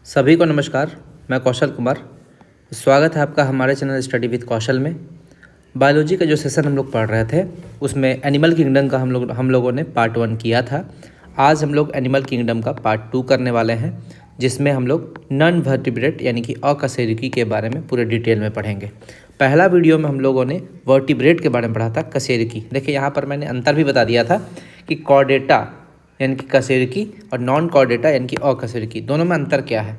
सभी को नमस्कार। मैं कौशल कुमार। स्वागत है आपका हमारे चैनल स्टडी विद कौशल में। बायोलॉजी का जो सेशन हम लोग पढ़ रहे थे उसमें एनिमल किंगडम का हम लोगों ने पार्ट 1 किया था। आज हम लोग एनिमल किंगडम का पार्ट 2 करने वाले हैं, जिसमें हम लोग नॉन वर्टिब्रेट यानी कि अकशेरुकी के बारे में पूरे डिटेल में पढ़ेंगे। पहला वीडियो में हम लोगों ने वर्टिब्रेट के बारे में पढ़ा था, कशेरुकी। देखिए यहाँ पर मैंने अंतर भी बता दिया था कि कॉर्डेटा यानी कि कशेरुकी और नॉन कॉर्डेटा यानी कि अकशेरुकी, दोनों में अंतर क्या है।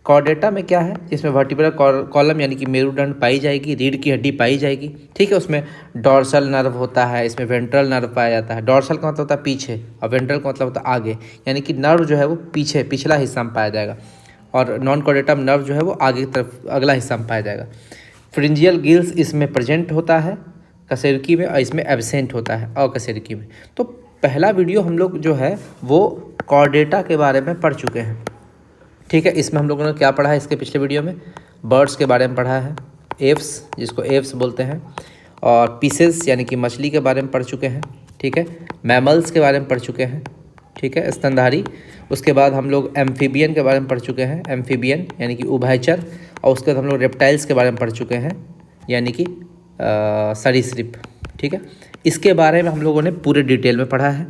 कॉर्डेटा में क्या है, जिसमें वर्टिब्रल कॉलम यानी कि मेरुदंड पाई जाएगी, रीढ़ की हड्डी पाई जाएगी, ठीक है। उसमें डॉर्सल नर्व होता है, इसमें वेंट्रल नर्व पाया जाता है। डॉर्सल का मतलब होता है पीछे और वेंट्रल का मतलब होता है आगे, यानी कि नर्व जो है वो पीछे पिछला हिस्सा में पाया जाएगा और नॉन कॉर्डेटा में नर्व जो है वो आगे की तरफ अगला हिस्सा में पाया जाएगा। फ्रिंजियल गिल्स इसमें प्रेजेंट होता है कशेरुकी में और इसमें एब्सेंट होता है अकशेरुकी में। तो पहला वीडियो हम लोग जो है वो कॉर्डेटा के बारे में पढ़ चुके हैं, ठीक है। इसमें हम लोगों ने क्या पढ़ा है, इसके पिछले वीडियो में बर्ड्स के बारे में पढ़ा है, एप्स जिसको एप्स बोलते हैं, और पीसेस यानी कि मछली के बारे में पढ़ चुके हैं, ठीक है। मैमल्स के बारे में पढ़ चुके हैं, ठीक है, स्तनधारी। उसके बाद हम लोग एम्फीबियन के बारे में पढ़ चुके हैं, एम्फीबियन यानी कि उभयचर। और उसके बाद हम लोग रेप्टाइल्स के बारे में पढ़ चुके हैं यानी कि सरीसृप, ठीक है। इसके बारे में हम लोगों ने पूरे डिटेल में पढ़ा है।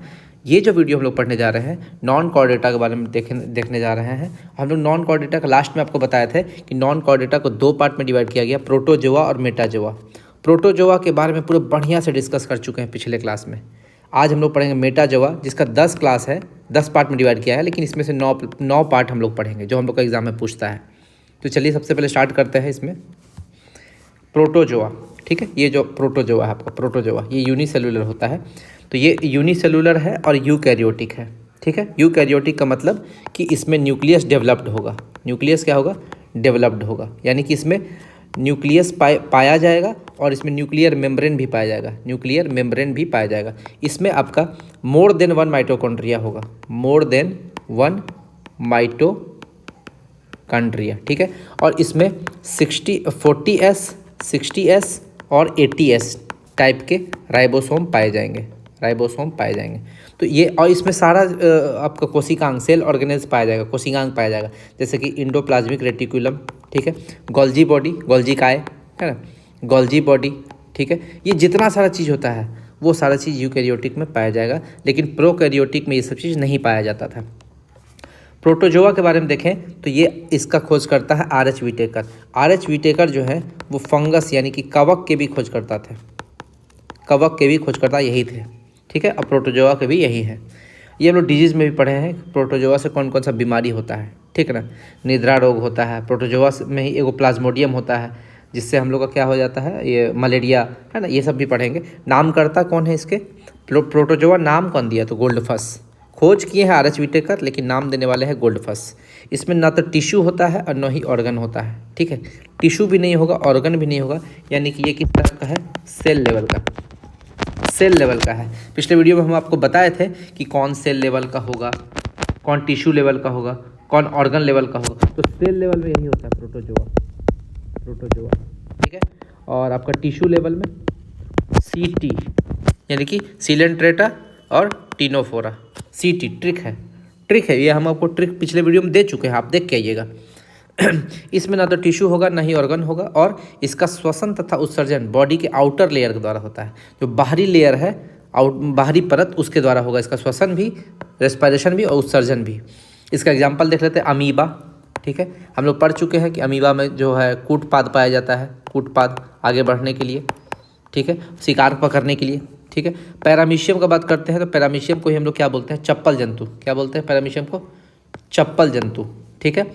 ये जो वीडियो हम लोग पढ़ने जा रहे हैं नॉन कॉर्डेटा के बारे में देखने जा रहे हैं। हम लोग नॉन कॉर्डेटा का लास्ट में आपको बताए थे कि नॉन कॉर्डेटा को 2 पार्ट में डिवाइड किया गया, प्रोटोजोआ और मेटाजोआ। प्रोटोजोआ के बारे में पूरे बढ़िया से डिस्कस कर चुके हैं पिछले क्लास में। आज हम लोग पढ़ेंगे मेटाजोआ, जिसका 10 क्लास है, 10 पार्ट में डिवाइड किया है, लेकिन इसमें से 9 पार्ट हम लोग पढ़ेंगे जो हम लोग का एग्जाम में पूछता है। तो चलिए सबसे पहले स्टार्ट करते हैं इसमें प्रोटोजोआ, ठीक है। ये जो प्रोटोजोआ है आपका, प्रोटोजोआ ये यूनिसेलुलर होता है। तो ये यूनिसेलुलर है और यूकैरियोटिक है, ठीक है। यूकैरियोटिक का मतलब कि इसमें न्यूक्लियस डेवलप्ड होगा। न्यूक्लियस क्या होगा, डेवलप्ड होगा, यानी कि इसमें न्यूक्लियस पाया जाएगा और इसमें न्यूक्लियर मेम्ब्रेन भी पाया जाएगा, न्यूक्लियर मेम्ब्रेन भी पाया जाएगा। इसमें आपका मोर देन 1 माइटोकॉन्ड्रिया होगा, मोर देन 1 माइटोकॉन्ड्रिया, ठीक है। और इसमें 40S 60S और 80S टाइप के राइबोसोम पाए जाएंगे, राइबोसोम पाए जाएंगे। तो ये और इसमें सारा आपका कोशिकांग सेल ऑर्गेनेल्स पाया जाएगा, कोशिकांग पाया जाएगा, जैसे कि इंडोप्लाज्मिक रेटिकुलम, ठीक है, गोल्जी बॉडी, गोल्जी काय है ना, गोल्जी बॉडी, ठीक है। ये जितना सारा चीज़ होता है वो सारा चीज़ यूकैरियोटिक में पाया जाएगा, लेकिन प्रोकैरियोटिक में ये सब चीज़ नहीं पाया जाता था। प्रोटोजोआ के बारे में देखें तो ये इसका खोज करता है R.H. व्हिटेकर। R.H. व्हिटेकर जो है वो फंगस यानी कि कवक के भी खोज करता थे, कवक के भी खोजकर्ता यही थे, ठीक है। और प्रोटोजोआ के भी यही है। ये हम लोग डिजीज़ में भी पढ़े हैं प्रोटोजोआ से कौन कौन सा बीमारी होता है, ठीक है ना। निद्रा रोग होता है प्रोटोजोआ में ही, एगो प्लाज्मोडियम होता है जिससे हम लोग का क्या हो जाता है, ये मलेरिया है ना, ये सब भी पढ़ेंगे। नामकर्ता कौन है इसके, प्रोटोजोआ नाम कौन दिया, तो गोल्डफस। खोज किए हैं R.H. व्हिटेकर, लेकिन नाम देने वाले हैं गोल्डफस। इसमें ना तो टिश्यू होता है और न ही ऑर्गन होता है, ठीक है। टिश्यू भी नहीं होगा, ऑर्गन भी नहीं होगा, यानी कि ये किस तरह का है, सेल लेवल का, सेल लेवल का है। पिछले वीडियो में हम आपको बताए थे कि कौन सेल लेवल का होगा, कौन टिश्यू लेवल का होगा, कौन ऑर्गन लेवल का होगा। तो सेल लेवल में यही होता है प्रोटोजोआ, प्रोटोजोआ, ठीक है। और आपका टिश्यू लेवल में CT यानी कि सिलेंट्रेटा और टिनोफोरा, CT ट्रिक है, ट्रिक है ये, हम आपको ट्रिक पिछले वीडियो में दे चुके हैं, आप देख के आइएगा। इसमें ना तो टिश्यू होगा ना ही ऑर्गन होगा, और इसका श्वसन तथा उत्सर्जन बॉडी के आउटर लेयर के द्वारा होता है। जो बाहरी लेयर है, बाहरी परत, उसके द्वारा होगा इसका श्वसन भी, रेस्पिरेशन भी और उत्सर्जन भी। इसका एग्जांपल देख लेते हैं, अमीबा, ठीक है। हम लोग पढ़ चुके हैं कि अमीबा में जो है कूटपाद पाया जाता है, कूटपाद आगे बढ़ने के लिए, ठीक है, शिकार पकड़ने के लिए, ठीक है। पैरामीशियम का बात करते हैं तो पैरामीशियम को ही हम लोग क्या बोलते हैं, चप्पल जंतु। क्या बोलते हैं पैरामीशियम को, चप्पल जंतु, ठीक है।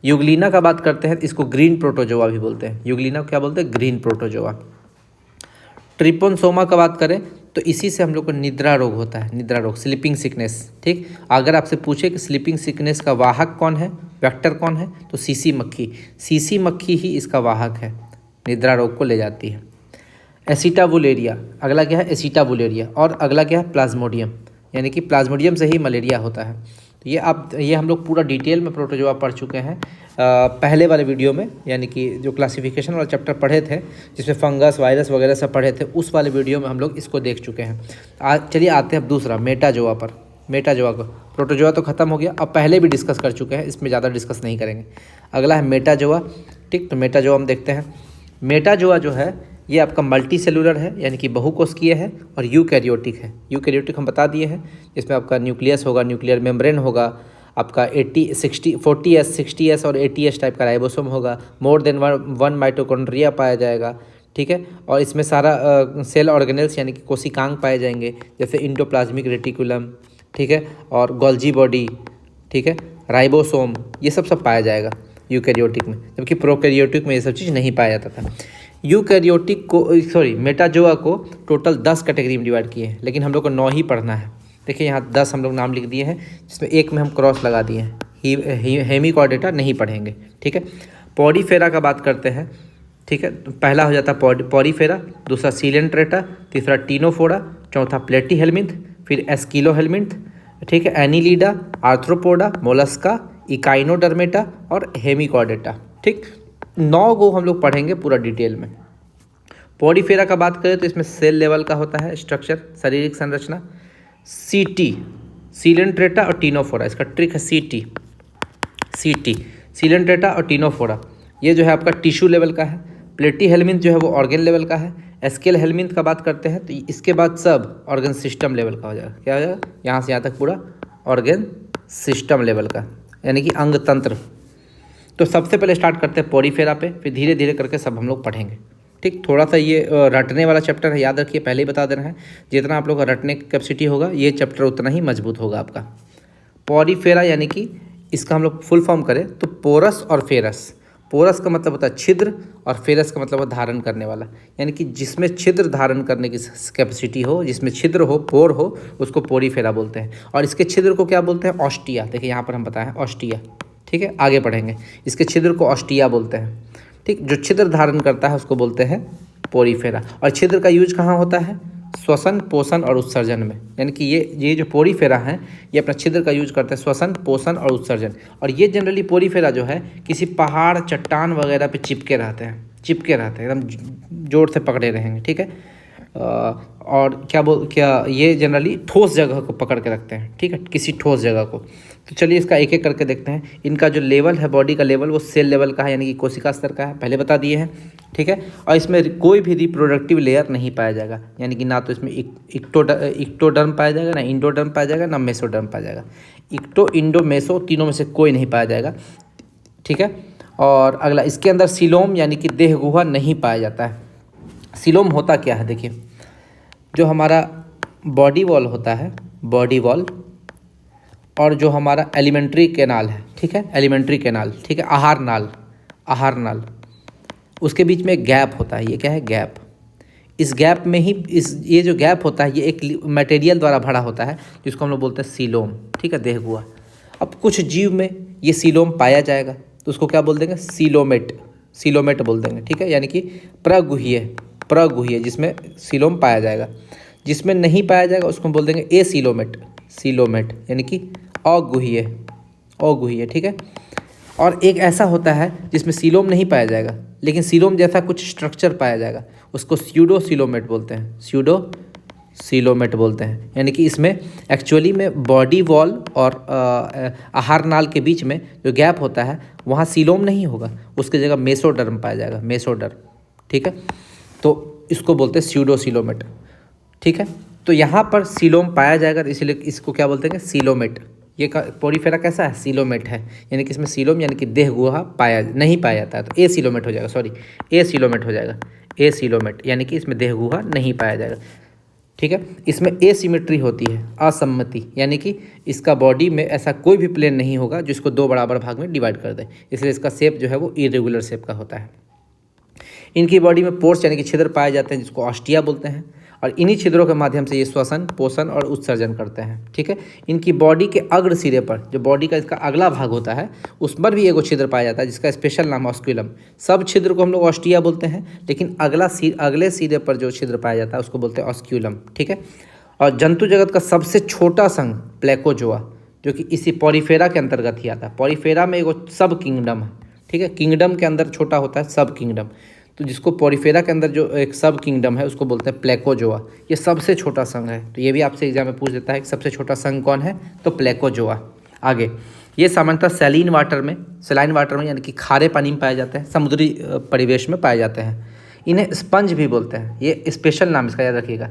यूग्लिना का बात करते हैं, इसको ग्रीन प्रोटोजोआ भी बोलते हैं। यूग्लिना को क्या बोलते हैं, ग्रीन प्रोटोजोआ। ट्रिपोनसोमा का बात करें तो इसी से हम लोग को निद्रा रोग होता है, निद्रा रोग, स्लीपिंग सिकनेस, ठीक। अगर आपसे पूछे कि स्लीपिंग सिकनेस का वाहक कौन है, वेक्टर कौन है, तो सीसी मक्खी, सीसी मक्खी ही इसका वाहक है, निद्रा रोग को ले जाती है। एसिटाबुलेरिया, अगला क्या है, एसिटाबुलेरिया। और अगला क्या है, प्लाज्मोडियम, यानी कि प्लाज्मोडियम से ही मलेरिया होता है। तो ये हम लोग पूरा डिटेल में प्रोटोजोआ पढ़ चुके हैं पहले वाले वीडियो में, यानी कि जो क्लासिफिकेशन वाला चैप्टर पढ़े थे जिसमें फंगस वायरस वगैरह सब पढ़े थे, उस वाले वीडियो में हम लोग इसको देख चुके हैं। चलिए आते हैं अब दूसरा मेटाजोआ पर, मेटाजोआ को। प्रोटोजोआ तो खत्म हो गया, अब पहले भी डिस्कस कर चुके हैं, इसमें ज़्यादा डिस्कस नहीं करेंगे। अगला है मेटाजोआ। ठीक, तो मेटाजोआ हम देखते हैं। मेटाजोआ जो है ये आपका मल्टी सेलुलर है, यानी कि बहुकोशिकीय है, और यूकैरियोटिक है। यूकैरियोटिक हम बता दिए हैं, जिसमें आपका न्यूक्लियस होगा, न्यूक्लियर मेम्ब्रेन होगा, आपका 40S, 60S और 80S टाइप का राइबोसोम होगा, मोर देन वन माइटोकॉन्ड्रिया पाया जाएगा। ठीक है, और इसमें सारा सेल ऑर्गेनेल्स यानी कि कोशिकांग पाए जाएंगे, जैसे इंडोप्लाज्मिक रेटिकुलम, ठीक है, और गोल्जी बॉडी, ठीक है, राइबोसोम, ये सब पाया जाएगा यूकैरियोटिक में, जबकि प्रोकैरियोटिक में ये सब चीज़ नहीं पाया जाता था। यूकैरियोटिक को मेटाजोआ को टोटल 10 कैटेगरी में डिवाइड किए हैं, लेकिन हम लोग को 9 ही पढ़ना है। देखिए यहाँ 10 हम लोग नाम लिख दिए हैं, जिसमें एक में हम क्रॉस लगा दिए हैं, हेमिकॉर्डेटा नहीं पढ़ेंगे। ठीक है, पॉडीफेरा का बात करते हैं। ठीक है, तो पहला हो जाता है पॉडीफेरा, दूसरा सीलेंट्रेटा, तीसरा टीनोफोरा, चौथा प्लेटीहेल्मिंथ, फिर एस्किलोहेल्मिंथ, ठीक है, एनीलिडा, आर्थ्रोपोडा, मोलस्का, इकाइनोडर्मेटा और हेमिकॉर्डेटा। ठीक, 9 को हम लोग पढ़ेंगे पूरा डिटेल में। पॉडीफेरा का बात करें तो इसमें सेल लेवल का होता है स्ट्रक्चर, शारीरिक संरचना। सीटी, सीलेंट्रेटा और टीनोफोरा, इसका ट्रिक है सीटी, सीलेंट्रेटा और टीनोफोरा, ये जो है आपका टिश्यू लेवल का है। प्लेटीहेल्मिंथ जो है वो ऑर्गन लेवल का है। एस्केलोहेल्मिंथ का बात करते हैं तो इसके बाद सब ऑर्गन सिस्टम लेवल का हो जाएगा। क्या हो जाएगा, यहाँ से यहाँ तक पूरा ऑर्गन सिस्टम लेवल का, यानी कि अंग तंत्र। तो सबसे पहले स्टार्ट करते हैं पॉडीफेरा पे, फिर धीरे धीरे करके सब हम लोग पढ़ेंगे। ठीक, थोड़ा सा ये रटने वाला चैप्टर है, याद रखिए, पहले ही बता देना है, जितना आप लोग का रटने की कैपेसिटी होगा ये चैप्टर उतना ही मजबूत होगा आपका। पॉडीफेरा यानी कि इसका हम लोग फुल फॉर्म करें तो पोरस और फेरस। पोरस का मतलब होता है छिद्र और फेरस का मतलब है धारण करने वाला, यानी कि जिसमें छिद्र धारण करने की कैपेसिटी हो, जिसमें छिद्र हो, पोर हो, उसको पॉडीफेरा बोलते हैं। और इसके छिद्र को क्या बोलते हैं, ऑस्टिया। देखिए यहाँ पर हम बताएं ऑस्टिया। ठीक है, आगे पढ़ेंगे, इसके छिद्र को ऑस्टिया बोलते हैं। ठीक, जो छिद्र धारण करता है उसको बोलते हैं पॉडीफेरा। और छिद्र का यूज कहाँ होता है, श्वसन, पोषण और उत्सर्जन में, यानी कि ये जो पॉडीफेरा हैं ये अपना छिद्र का यूज करते हैं श्वसन, पोषण और उत्सर्जन। और ये जनरली पॉडीफेरा जो है किसी पहाड़, चट्टान वगैरह पे चिपके रहते हैं एकदम जोर से पकड़े रहेंगे। ठीक है, और क्या ये जनरली ठोस जगह को पकड़ के रखते हैं। ठीक है, किसी ठोस जगह को। तो चलिए इसका एक एक करके देखते हैं। इनका जो लेवल है, बॉडी का लेवल, वो सेल लेवल का है, यानी कि कोशिका स्तर का है, पहले बता दिए हैं। ठीक है, और इसमें कोई भी रिप्रोडक्टिव लेयर नहीं पाया जाएगा, यानी कि ना तो इसमें इक्टोडर्म पाया जाएगा, ना इंडोडर्म पाया जाएगा, ना मेसोडर्म पाया जाएगा। इक्टो, इंडो, मेसो तीनों में से कोई नहीं पाया जाएगा। ठीक है, और अगला, इसके अंदर सीलोम यानी कि देह गुहा नहीं पाया जाता है। सीलोम होता क्या है, देखिए, जो हमारा बॉडी वॉल होता है, बॉडी वॉल, और जो हमारा एलिमेंट्री कैनाल है, ठीक है, एलिमेंट्री कैनाल, ठीक है, आहार नाल, उसके बीच में एक गैप होता है। ये क्या है, गैप। इस गैप में ही ये जो गैप होता है ये एक मटेरियल द्वारा भरा होता है, जिसको हम लोग बोलते हैं सीलोम। ठीक है, देह गुहा। अब कुछ जीव में ये सीलोम पाया जाएगा तो उसको क्या बोल देंगे, सीलोमेट बोल देंगे। ठीक है, यानी कि प्रगुह्य जिसमें सीलोम पाया जाएगा। जिसमें नहीं पाया जाएगा उसको बोल देंगे सीलोमेट, यानी कि अगुह्य। ठीक है, और एक ऐसा होता है जिसमें सीलोम नहीं पाया जाएगा लेकिन सीलोम जैसा कुछ स्ट्रक्चर पाया जाएगा, उसको स्यूडो सीलोमेट बोलते हैं। यानी कि इसमें एक्चुअली में बॉडी वॉल और आहार नाल के बीच में जो गैप होता है वहाँ सीलोम नहीं होगा, उसकी जगह मेसोडर्म पाया जाएगा, मेसोडर्म। ठीक है, तो इसको बोलते हैं स्यूडो सीलोमेट। ठीक है, तो यहाँ पर सीलोम पाया जाएगा, इसीलिए इसको क्या बोलते हैं, सीलोमेट। ये पॉडीफेरा कैसा है, सीलोमेट है, यानी कि इसमें सीलोम यानी कि देह गुहा नहीं पाया जाता है, तो ए सीलोमेट हो जाएगा, ए सीलोमेट यानी कि इसमें देह गुहा नहीं पाया जाएगा। ठीक है, इसमें एसिमेट्री होती है, असम्मति, यानी कि इसका बॉडी में ऐसा कोई भी प्लेन नहीं होगा जिसको दो बराबर भाग में डिवाइड कर दे, इसलिए इसका शेप जो है वो इरेगुलर शेप का होता है। इनकी बॉडी में पोर्स यानी कि छिद्र पाए जाते हैं, जिसको ऑस्टिया बोलते हैं, और इन्हीं छिद्रों के माध्यम से ये श्वसन, पोषण और उत्सर्जन करते हैं। ठीक है, इनकी बॉडी के अग्र सिरे पर, जो बॉडी का इसका अगला भाग होता है, उस पर भी एगो छिद्र पाया जाता है जिसका स्पेशल नाम ऑस्क्यूलम। सब छिद्र को हम लोग ऑस्टिया बोलते हैं, लेकिन अगले सिरे पर जो छिद्र पाया जाता है उसको बोलते हैं ऑस्क्यूलम। ठीक है, और जंतु जगत का सबसे छोटा संघ प्लेकोजोआ, जो कि इसी पॉडीफेरा के अंतर्गत ही आता है। पॉडीफेरा में एगो सब किंगडम है। ठीक है, किंगडम के अंदर छोटा होता है सब किंगडम, तो जिसको पोरिफेरा के अंदर जो एक सब किंगडम है उसको बोलते हैं प्लेकोजोआ। ये सबसे छोटा संघ है, तो ये भी आपसे एग्जाम में पूछ देता है कि सबसे छोटा संघ कौन है, तो प्लेकोजोआ। आगे, ये सामान्यतः सैलाइन वाटर में यानी कि खारे पानी में पाए जाते हैं, समुद्री परिवेश में पाए जाते हैं। इन्हें स्पंज भी बोलते हैं, ये स्पेशल नाम इसका याद रखिएगा।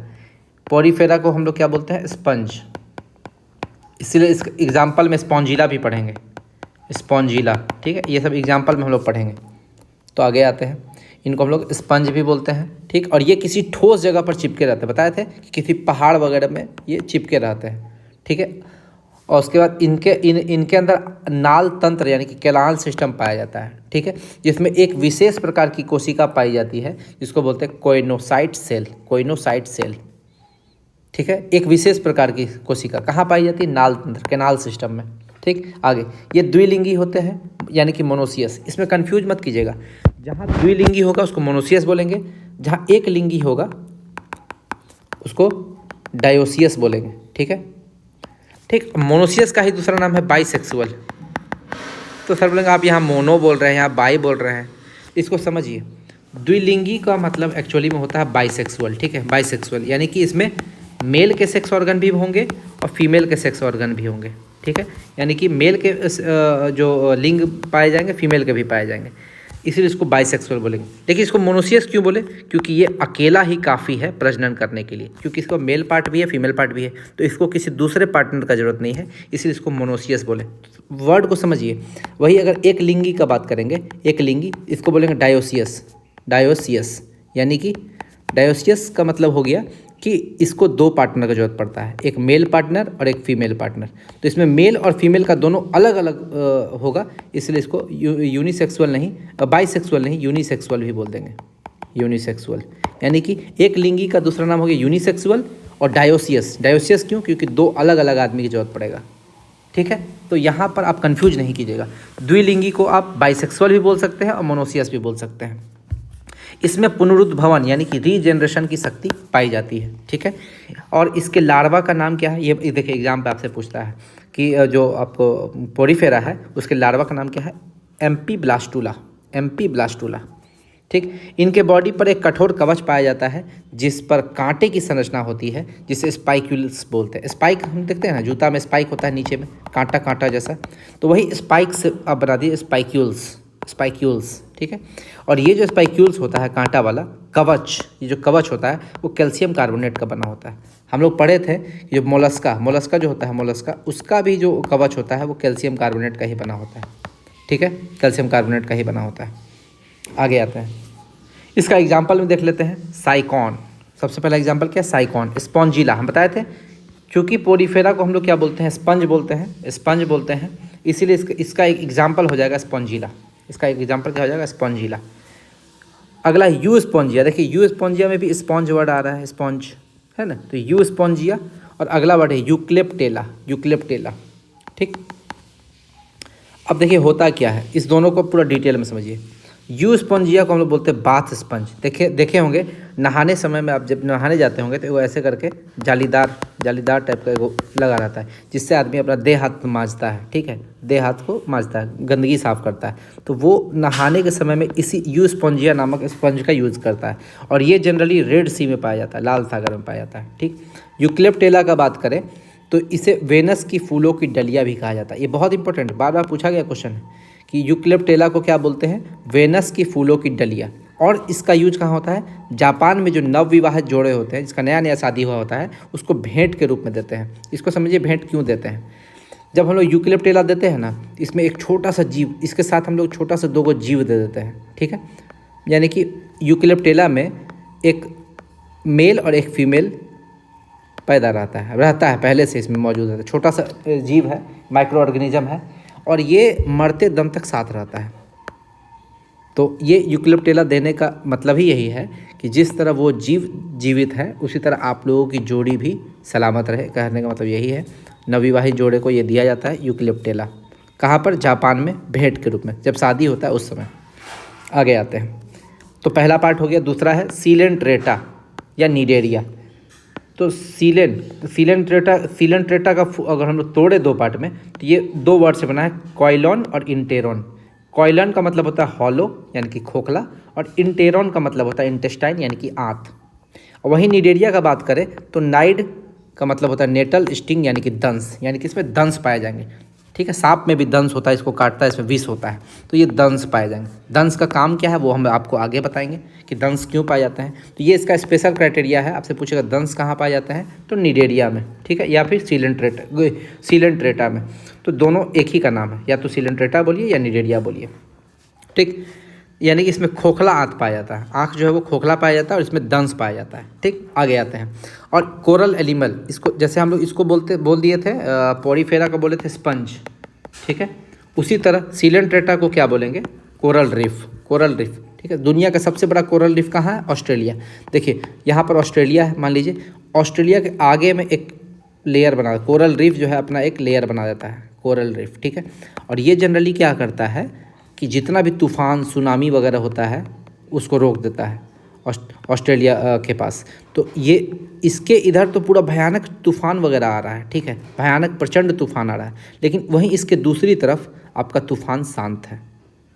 पोरिफेरा को हम लोग क्या बोलते हैं, स्पंज। इसीलिए इस एग्जाम्पल में स्पॉन्जिला भी पढ़ेंगे, स्पॉन्जिला, ठीक है, ये सब एग्जाम्पल में हम लोग पढ़ेंगे। तो आगे आते हैं, इनको हम लोग स्पंज भी बोलते हैं, ठीक। और ये किसी ठोस जगह पर चिपके रहते हैं, बताए थे कि किसी पहाड़ वगैरह में ये चिपके रहते हैं, ठीक है। और उसके बाद इनके अंदर नाल तंत्र यानी कि कैनाल सिस्टम पाया जाता है, ठीक है, जिसमें एक विशेष प्रकार की कोशिका पाई जाती है जिसको बोलते हैं कोइनोसाइट सेल, ठीक है। एक विशेष प्रकार की कोशिका कहाँ पाई जाती है, नाल तंत्र, कैनाल सिस्टम में, ठीक। आगे, ये द्विलिंगी होते हैं यानी कि मोनोसियस। इसमें कंफ्यूज मत कीजिएगा, जहाँ द्विलिंगी होगा उसको मोनोसियस बोलेंगे, जहाँ एक लिंगी होगा उसको डायोसियस बोलेंगे, ठीक है, ठीक। मोनोसियस का ही दूसरा नाम है बाइसेक्सुअल। तो सर बोलेंगे आप यहाँ मोनो बोल रहे हैं, यहाँ बाई बोल रहे हैं, इसको समझिए। द्विलिंगी का मतलब एक्चुअली में होता है बाइसेक्सुअल, ठीक है, बाइसेक्सुअल यानी कि इसमें मेल के सेक्स ऑर्गन भी होंगे और फीमेल के सेक्स ऑर्गन भी होंगे, ठीक है। यानी कि मेल के जो लिंग पाए जाएंगे, फीमेल के भी पाए जाएंगे, इसीलिए इसको बाइसेक्सुअल बोलेंगे। देखिए इसको मोनोसियस क्यों बोले, क्योंकि ये अकेला ही काफ़ी है प्रजनन करने के लिए, क्योंकि इसको मेल पार्ट भी है, फीमेल पार्ट भी है, तो इसको किसी दूसरे पार्टनर का जरूरत नहीं है, इसलिए इसको मोनोसियस बोले। वर्ड को समझिए। वही अगर एक लिंगी का बात करेंगे, एक लिंगी, इसको बोलेंगे डायोसियस, यानी कि डायोसियस का मतलब हो गया कि इसको दो पार्टनर का जरूरत पड़ता है, एक मेल पार्टनर और एक फीमेल पार्टनर। तो इसमें मेल और फीमेल का दोनों अलग अलग होगा, इसलिए इसको यूनिसेक्सुअल नहीं, बाइसेक्सुअल नहीं, यूनिसेक्सुअल भी बोल देंगे, यूनिसेक्सुअल। यानी कि एक लिंगी का दूसरा नाम हो गया यूनिसेक्सुअल। और डायोसियस क्यों, क्योंकि दो अलग अलग आदमी की जरूरत पड़ेगा, ठीक है। तो यहाँ पर आप कन्फ्यूज नहीं कीजिएगा, द्विलिंगी को आप बाइसेक्सुअल भी बोल सकते हैं और मोनोसियस भी बोल सकते हैं। इसमें पुनरुद्भवन यानी कि रीजनरेशन की शक्ति पाई जाती है, ठीक है। और इसके लार्वा का नाम क्या है, ये देखिए एग्जाम पे आपसे पूछता है कि जो आपको पोरिफेरा है उसके लार्वा का नाम क्या है, एम्पी ब्लास्टुला, ठीक। इनके बॉडी पर एक कठोर कवच पाया जाता है जिस पर कांटे की संरचना होती है, जिसे स्पाइक्यूल्स बोलते हैं। स्पाइक हम देखते हैं ना, जूता में स्पाइक होता है नीचे में कांटा जैसा, तो वही स्पाइक से आप बना दिए स्पाइक्यूल्स, ठीक है। और ये जो स्पाइक्यूल्स होता है कांटा वाला कवच, ये जो कवच होता है वो कैल्शियम कार्बोनेट का बना होता है। हम लोग पढ़े थे कि जो मोलस्का जो होता है, मोलस्का उसका भी जो कवच होता है वो कैल्शियम कार्बोनेट का ही बना होता है, ठीक है, कैल्शियम कार्बोनेट का ही बना होता है। आगे आते हैं, इसका एग्जाम्पल में देख लेते हैं, साइकॉन। सबसे पहला एग्जाम्पल क्या है, साइकॉन। स्पॉन्जिला हम बताए थे, क्योंकि पोरिफेरा को हम लोग क्या बोलते हैं, स्पंज बोलते हैं, इसीलिए इसका एक एग्जाम्पल हो जाएगा स्पॉन्जिला। इसका एक एग्जाम्पल क्या हो जाएगा, स्पॉन्जिला। अगला यू स्पॉन्जिया। देखिए यू स्पॉन्जिया में भी स्पॉन्ज वर्ड आ रहा है, स्पॉन्ज है ना, तो यू स्पॉन्जिया। और अगला वर्ड है यूक्लेप्टेला, ठीक। अब देखिए होता क्या है, इस दोनों को पूरा डिटेल में समझिए। यू स्पॉन्जिया को हम लोग बोलते हैं बाथ स्पंज। देखे होंगे नहाने समय में, आप जब नहाने जाते होंगे तो वो ऐसे करके जालीदार टाइप का वो लगा रहता है, जिससे आदमी अपना देह हाथ मांजता है, ठीक है, देह हाथ को मांजता है, गंदगी साफ करता है। तो वो नहाने के समय में इसी यू स्पॉन्जिया नामक स्पंज का यूज़ करता है। और ये जनरली रेड सी में पाया जाता है, लाल सागर में पाया जाता है, ठीक। यूक्लेप्टेला का बात करें तो इसे वेनस की फूलों की डलिया भी कहा जाता है। ये बहुत इंपॉर्टेंट, बार बार पूछा गया क्वेश्चन है कि यूक्लेप्टेला को क्या बोलते हैं, वेनस की फूलों की डलिया। और इसका यूज कहाँ होता है, जापान में जो नवविवाहित जोड़े होते हैं, जिसका नया शादी हुआ होता है, उसको भेंट के रूप में देते हैं। इसको समझिए भेंट क्यों देते हैं। जब हम लोग यूक्लेप्टेला देते हैं ना, इसमें एक छोटा सा जीव, इसके साथ हम लोग छोटा सा 2 जीव दे देते हैं, ठीक है। यानी कि यूक्लेप्टेला में एक मेल और एक फीमेल पैदा रहता है पहले से इसमें मौजूद रहता है। छोटा सा जीव है, माइक्रो ऑर्गेनिज्म है, और ये मरते दम तक साथ रहता है। तो ये यूक्लेप्टेला देने का मतलब ही यही है कि जिस तरह वो जीव जीवित है, उसी तरह आप लोगों की जोड़ी भी सलामत रहे। कहने का मतलब यही है, नवविवाहित जोड़े को ये दिया जाता है यूक्लेप्टेला। कहाँ पर, जापान में भेंट के रूप में, जब शादी होता है उस समय। आगे आते हैं, तो पहला पार्ट हो गया। दूसरा है सीलेंट्रेटा या नीडेरिया। तो सीलेंट्रेटा का अगर हम लोग तोड़े 2 पार्ट में, तो ये 2 वर्ड से बना है, कॉइलॉन और इंटेरॉन। कॉइलन का मतलब होता है हॉलो यानी कि खोखला, और इंटेरॉन का मतलब होता है इंटेस्टाइन यानी कि आंत। और वहीं निडेरिया का बात करें तो नाइड का मतलब होता है नेटल, स्टिंग यानी कि दंश, यानी कि इसमें दंश पाए जाएंगे। ठीक है, सांप में भी दंश होता है, इसको काटता है, इसमें विष होता है, तो ये दंश पाए जाएंगे। दंश का काम क्या है वो हम आपको आगे बताएंगे कि दंश क्यों पाए जाते हैं। तो ये इसका स्पेशल क्राइटेरिया है। आपसे पूछेगा दंश कहाँ पाए जाते हैं, तो निडेरिया में, ठीक है, या फिर सीलेंट्रेटा में। तो दोनों एक ही का नाम है, या तो सीलेंट्रेटा बोलिए या निडेरिया बोलिए। ठीक, यानी कि इसमें खोखला आंत पाया जाता है, आँख जो है वो खोखला पाया जाता है, और इसमें दंश पाया जाता है। ठीक, आगे आते हैं। और कोरल एनिमल, इसको जैसे हम लोग इसको बोल दिए थे, पोरीफेरा को बोले थे स्पंज। ठीक है, उसी तरह सीलेंट्रेटा को क्या बोलेंगे, कोरल रीफ। कोरल रीफ, ठीक है। दुनिया का सबसे बड़ा कोरल रीफ कहाँ है, ऑस्ट्रेलिया। देखिए यहाँ पर ऑस्ट्रेलिया है, मान लीजिए ऑस्ट्रेलिया के आगे में एक लेयर बना, कोरल रीफ जो है अपना एक लेयर बना देता है, कोरल रीफ। ठीक है, और ये जनरली क्या करता है कि जितना भी तूफ़ान सुनामी वगैरह होता है उसको रोक देता है ऑस्ट्रेलिया के पास। तो ये इसके इधर तो पूरा भयानक तूफ़ान वगैरह आ रहा है, ठीक है, भयानक प्रचंड तूफ़ान आ रहा है, लेकिन वहीं इसके दूसरी तरफ आपका तूफ़ान शांत है,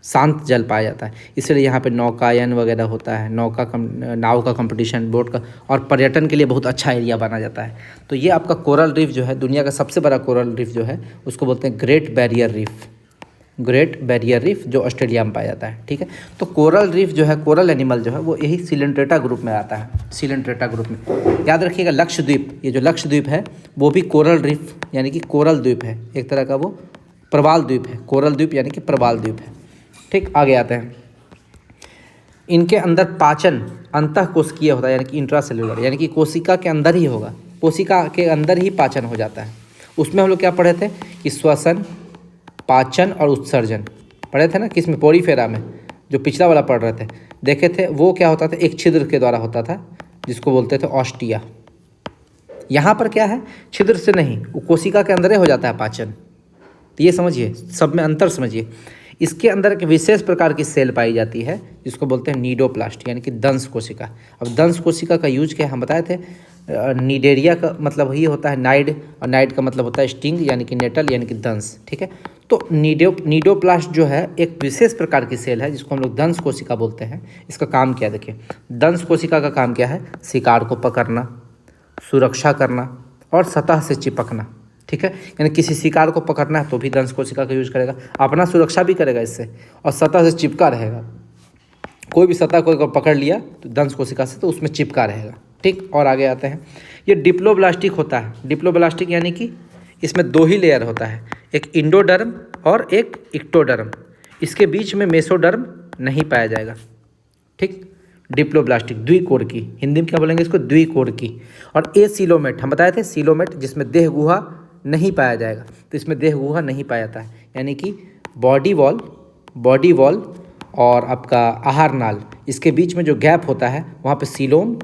शांत जल पाया जाता है। इसलिए यहाँ पे नौकायन वगैरह होता है, नाव का कंपटीशन, बोट का, और पर्यटन के लिए बहुत अच्छा एरिया बना जाता है। तो ये आपका कोरल रीफ जो है, दुनिया का सबसे बड़ा कोरल रीफ जो है उसको बोलते हैं great barrier reef. Great barrier reef जो ऑस्ट्रेलिया में पाया जाता है। ठीक है, तो कोरल रीफ जो है, कोरल एनिमल जो है वो यही सीलेंट्रेटा ग्रुप में आता है, सीलेंट्रेटा ग्रुप में। याद रखिएगा लक्षद्वीप, ये जो लक्षद्वीप है वो भी कोरल रीफ यानी कि कोरल द्वीप है, एक तरह का वो प्रवाल द्वीप है, कोरल द्वीप यानी कि प्रवाल द्वीप है। ठीक, आगे आते हैं। इनके अंदर पाचन अंतःकोशिकीय होता है, यानी कि इंट्रासेल्युलर, यानी कि कोशिका के अंदर ही होगा, कोशिका के अंदर ही पाचन हो जाता है। उसमें हम लोग क्या पढ़े थे कि श्वसन, पाचन और उत्सर्जन पढ़े थे ना, किसमें, पोरीफेरा में, जो पिछला वाला पढ़ रहे थे, देखे थे। वो क्या होता था, एक छिद्र के द्वारा होता था जिसको बोलते थे ऑस्टिया। यहाँ पर क्या है, छिद्र से नहीं, वो कोशिका के अंदर ही हो जाता है पाचन। तो ये समझिए, सब में अंतर समझिए। इसके अंदर एक विशेष प्रकार की सेल पाई जाती है जिसको बोलते हैं नीडोप्लास्ट, यानी कि दंश कोशिका। अब दंश कोशिका का यूज क्या हम बताए थे, निडेरिया का मतलब ही होता है नाइड, और नाइड का मतलब होता है स्टिंग यानी कि नेटल यानी कि दंश। ठीक है, तो नीडोप्लास्ट जो है एक विशेष प्रकार की सेल है जिसको हम लोग दंश कोशिका बोलते हैं। इसका काम क्या, देखिए दंश कोशिका का काम क्या है, शिकार को पकड़ना, सुरक्षा करना और सतह से चिपकना। ठीक है, यानी किसी शिकार को पकड़ना है तो भी दंश कोशिका का यूज करेगा, अपना सुरक्षा भी करेगा इससे, और सतह से चिपका रहेगा। कोई भी सतह को पकड़ लिया तो दंश कोशिका से, तो उसमें चिपका रहेगा। ठीक, और आगे आते हैं। ये डिप्लोब्लास्टिक होता है। डिप्लोब्लास्टिक यानी कि इसमें दो ही लेयर होता है, एक इंडोडर्म और एक इक्टोडर्म। इसके बीच में मेसोडर्म नहीं पाया जाएगा। ठीक, डिप्लोब्लास्टिक द्विकोरकी, हिंदी में क्या बोलेंगे इसको, द्विकोरकी। और एसीलोमेट हम बताए थे, सीलोमेट जिसमें देह गुहा नहीं पाया जाएगा, तो इसमें देह गुहा नहीं पाया जाता है, यानी कि बॉडी वॉल और आपका आहार नाल, इसके बीच में जो गैप होता है वहाँ पे सीलोम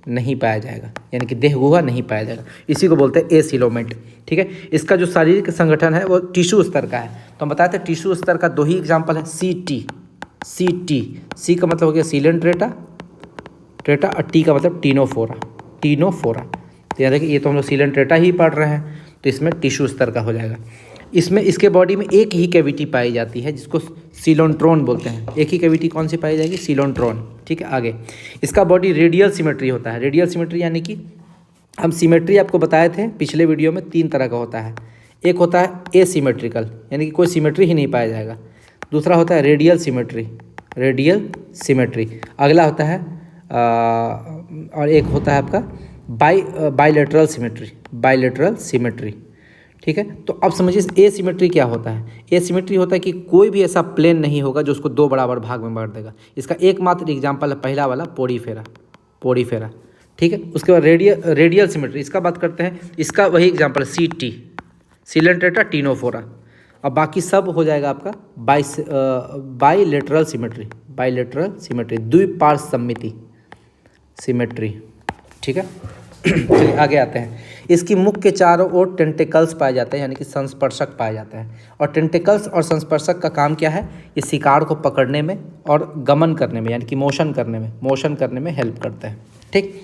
नहीं पाया जाएगा, यानी कि देह गुहा नहीं पाया जाएगा। इसी को बोलते हैं एसीलोमेट। ठीक है, इसका जो शारीरिक संगठन है वो टिश्यू स्तर का है। तो हम बताते हैं टिश्यू स्तर का दो ही एग्जाम्पल है, सी का मतलब हो गया सीलेंट्रेटा और टी का मतलब टीनोफोरा। तो याद रखिए, ये तो हम लोग सीलेंट्रेटा ही पढ़ रहे हैं, तो इसमें टिश्यू स्तर का हो जाएगा। इसमें इसके बॉडी में एक ही कैविटी पाई जाती है जिसको सीलोंट्रोन बोलते हैं। एक ही कैविटी कौन सी पाई जाएगी, सीलोंट्रोन। ठीक है, आगे इसका बॉडी रेडियल सिमेट्री होता है। रेडियल सिमेट्री यानी कि हम सिमेट्री आपको बताए थे पिछले वीडियो में, 3 तरह का होता है। एक होता है एसिमेट्रिकल, यानी कि कोई सिमेट्री ही नहीं पाया जाएगा। दूसरा होता है रेडियल सिमेट्री। अगला होता है और एक होता है आपका बाइलेटरल सिमेट्री। ठीक है, तो अब समझिए एसिमेट्री क्या होता है। एसिमेट्री होता है कि कोई भी ऐसा प्लेन नहीं होगा जो उसको 2 बराबर भाग में बांट देगा। इसका एकमात्र एग्जाम्पल है पहला वाला पोरीफेरा। ठीक है, उसके बाद रेडियल सिमेट्री, इसका बात करते हैं, इसका वही एग्जाम्पल सीटी, सीलेंट्रेटा, टीनोफोरा। अब बाकी सब हो जाएगा आपका बाइलेटरल सिमेट्री, द्विपार्श्व सममिति सिमेट्री। ठीक है, चलिए आगे आते हैं। इसकी मुख के चारों ओर टेंटिकल्स पाए जाते हैं, यानी कि संस्पर्शक पाए जाते हैं। और टेंटिकल्स और संस्पर्शक का काम क्या है, ये शिकार को पकड़ने में और गमन करने में, यानी कि मोशन करने में हेल्प करते हैं। ठीक,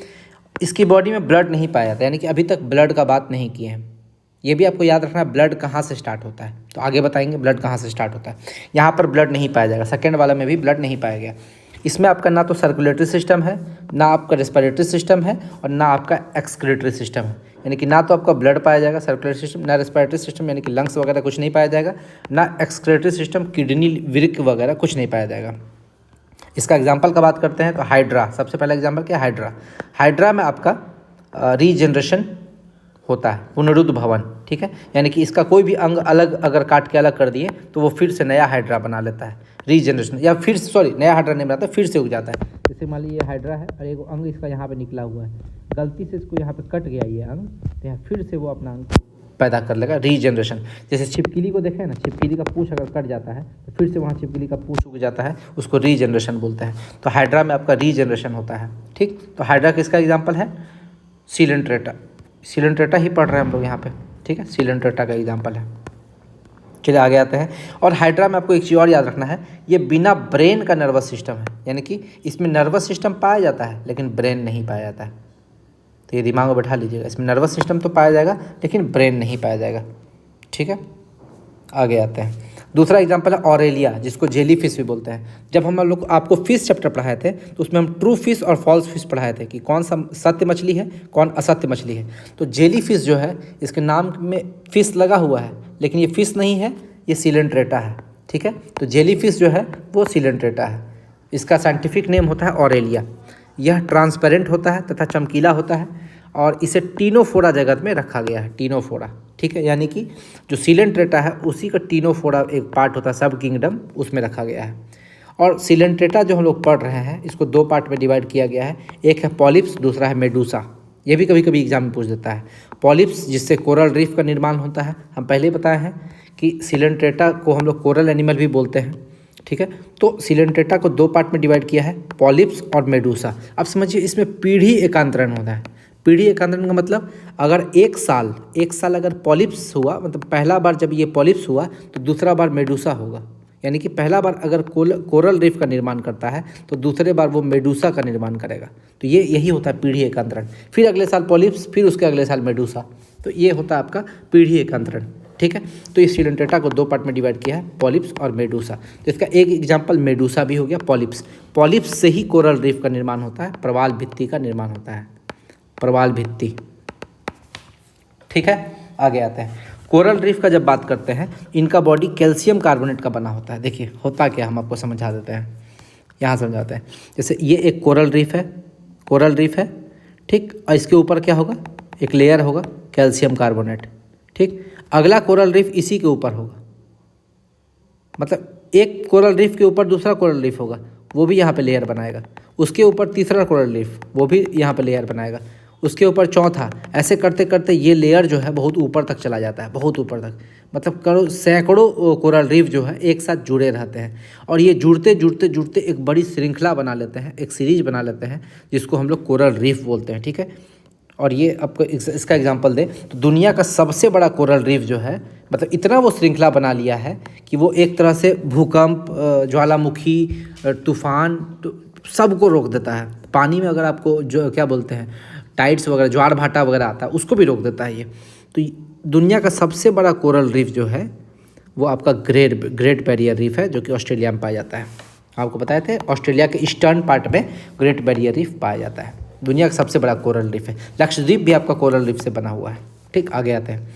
इसकी बॉडी में ब्लड नहीं पाया जाता, यानी कि अभी तक ब्लड का बात नहीं किए हैं। ये भी आपको याद रखना है ब्लड कहाँ से स्टार्ट होता है, तो आगे बताएंगे ब्लड कहाँ से स्टार्ट होता है। यहाँ पर ब्लड नहीं पाया जाएगा, सेकेंड वाला में भी ब्लड नहीं पाया गया। इसमें आपका ना तो सर्कुलेटरी सिस्टम है, ना आपका रेस्पिरेटरी सिस्टम है, और ना आपका एक्सक्रीटरी सिस्टम है। यानी कि ना तो आपका ब्लड पाया जाएगा सर्कुलेटरी सिस्टम, ना रेस्पिरेटरी सिस्टम यानी कि लंग्स वगैरह कुछ नहीं पाया जाएगा, ना एक्सक्रीटरी सिस्टम किडनी वृक्क वगैरह कुछ नहीं पाया जाएगा। इसका एग्जाम्पल का बात करते हैं तो हाइड्रा, सबसे पहला एग्जाम्पल क्या है, हाइड्रा। हाइड्रा में आपका रीजनरेशन होता है, पुनरुद्ध भवन, ठीक है। यानी कि इसका कोई भी अंग अलग अगर काट के अलग कर दिए तो वो फिर से नया हाइड्रा बना लेता है, रीजनरेशन, या फिर नया हाइड्रा नहीं बनाता, फिर से उग जाता है। जैसे मान लीजिए ये हाइड्रा है और एक अंग इसका यहाँ पे निकला हुआ है, गलती से इसको यहाँ पे कट गया ये अंग, तो यहाँ फिर से वो अपना अंग पैदा कर लेगा, रीजनरेशन। जैसे छिपकली को देखें ना, छिपकली का पूंछ अगर कट जाता है तो फिर से वहाँ छिपकली का पूंछ उग जाता है, उसको रीजनरेशन बोलते हैं। तो हाइड्रा में आपका रीजनरेशन होता है, ठीक। तो हाइड्रा किसका एग्जाम्पल है, सीलेंट्रेटा। सीलेंट्रेटा ही पढ़ रहे हैं हम लोग यहाँ पे, ठीक है, सीलेंट्रेटा का एग्जाम्पल है। चलिए आगे आते हैं। और हाइड्रा में आपको एक चीज़ और याद रखना है, ये बिना ब्रेन का नर्वस सिस्टम है, यानी कि इसमें नर्वस सिस्टम पाया जाता है लेकिन ब्रेन नहीं पाया जाता है। तो ये दिमाग में बैठा लीजिएगा, इसमें नर्वस सिस्टम तो पाया जाएगा लेकिन ब्रेन नहीं पाया जाएगा, ठीक है। आगे आते हैं। दूसरा एग्जांपल है ऑरेलिया, जिसको जेली फिश भी बोलते हैं। जब हम लोग आपको फिश चैप्टर पढ़ाए थे तो उसमें हम ट्रू फिश और फॉल्स फिश पढ़ाए थे कि कौन सा सत्य मछली है, कौन असत्य मछली है। तो जेली फिश जो है, इसके नाम में फिश लगा हुआ है लेकिन ये फिश नहीं है, ये सीलेंट्रेटा है, ठीक है। तो जेली फिश जो है वो सीलेंट्रेटा है। इसका साइंटिफिक नेम होता है ऑरेलिया। यह ट्रांसपेरेंट होता है तथा चमकीला होता है और इसे टीनोफोरा जगत में रखा गया है, टीनोफोरा, ठीक है। यानी कि जो सीलेंट्रेटा है उसी का टीनोफोरा एक पार्ट होता है, सब किंगडम, उसमें रखा गया है। और सीलेंट्रेटा जो हम लोग पढ़ रहे हैं इसको दो पार्ट में डिवाइड किया गया है, एक है पॉलिप्स, दूसरा है मेडूसा। ये भी कभी कभी एग्जाम में पूछ देता है। पॉलिप्स जिससे कोरल रीफ का निर्माण होता है, हम पहले ही बताए हैं कि सीलेंट्रेटा को हम लोग कोरल एनिमल भी बोलते हैं, ठीक है। तो सीलेंट्रेटा को दो पार्ट में डिवाइड किया है, पॉलिप्स और मेडूसा। अब समझिए इसमें पीढ़ी एकांतरण होता है। पीढ़ी एकांतरण का मतलब अगर एक साल अगर पॉलिप्स हुआ, मतलब पहला बार जब ये पॉलिप्स हुआ तो दूसरा बार मेडूसा होगा। यानी कि पहला बार अगर कोरल रीफ का निर्माण करता है तो दूसरे बार वो मेडूसा का निर्माण करेगा। तो ये यही होता है पीढ़ी एकांतरण। फिर अगले साल पॉलिप्स, फिर उसके अगले साल मेडूसा। तो ये होता है आपका पीढ़ी एकांतरण, ठीक है। तो इस सीलेंट्रेटा को दो पार्ट में डिवाइड किया है, पॉलिप्स और मेडूसा। तो इसका एक एग्जाम्पल मेडूसा भी हो गया, पॉलिप्स। पॉलिप्स से ही कोरल रीफ का निर्माण होता है, प्रवाल भित्ति का निर्माण होता है, प्रवाल भित्ति, ठीक है। आगे आते हैं। कोरल रीफ का जब बात करते हैं, इनका बॉडी कैल्शियम कार्बोनेट का बना होता है। देखिए होता क्या, हम आपको समझा देते हैं, यहाँ समझाते हैं। जैसे ये एक कोरल रीफ है, ठीक। और इसके ऊपर क्या होगा, एक लेयर होगा कैल्शियम कार्बोनेट, ठीक। अगला कोरल रीफ इसी के ऊपर होगा, मतलब एक कोरल रीफ के ऊपर दूसरा कोरल रीफ होगा, वो भी यहाँ पे लेयर बनाएगा। उसके ऊपर तीसरा कोरल रीफ, वो भी यहाँ पे लेयर बनाएगा। उसके ऊपर चौथा, ऐसे करते करते ये लेयर जो है बहुत ऊपर तक चला जाता है, बहुत ऊपर तक, मतलब सैकड़ों कोरल रीफ जो है एक साथ जुड़े रहते हैं। और ये जुड़ते जुड़ते जुड़ते एक बड़ी श्रृंखला बना लेते हैं, एक सीरीज बना लेते हैं, जिसको हम लोग कोरल रीफ बोलते हैं, ठीक है। और ये आपको इसका एग्जांपल दें तो दुनिया का सबसे बड़ा कोरल रीफ जो है, मतलब इतना वो श्रृंखला बना लिया है कि वो एक तरह से भूकंप, ज्वालामुखी, तूफान, तो सबको रोक देता है। पानी में अगर आपको जो क्या बोलते हैं टाइड्स वगैरह, ज्वार भाटा वगैरह आता है, उसको भी रोक देता है ये। तो दुनिया का सबसे बड़ा कोरल रीफ जो है वो आपका ग्रेट बैरियर रीफ है, जो कि ऑस्ट्रेलिया में पाया जाता है। आपको बताए थे ऑस्ट्रेलिया के ईस्टर्न पार्ट में ग्रेट बैरियर रीफ पाया जाता है। दुनिया का सबसे बड़ा कोरल रीफ है। लक्षद्वीप भी आपका कोरल रीफ से बना हुआ है, ठीक। आगे आते हैं।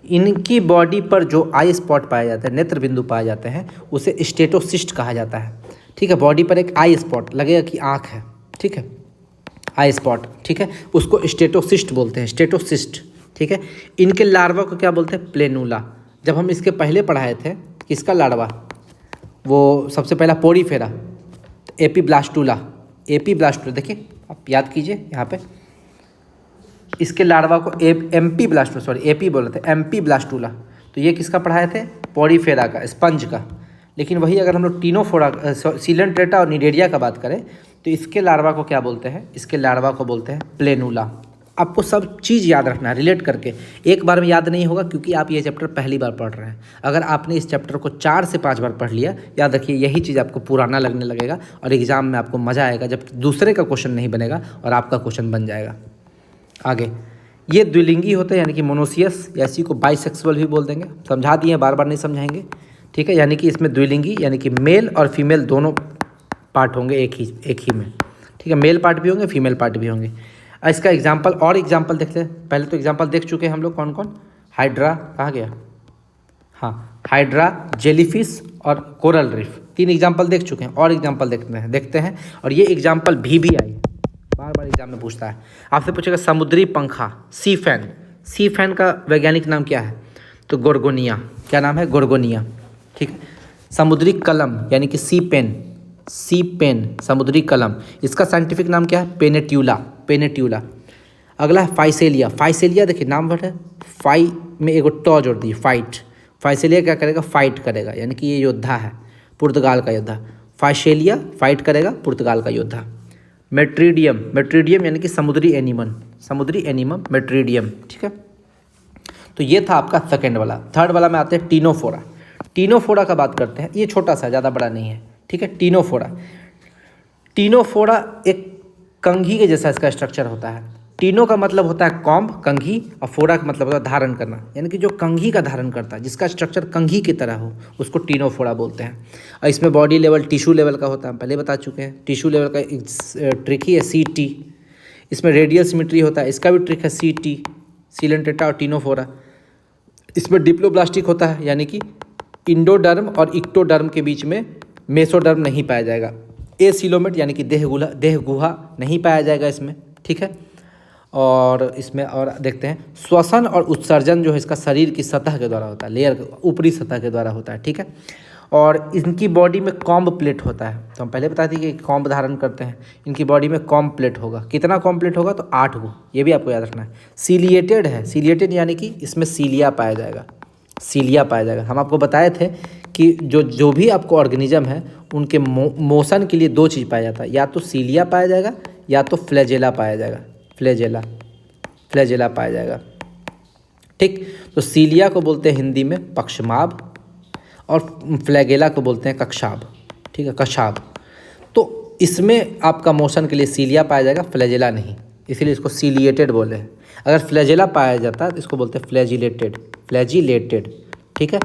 इनकी बॉडी पर जो आई स्पॉट पाए जाते हैं, नेत्र बिंदु पाए जाते हैं, उसे स्टेटोसिस्ट कहा जाता है, ठीक है। बॉडी पर एक आई स्पॉट लगेगा कि आँख है, ठीक है, आई स्पॉट, ठीक है, उसको स्टेटोसिस्ट बोलते हैं, स्टेटोसिस्ट, ठीक है। इनके लार्वा को क्या बोलते हैं, प्लेनुला। जब हम इसके पहले पढ़ाए थे किसका लार्वा, वो सबसे पहला पोरीफेरा, एपीब्लास्टूला, देखिए आप याद कीजिए यहाँ पे, इसके लार्वा को एपी बोल रहे थे, एमपी ब्लास्टूला। तो ये किसका पढ़ाए थे, पोरीफेरा का, स्पंज का। लेकिन वही अगर हम लोग टीनोफोरा, सीलेंट्रेटा और निडेरिया का बात करें तो इसके लार्वा को क्या बोलते हैं, इसके लार्वा को बोलते हैं प्लेनुला। आपको सब चीज़ याद रखना है रिलेट करके, एक बार में याद नहीं होगा क्योंकि आप ये चैप्टर पहली बार पढ़ रहे हैं। अगर आपने इस चैप्टर को 4 से 5 बार पढ़ लिया, याद रखिए यही चीज़ आपको पुराना लगने लगेगा और एग्ज़ाम में आपको मज़ा आएगा जब दूसरे का क्वेश्चन नहीं बनेगा और आपका क्वेश्चन बन जाएगा। आगे, ये द्विलिंगी होते हैं यानी कि मोनोसियस, या इसी को बाइसेक्सुअल भी बोल देंगे, समझा दिए, बार बार नहीं समझाएंगे, ठीक है। यानी कि इसमें द्विलिंगी यानी कि मेल और फीमेल दोनों पार्ट होंगे एक ही में, ठीक है। मेल पार्ट भी होंगे, फीमेल पार्ट भी होंगे। इसका एग्जाम्पल और एग्जाम्पल देखते हैं। पहले तो एग्जाम्पल देख चुके हैं हम लोग, कौन कौन, हाइड्रा, कहाँ गया, हाँ, हाइड्रा, जेलीफिश और कोरल रीफ, 3 एग्जाम्पल देख चुके हैं। और एग्जाम्पल देखते हैं। और ये एग्जाम्पल भी आई है, बार बार एग्जाम में पूछता है, आपसे पूछेगा समुद्री पंखा, सी फैन, सी फैन का वैज्ञानिक नाम क्या है, तो गोर्गोनिया, क्या नाम है, गोर्गोनिया, ठीक है। समुद्री कलम यानी कि सी पेन, सी पेन, समुद्री कलम, इसका साइंटिफिक नाम क्या है, पेनेट्यूला, पेनेट्यूला। अगला है फाइसेलिया, फाइसेलिया देखिए नाम वर्ड है, फाई में एगो टॉ जोड़ दी, फाइट, फाइसेलिया क्या करेगा, फाइट करेगा, यानी कि ये योद्धा है, पुर्तगाल का योद्धा। फाइसेलिया फाइट करेगा, पुर्तगाल का योद्धा। मेट्रीडियम, मेट्रीडियम यानी कि समुद्री एनिमल, समुद्री एनिमल मेट्रीडियम, ठीक है। तो ये था आपका सेकेंड वाला। थर्ड वाला में आते हैं टीनोफोरा। टीनोफोरा का बात करते हैं, ये छोटा सा, ज़्यादा बड़ा नहीं है, ठीक है। टीनोफोरा, टीनोफोरा एक कंघी के जैसा इसका स्ट्रक्चर होता है। टीनो का मतलब होता है कॉम्ब, कंघी, और फोरा का मतलब होता है धारण करना, यानी कि जो कंघी का धारण करता है, जिसका स्ट्रक्चर कंघी की तरह हो, उसको टीनोफोरा बोलते हैं। और इसमें बॉडी लेवल टिश्यू लेवल का होता है, हम पहले बता चुके हैं। टिश्यू लेवल का ट्रिक ही है CT। इसमें रेडियल सिमेट्री होता है, इसका भी ट्रिक है CT, सीलेंटेटा और टीनोफोरा। इसमें डिप्लोब्लास्टिक होता है, यानी कि इंडोडर्म और इक्टोडर्म के बीच में मेसोडर्म नहीं पाया जाएगा। एसिलोमेट यानी कि देह गुहा नहीं पाया जाएगा इसमें, ठीक है। और इसमें और देखते हैं, श्वसन और उत्सर्जन जो है इसका शरीर की सतह के द्वारा होता है, लेयर ऊपरी सतह के द्वारा होता है, ठीक है। और इनकी बॉडी में कॉम्ब प्लेट होता है, तो हम पहले बता दिए कि कॉम्ब धारण करते हैं। इनकी बॉडी में कॉम्ब प्लेट होगा, कितना कॉम्ब प्लेट होगा, तो 8 गो, ये भी आपको याद रखना है। सीलिएटेड है, सीलिएटेड यानी कि इसमें सीलिया पाया जाएगा, सीलिया पाया जाएगा। हम आपको बताए थे कि जो भी आपको ऑर्गेनिज्म है उनके मोशन के लिए 2 चीज़ पाया जाता है, या तो सीलिया पाया जाएगा या तो फ्लैजेला पाया जाएगा, फ्लैजेला पाया जाएगा, ठीक। तो सीलिया को बोलते हैं हिंदी में पक्षमाभ, और फ्लैगेला को बोलते हैं कक्षाभ, ठीक है, कक्षाभ। तो इसमें आपका मोशन के लिए सीलिया पाया जाएगा, फ्लैजेला नहीं, इसीलिए इसको सीलिएटेड बोले हैं। अगर फ्लैजेला पाया जाता है तो इसको बोलते हैं फ्लैजिलेटेड, फ्लैजिलेटेड, ठीक है।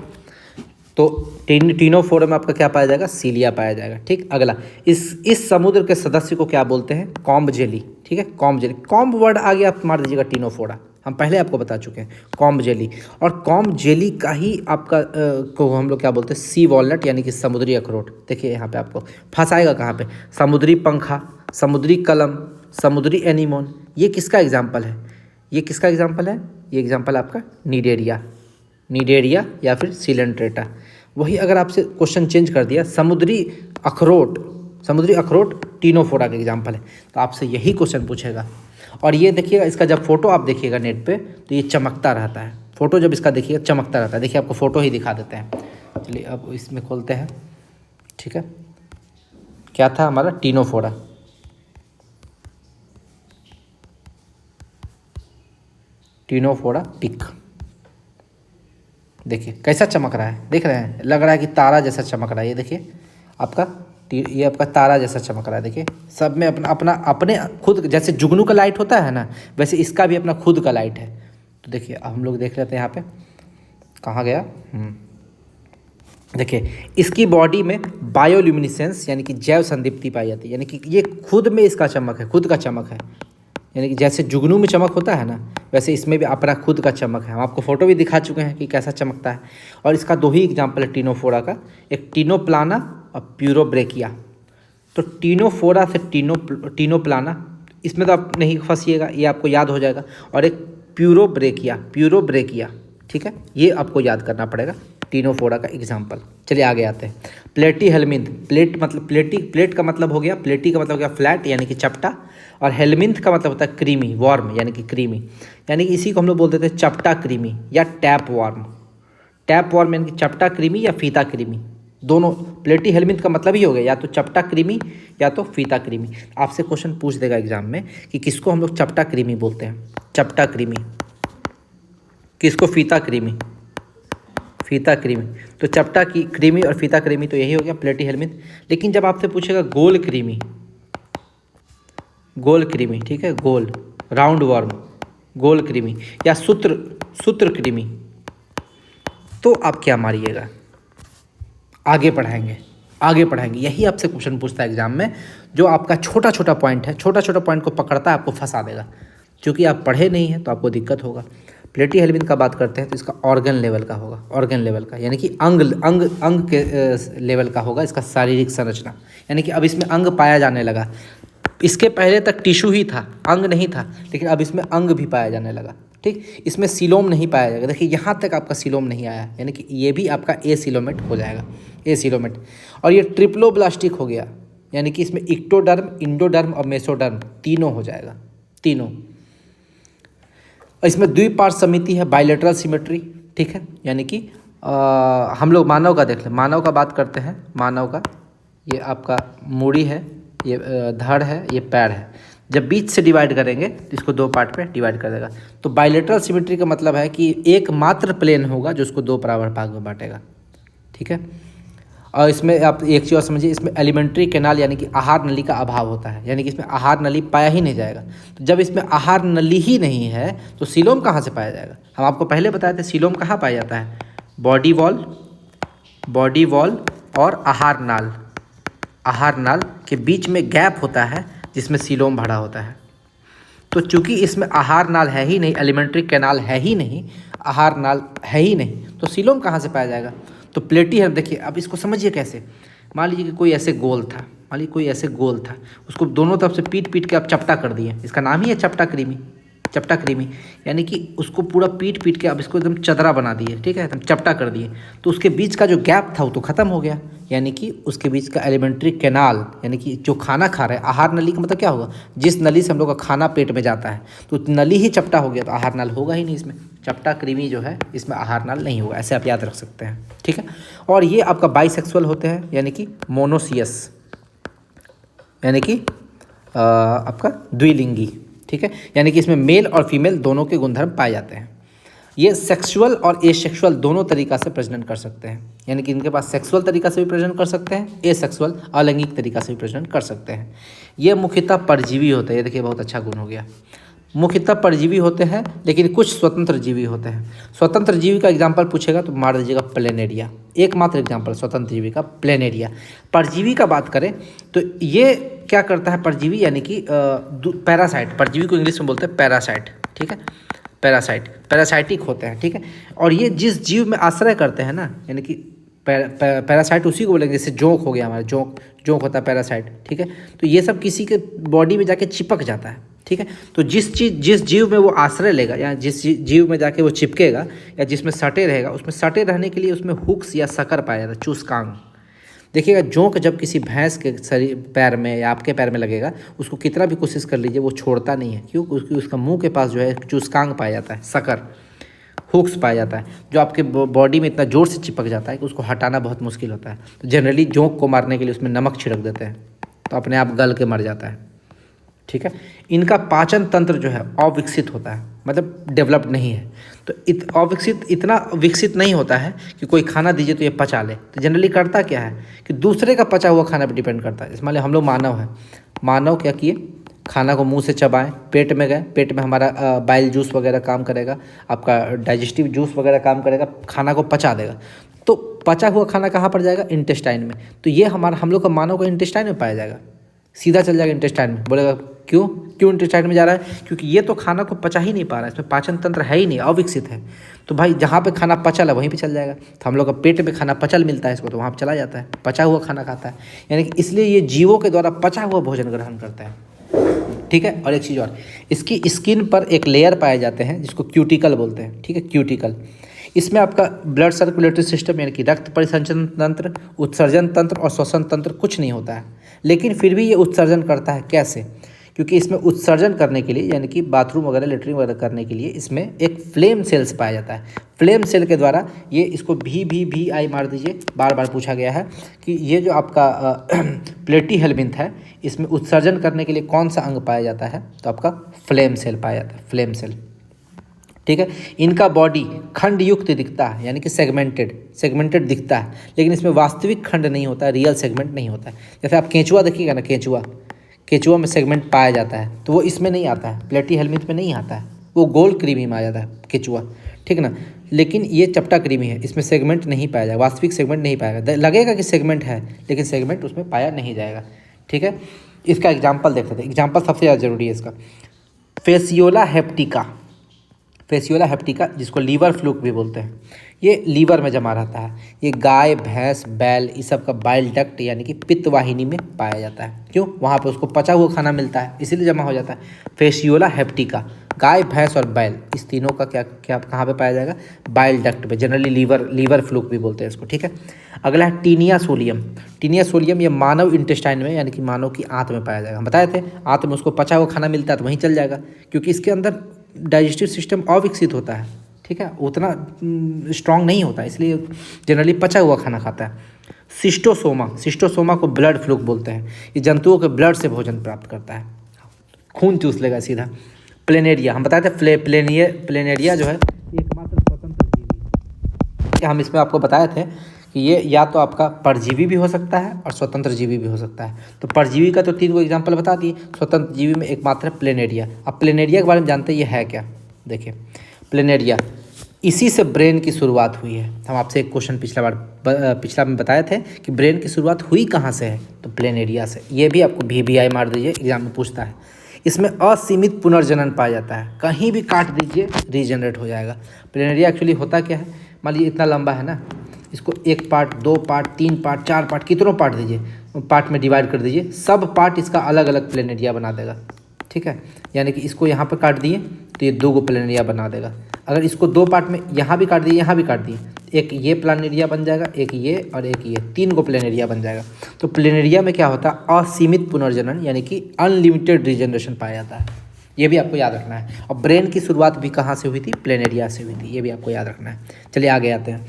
तो टीनोफोरा में आपका क्या पाया जाएगा, सीलिया पाया जाएगा, ठीक। अगला, इस समुद्र के सदस्य को क्या बोलते हैं, कॉम्ब जेली, ठीक है, कॉम्ब जेली। कॉम्ब वर्ड आगे आप मार दीजिएगा टीनोफोरा, हम पहले आपको बता चुके हैं, कॉम्ब जेली। और कॉम्ब जेली का ही आपका को हम लोग क्या बोलते हैं, सी वॉलनट यानी कि समुद्री अखरोट। देखिए यहाँ पे आपको फंसाएगा कहाँ पे, समुद्री पंखा, समुद्री कलम, समुद्री एनीमोन, ये किसका एग्जाम्पल है, ये किसका एग्जाम्पल है, ये एग्जाम्पल आपका निडेरिया, निडेरिया या फिर सीलेंट्रेटा। वही अगर आपसे क्वेश्चन चेंज कर दिया, समुद्री अखरोट, समुद्री अखरोट टीनोफोरा का एग्जाम्पल है, तो आपसे यही क्वेश्चन पूछेगा। और ये देखिएगा, इसका जब फोटो आप देखिएगा नेट पे तो ये चमकता रहता है, फोटो जब इसका देखिएगा चमकता रहता है। देखिए आपको फोटो ही दिखा देते हैं, चलिए अब इसमें खोलते हैं, ठीक है। क्या था हमारा, टीनोफोरा, टीनोफोरा पिक, देखिए कैसा चमक रहा है, देख रहे हैं, लग रहा है कि तारा जैसा चमक रहा है। ये देखिए आपका, ये आपका तारा जैसा चमक रहा है। देखिए सब में अपने खुद, जैसे जुगनू का लाइट होता है ना, वैसे इसका भी अपना खुद का लाइट है। तो देखिए अब हम लोग देख लेते हैं यहाँ पे, कहाँ गया, देखिए इसकी बॉडी में बायोल्यूमिनेसेंस यानी कि जैव संदीप्ति पाई जाती है, यानी कि ये खुद में इसका चमक है, खुद का चमक है। यानी कि जैसे जुगनू में चमक होता है ना, वैसे इसमें भी अपना खुद का चमक है। हम आपको फोटो भी दिखा चुके हैं कि कैसा चमकता है। और इसका 2 ही एग्जाम्पल है टीनोफोरा का, एक टीनोप्लाना और प्यूरोब्रेकिया। तो टीनोफोरा से टीनोप्लाना, इसमें तो आप नहीं फंसिएगा, ये आपको याद हो जाएगा। और एक प्यूरोब्रेकिया, प्यूरोब्रेकिया, ठीक है, ये आपको याद करना पड़ेगा, टीनोफोरा का एग्जाम्पल। चलिए आगे आते हैं, प्लेटी हेलमिंथ। प्लेट मतलब प्लेट का मतलब हो गया, प्लेटी का मतलब हो गया फ्लैट यानी कि चपटा, और हेलमिंथ का मतलब होता है क्रीमी, वार्म यानी कि क्रीमी, यानी कि इसी को हम लोग बोलते थे चपटा क्रीमी या टैप वार्म। टैप वार्म यानी कि चपटा क्रीमी या फीता क्रीमी, दोनों। प्लेटी हेलमिंथ का मतलब ही हो गया या तो चपटा क्रीमी या तो फीता क्रीमी। आपसे क्वेश्चन पूछ देगा एग्जाम में कि किसको हम लोग चपटा क्रीमी बोलते हैं, चपटा क्रीमी, किसको फीता क्रीमी, फीता क्रीमी। तो चपटा की क्रीमी और फीता क्रीमी तो यही हो गया प्लेटी हेलमिंथ। लेकिन जब आपसे पूछेगा गोल क्रीमी, गोल क्रीमी, ठीक है, गोल राउंड वर्म, गोल कृमि या सूत्र कृमि, तो आप क्या मारिएगा? आगे पढ़ाएंगे। यही आपसे क्वेश्चन पूछता है एग्जाम में, जो आपका छोटा छोटा पॉइंट है, छोटा छोटा पॉइंट को पकड़ता है, आपको फंसा देगा। क्योंकि आप पढ़े नहीं हैं तो आपको दिक्कत होगा। प्लेटी हेल्मिंथ का बात करते हैं तो इसका ऑर्गन लेवल का होगा, ऑर्गन लेवल का, यानी कि अंग के लेवल का होगा इसका शारीरिक संरचना। यानी कि अब इसमें अंग पाया जाने लगा। इसके पहले तक टिश्यू ही था, अंग नहीं था, लेकिन अब इसमें अंग भी पाया जाने लगा। ठीक, इसमें सीलोम नहीं पाया जाएगा। देखिए यहाँ तक आपका सीलोम नहीं आया, यानी कि ये भी आपका ए सीलोमेट हो जाएगा, ए सीलोमेट। और ये ट्रिप्लोब्लास्टिक हो गया, यानी कि इसमें इक्टोडर्म, इंडोडर्म और मेसोडर्म तीनों हो जाएगा, तीनों। इसमें द्विपार्श्व समिति है, बाइलेटरल सिमेट्री। ठीक है, यानी कि हम लोग मानव का देख लें, मानव का बात करते हैं। मानव का ये आपका मूड़ी है, ये धड़ है, ये पैर है। जब बीच से डिवाइड करेंगे तो इसको दो पार्ट पे डिवाइड कर देगा। तो बाइलेटरल सिमेट्री का मतलब है कि एक मात्र प्लेन होगा जो उसको दो बराबर भाग में बांटेगा। ठीक है, और इसमें आप एक चीज़ और समझिए, इसमें एलिमेंट्री कैनाल यानी कि आहार नली का अभाव होता है, यानी कि इसमें आहार नली पाया ही नहीं जाएगा। तो जब इसमें आहार नली ही नहीं है तो सीलोम कहाँ से पाया जाएगा? हम आपको पहले बताए थे सीलोम कहाँ पाया जाता है, बॉडी वॉल और आहार नाल के बीच में गैप होता है जिसमें सीलोम भरा होता है। तो चूंकि इसमें आहार नाल है ही नहीं, एलिमेंट्री कैनाल है ही नहीं, आहार नाल है ही नहीं, तो सीलोम कहाँ से पाया जाएगा? तो प्लेटी है। देखिए अब इसको समझिए कैसे। मान लीजिए कि कोई ऐसे गोल था, उसको दोनों तरफ से पीट के आप चपटा कर दिए, इसका नाम ही है चपटा कृमि, यानी कि उसको पूरा पीट के अब इसको एकदम चदरा बना दिए। ठीक है, एकदम चपटा कर दिए, तो उसके बीच का जो गैप था वो तो ख़त्म हो गया, यानी कि उसके बीच का एलिमेंट्री कैनाल, यानी कि जो खाना खा रहा है, आहार नली का मतलब क्या होगा, जिस नली से हम लोग का खाना पेट में जाता है, तो नली ही चपटा हो गया, तो आहार नाल होगा ही नहीं इसमें। चपटा कृमि जो है इसमें आहार नाल नहीं होगा, ऐसे आप याद रख सकते हैं। ठीक है, और ये आपका बाइसेक्सुअल होते हैं, यानी कि मोनोसियस, यानी कि आपका द्विलिंगी। ठीक है, यानी कि इसमें मेल और फीमेल दोनों के गुणधर्म पाए जाते हैं। ये सेक्सुअल और एसेक्सुअल दोनों तरीक़ा से प्रजनन कर सकते हैं, यानी कि इनके पास सेक्सुअल तरीक़ा से भी प्रजनन कर सकते हैं, एसेक्सुअल अलैंगिक तरीक़ा से भी प्रजनन कर सकते हैं। ये मुख्यतः परजीवी होते हैं। ये देखिए बहुत अच्छा गुण हो गया, मुख्यतः परजीवी होते हैं, लेकिन कुछ स्वतंत्र जीवी होते हैं। स्वतंत्र जीवी का एग्जाम्पल पूछेगा तो मार दीजिएगा प्लेनेरिया, एकमात्र एग्जाम्पल स्वतंत्र जीवी का प्लेनेरिया। परजीवी का बात करें तो ये क्या करता है परजीवी, यानी कि पैरासाइट, परजीवी को इंग्लिश में बोलते हैं पैरासाइट। ठीक है, पैरासाइटिक होते हैं। ठीक है, और ये जिस जीव में आश्रय करते हैं ना, यानी कि पैरासाइट उसी को बोलेंगे, जैसे जोंक हो गया, हमारा जोंक होता है पैरासाइट। ठीक है, तो ये सब किसी के बॉडी में जाके चिपक जाता है। ठीक है, तो जिस जीव में वो आश्रय लेगा या जिस जीव में जाके वो चिपकेगा या जिसमें सटे रहेगा, उसमें सटे रहने के लिए उसमें हुक्स या सकर पाया जाता है, चूसकांग। देखिएगा जोंक जब किसी भैंस के शरीर पैर में या आपके पैर में लगेगा, उसको कितना भी कोशिश कर लीजिए वो छोड़ता नहीं है। क्यों? क्योंकि उसका मुंह के पास जो है चूसकांग पाया जाता है, सकर, हुक्स पाया जाता है, जो आपके बॉडी में इतना जोर से चिपक जाता है कि उसको हटाना बहुत मुश्किल होता है। तो जनरली जोंक को मारने के लिए उसमें नमक छिड़क देते हैं, तो अपने आप गल के मर जाता है। ठीक है, इनका पाचन तंत्र जो है अविकसित होता है, मतलब डेवलप्ड नहीं है। तो इतना विकसित नहीं होता है कि कोई खाना दीजिए तो ये पचा ले। तो जनरली करता क्या है कि दूसरे का पचा हुआ खाना पर डिपेंड करता है। मान लीजिए हम लोग मानव हैं, मानव क्या किए, खाना को मुंह से चबाएं, पेट में गए, पेट में हमारा बाइल जूस वगैरह काम करेगा, आपका डाइजेस्टिव जूस वगैरह काम करेगा, खाना को पचा देगा। तो पचा हुआ खाना कहाँ पर जाएगा? इंटेस्टाइन में। तो ये हम लोग का मानव का इंटेस्टाइन में पाया जाएगा, सीधा चल जाएगा इंटेस्टाइन में। बोलेगा क्यों इंटेस्टाइन में जा रहा है? क्योंकि ये तो खाना को पचा ही नहीं पा रहा है, इसमें पाचन तंत्र है ही नहीं, अविकसित है। तो भाई जहाँ पे खाना पचल है वहीं पे चल जाएगा। तो हम लोग का पेट में खाना पचल मिलता है इसको, तो वहाँ पे चला जाता है, पचा हुआ खाना खाता है। यानी कि इसलिए ये जीवों के द्वारा पचा हुआ भोजन ग्रहण करता है। ठीक है, और एक चीज़ और, इसकी स्किन पर एक लेयर पाए जाते हैं जिसको क्यूटिकल बोलते हैं। ठीक है, क्यूटिकल, इसमें आपका ब्लड सर्कुलेटरी सिस्टम यानी कि रक्त परिसंचरण तंत्र, उत्सर्जन तंत्र और श्वसन तंत्र कुछ नहीं होता है, लेकिन फिर भी ये उत्सर्जन करता है। कैसे? क्योंकि इसमें उत्सर्जन करने के लिए, यानी कि बाथरूम वगैरह लेटरिन वगैरह करने के लिए इसमें एक फ्लेम सेल्स पाया जाता है। फ्लेम सेल के द्वारा ये, इसको भी आई मार दीजिए, बार बार पूछा गया है कि ये जो आपका प्लेटी हेल्मिंथ है, इसमें उत्सर्जन करने के लिए कौन सा अंग पाया जाता है? तो आपका फ्लेम सेल पाया जाता है, फ्लेम सेल। ठीक है, इनका बॉडी खंड युक्त दिखता है, यानी कि सेगमेंटेड दिखता है, लेकिन इसमें वास्तविक खंड नहीं होता है, रियल सेगमेंट नहीं होता है। जैसे आप केंचुआ देखिएगा ना, केंचुआ में सेगमेंट पाया जाता है, तो वो इसमें नहीं आता है, प्लेटी हेल्मिंथ में नहीं आता है, वो गोल क्रीमी में आ जाता है केचुआ, ठीक है ना। लेकिन ये चपटा क्रीमी है, इसमें सेगमेंट नहीं पाया जाएगा, वास्तविक सेगमेंट नहीं पाएगा। लगेगा कि सेगमेंट है लेकिन सेगमेंट उसमें पाया नहीं जाएगा, ठीक है। इसका एग्जाम्पल देख लेते हैं। एग्जाम्पल सबसे ज़्यादा जरूरी है इसका। फेसियोला हेप्टिका, फेसियोला हेप्टिका जिसको लीवर फ्लूक भी बोलते हैं, ये लीवर में जमा रहता है। ये गाय, भैंस, बैल इस सब का बाइल डक्ट यानी कि पित्त वाहिनी में पाया जाता है। क्यों? वहाँ पे उसको पचा हुआ खाना मिलता है, इसीलिए जमा हो जाता है। फेसियोला हेप्टिका, गाय, भैंस और बैल इस तीनों का क्या क्या कहाँ पे पाया जाएगा? बाइल डक्ट पे, जनरली लीवर फ्लूक भी बोलते हैं इसको, ठीक है। अगला है टीनिया सोलियम। टीनिया सोलियम ये मानव इंटेस्टाइन में यानी कि मानव की आंत में पाया जाएगा। हम बताए थे आंत में उसको पचा हुआ खाना मिलता है तो वहीं चल जाएगा, क्योंकि इसके अंदर डाइजेस्टिव सिस्टम अविकसित होता है, ठीक है, उतना स्ट्रांग नहीं होता, इसलिए जनरली पचा हुआ खाना खाता है। सिस्टोसोमा, सिस्टोसोमा को ब्लड फ्लूक बोलते हैं। ये जंतुओं के ब्लड से भोजन प्राप्त करता है, खून चूस लेगा सीधा। प्लेनेरिया, हम बताए थे प्लेनेरिया जो है एकमात्र स्वतंत्र जीवी। हम इसमें आपको बताए थे कि ये या तो आपका परजीवी भी हो सकता है और स्वतंत्र जीवी भी हो सकता है। तो परजीवी का तो 3 को एग्जाम्पल बता दिए, स्वतंत्र जीवी में एकमात्र प्लेनेरिया। अब प्लेनेरिया के बारे में जानते हैं ये है क्या। देखिए प्लेनेरिया, इसी से ब्रेन की शुरुआत हुई है। हम आपसे एक क्वेश्चन पिछला में बताए थे कि ब्रेन की शुरुआत हुई कहाँ से है, तो प्लेनेरिया से। ये भी आपको VBI मार दीजिए, एग्जाम में पूछता है। इसमें असीमित पुनर्जनन पाया जाता है, कहीं भी काट दीजिए रीजनरेट हो जाएगा। प्लेनेरिया एक्चुअली होता क्या है, मान लीजिए इतना लंबा है ना, इसको 1 पार्ट, 2 पार्ट, 3 पार्ट, 4 पार्ट, कितनों पार्ट दीजिए, पार्ट में डिवाइड कर दीजिए, सब पार्ट इसका अलग अलग प्लेनेरिया बना देगा, ठीक है। यानी कि इसको यहाँ पर काट दिए तो ये 2 प्लेनेरिया बना देगा। अगर इसको 2 पार्ट में यहाँ भी काट दिए, यहाँ भी काट दिए, एक ये प्लेनेरिया बन जाएगा, एक ये और एक ये, 3 प्लेनेरिया बन जाएगा। तो प्लेनेरिया में क्या होता है? असीमित पुनर्जनन यानी कि अनलिमिटेड रीजनरेशन पाया जाता है। ये भी आपको याद रखना है। और ब्रेन की शुरुआत भी कहाँ से हुई थी? प्लेनेरिया से हुई थी, ये भी आपको याद रखना है। चलिए आगे आते हैं।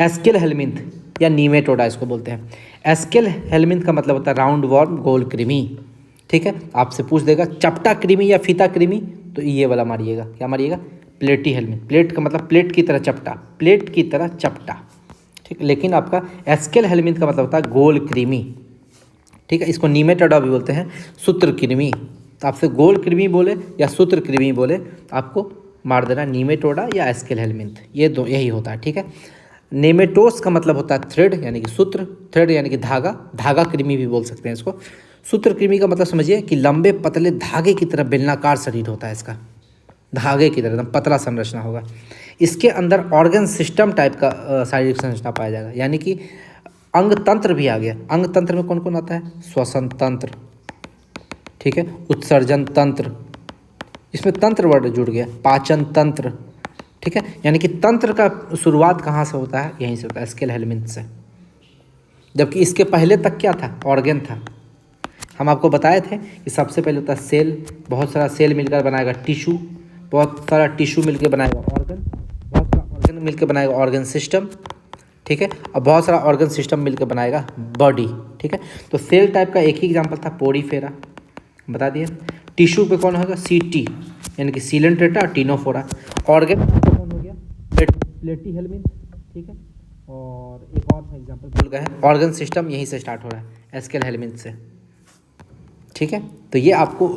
एस्केल हेलमिंथ या नीमेटोडा इसको बोलते हैं। एस्केल हेलमिंथ का मतलब होता है राउंड वॉर्म, गोल कृमि, ठीक है। आपसे पूछ देगा चपटा कृमि या फीता कृमि, तो ये वाला मारिएगा। क्या मारिएगा? प्लेटी हेलमिंथ। प्लेट का मतलब प्लेट की तरह चपटा, प्लेट की तरह चपटा, ठीक। लेकिन आपका एस्केल हेलमिंथ का मतलब होता है गोल कृमि, ठीक है। इसको नीमेटोडा भी बोलते हैं, सूत्र कृमि। तो आपसे गोल कृमि बोले या सूत्र कृमि बोले, आपको मार देना नीमेटोडा या एस्केल हेलमिंथ, ये दो यही होता है, ठीक है। नेमेटोस का मतलब होता है थ्रेड यानी कि सूत्र, थ्रेड यानी कि धागा, धागा कृमि भी बोल सकते हैं इसको। सूत्र कृमि का मतलब समझिए कि लंबे पतले धागे की तरह बेलनाकार शरीर होता है इसका, धागे की तरह एकदम पतला संरचना होगा। इसके अंदर ऑर्गन सिस्टम टाइप का शारीरिक संरचना पाया जाएगा, यानी कि अंग तंत्र भी आ गया। अंग तंत्र में कौन कौन आता है? श्वसन तंत्र, ठीक है, उत्सर्जन तंत्र, इसमें तंत्र वर्ड जुड़ गया, पाचन तंत्र, ठीक है। यानी कि तंत्र का शुरुआत कहाँ से होता है? यहीं से होता है, एस्केल हेलमिंथ से। जबकि इसके पहले तक क्या था? ऑर्गन था। हम आपको बताए थे कि सबसे पहले होता है सेल, बहुत सारा सेल मिलकर बनाएगा टिश्यू, बहुत सारा टिश्यू मिलकर बनाएगा ऑर्गन, बहुत सारा ऑर्गन मिलकर बनाएगा ऑर्गन सिस्टम, ठीक है, और बहुत सारा ऑर्गन सिस्टम मिलकर बनाएगा बॉडी, ठीक है। तो सेल टाइप का एक ही एग्जांपल था पोरीफेरा, बता दिए। टिश्यू पे कौन होगा? सीटी यानी कि सीलेंट्रेटा और टिनोफोरा। ऑर्गन कौन हो गया? प्लेटी हेलमिंथ, ठीक है। और एक और था एग्जांपल भूल गए हैं। ऑर्गन सिस्टम यहीं से स्टार्ट हो रहा है, एस्केल हेलमिंथ से, ठीक है। तो ये आपको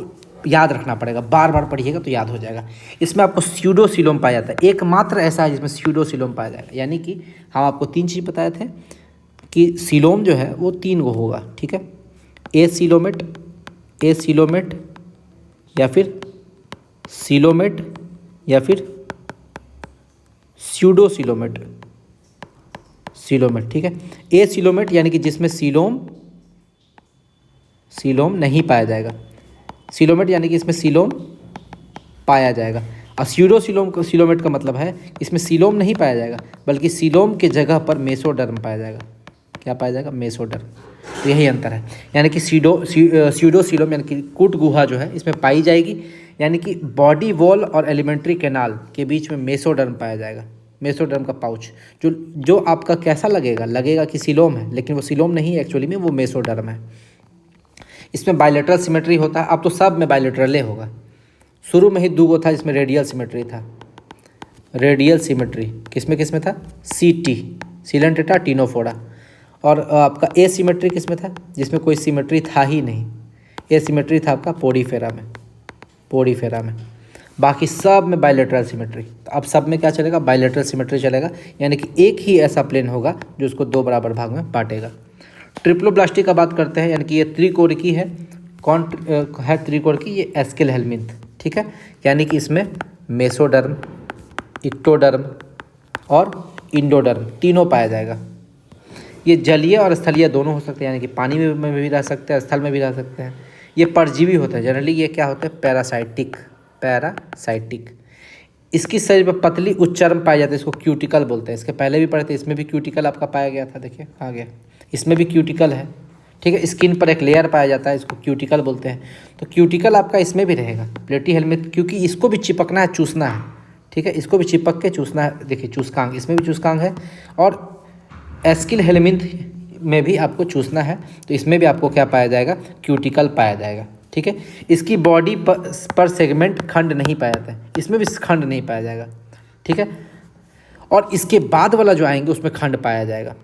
याद रखना पड़ेगा, बार बार पढ़िएगा तो याद हो जाएगा। इसमें आपको स्यूडोसीलोम पाया जाता है, एकमात्र ऐसा है जिसमें स्यूडोसीलोम पाया जाएगा। यानी कि हम आपको 3 चीज़ बताए थे कि सीलोम जो है वो 3 गो होगा, ठीक है। ए सीलोमेट या फिर सीलोमेट या फिर स्यूडोसीलोमेट, सीलोमेट, ठीक है। ए सीलोमेट यानी कि जिसमें सीलोम नहीं पाया जाएगा, सीलोमेट यानी कि इसमें सीलोम पाया जाएगा। और सीलोमेट का मतलब है इसमें सीलोम नहीं पाया जाएगा बल्कि सीलोम के जगह पर मेसोडर्म पाया जाएगा। क्या पाया जाएगा? मेसोडर्म। तो यही अंतर है, यानी कि स्यूडोसीलोम यानी कि कूट गुहा जो है इसमें पाई जाएगी, यानी कि बॉडी वॉल और एलिमेंट्री कैनाल के बीच में मेसोडर्म पाया जाएगा। मेसोडर्म का पाउच जो आपका कैसा लगेगा कि सीलोम है, लेकिन वो सीलोम नहीं है, एक्चुअली में वो मेसोडर्म है। इसमें बायलेटरल सिमेट्री होता है, अब तो सब में बायलेटरल होगा। शुरू में ही 2 था जिसमें रेडियल सिमेट्री था। रेडियल सिमेट्री किसमें था? सीटी, सीलेंट्रेटा, टिनोफोरा। और आपका ए सिमेट्री किसमें था? जिसमें कोई सिमेट्री था ही नहीं। ए सिमेट्री था आपका पोरीफेरा में। बाकी सब में बायलेटरल सिमेट्री। तो अब सब में क्या चलेगा, बायलेटरल सिमेट्री चलेगा, यानी कि एक ही ऐसा प्लेन होगा जो उसको दो बराबर भाग में बांटेगा। ट्रिप्लोब्लास्टी का बात करते हैं, यानी कि ये त्रिकोणिकी है। कौन है त्रिकोणिकी, ये एस्केल हेलमिंथ, ठीक है। यानी कि इसमें मेसोडर्म, इक्टोडर्म और इंडोडर्म तीनों पाया जाएगा। ये जलीय और स्थलीय दोनों हो सकते हैं, यानी कि पानी में भी रह सकते हैं, स्थल में भी रह सकते हैं। ये परजीवी होते हैं जनरली, ये क्या होते हैं, पैरासाइटिक। इसकी शरीर पर पतली उच्चर्म पाई जाती है, इसको क्यूटिकल बोलते हैं। इसके पहले भी पढ़े थे, इसमें भी क्यूटिकल आपका पाया गया था, देखिए आ गया, इसमें भी क्यूटिकल है, ठीक है। स्किन पर एक लेयर पाया जाता है, इसको क्यूटिकल बोलते हैं। तो क्यूटिकल आपका इसमें भी रहेगा प्लेटीहेलमिंथ, क्योंकि इसको भी चिपकना है, चूसना है, ठीक है, इसको भी चिपक के चूसना है। देखिए चूसकांग, इसमें भी चूसकांग है, और एस्किल हेलमिंथ में भी आपको चूसना है, तो इसमें भी आपको क्या पाया जाएगा, क्यूटिकल पाया जाएगा, ठीक है। इसकी बॉडी पर सेगमेंट खंड नहीं पाया जाता है, इसमें भी खंड नहीं पाया जाएगा, ठीक है। और इसके बाद वाला जो आएंगे उसमें खंड पाया जाएगा।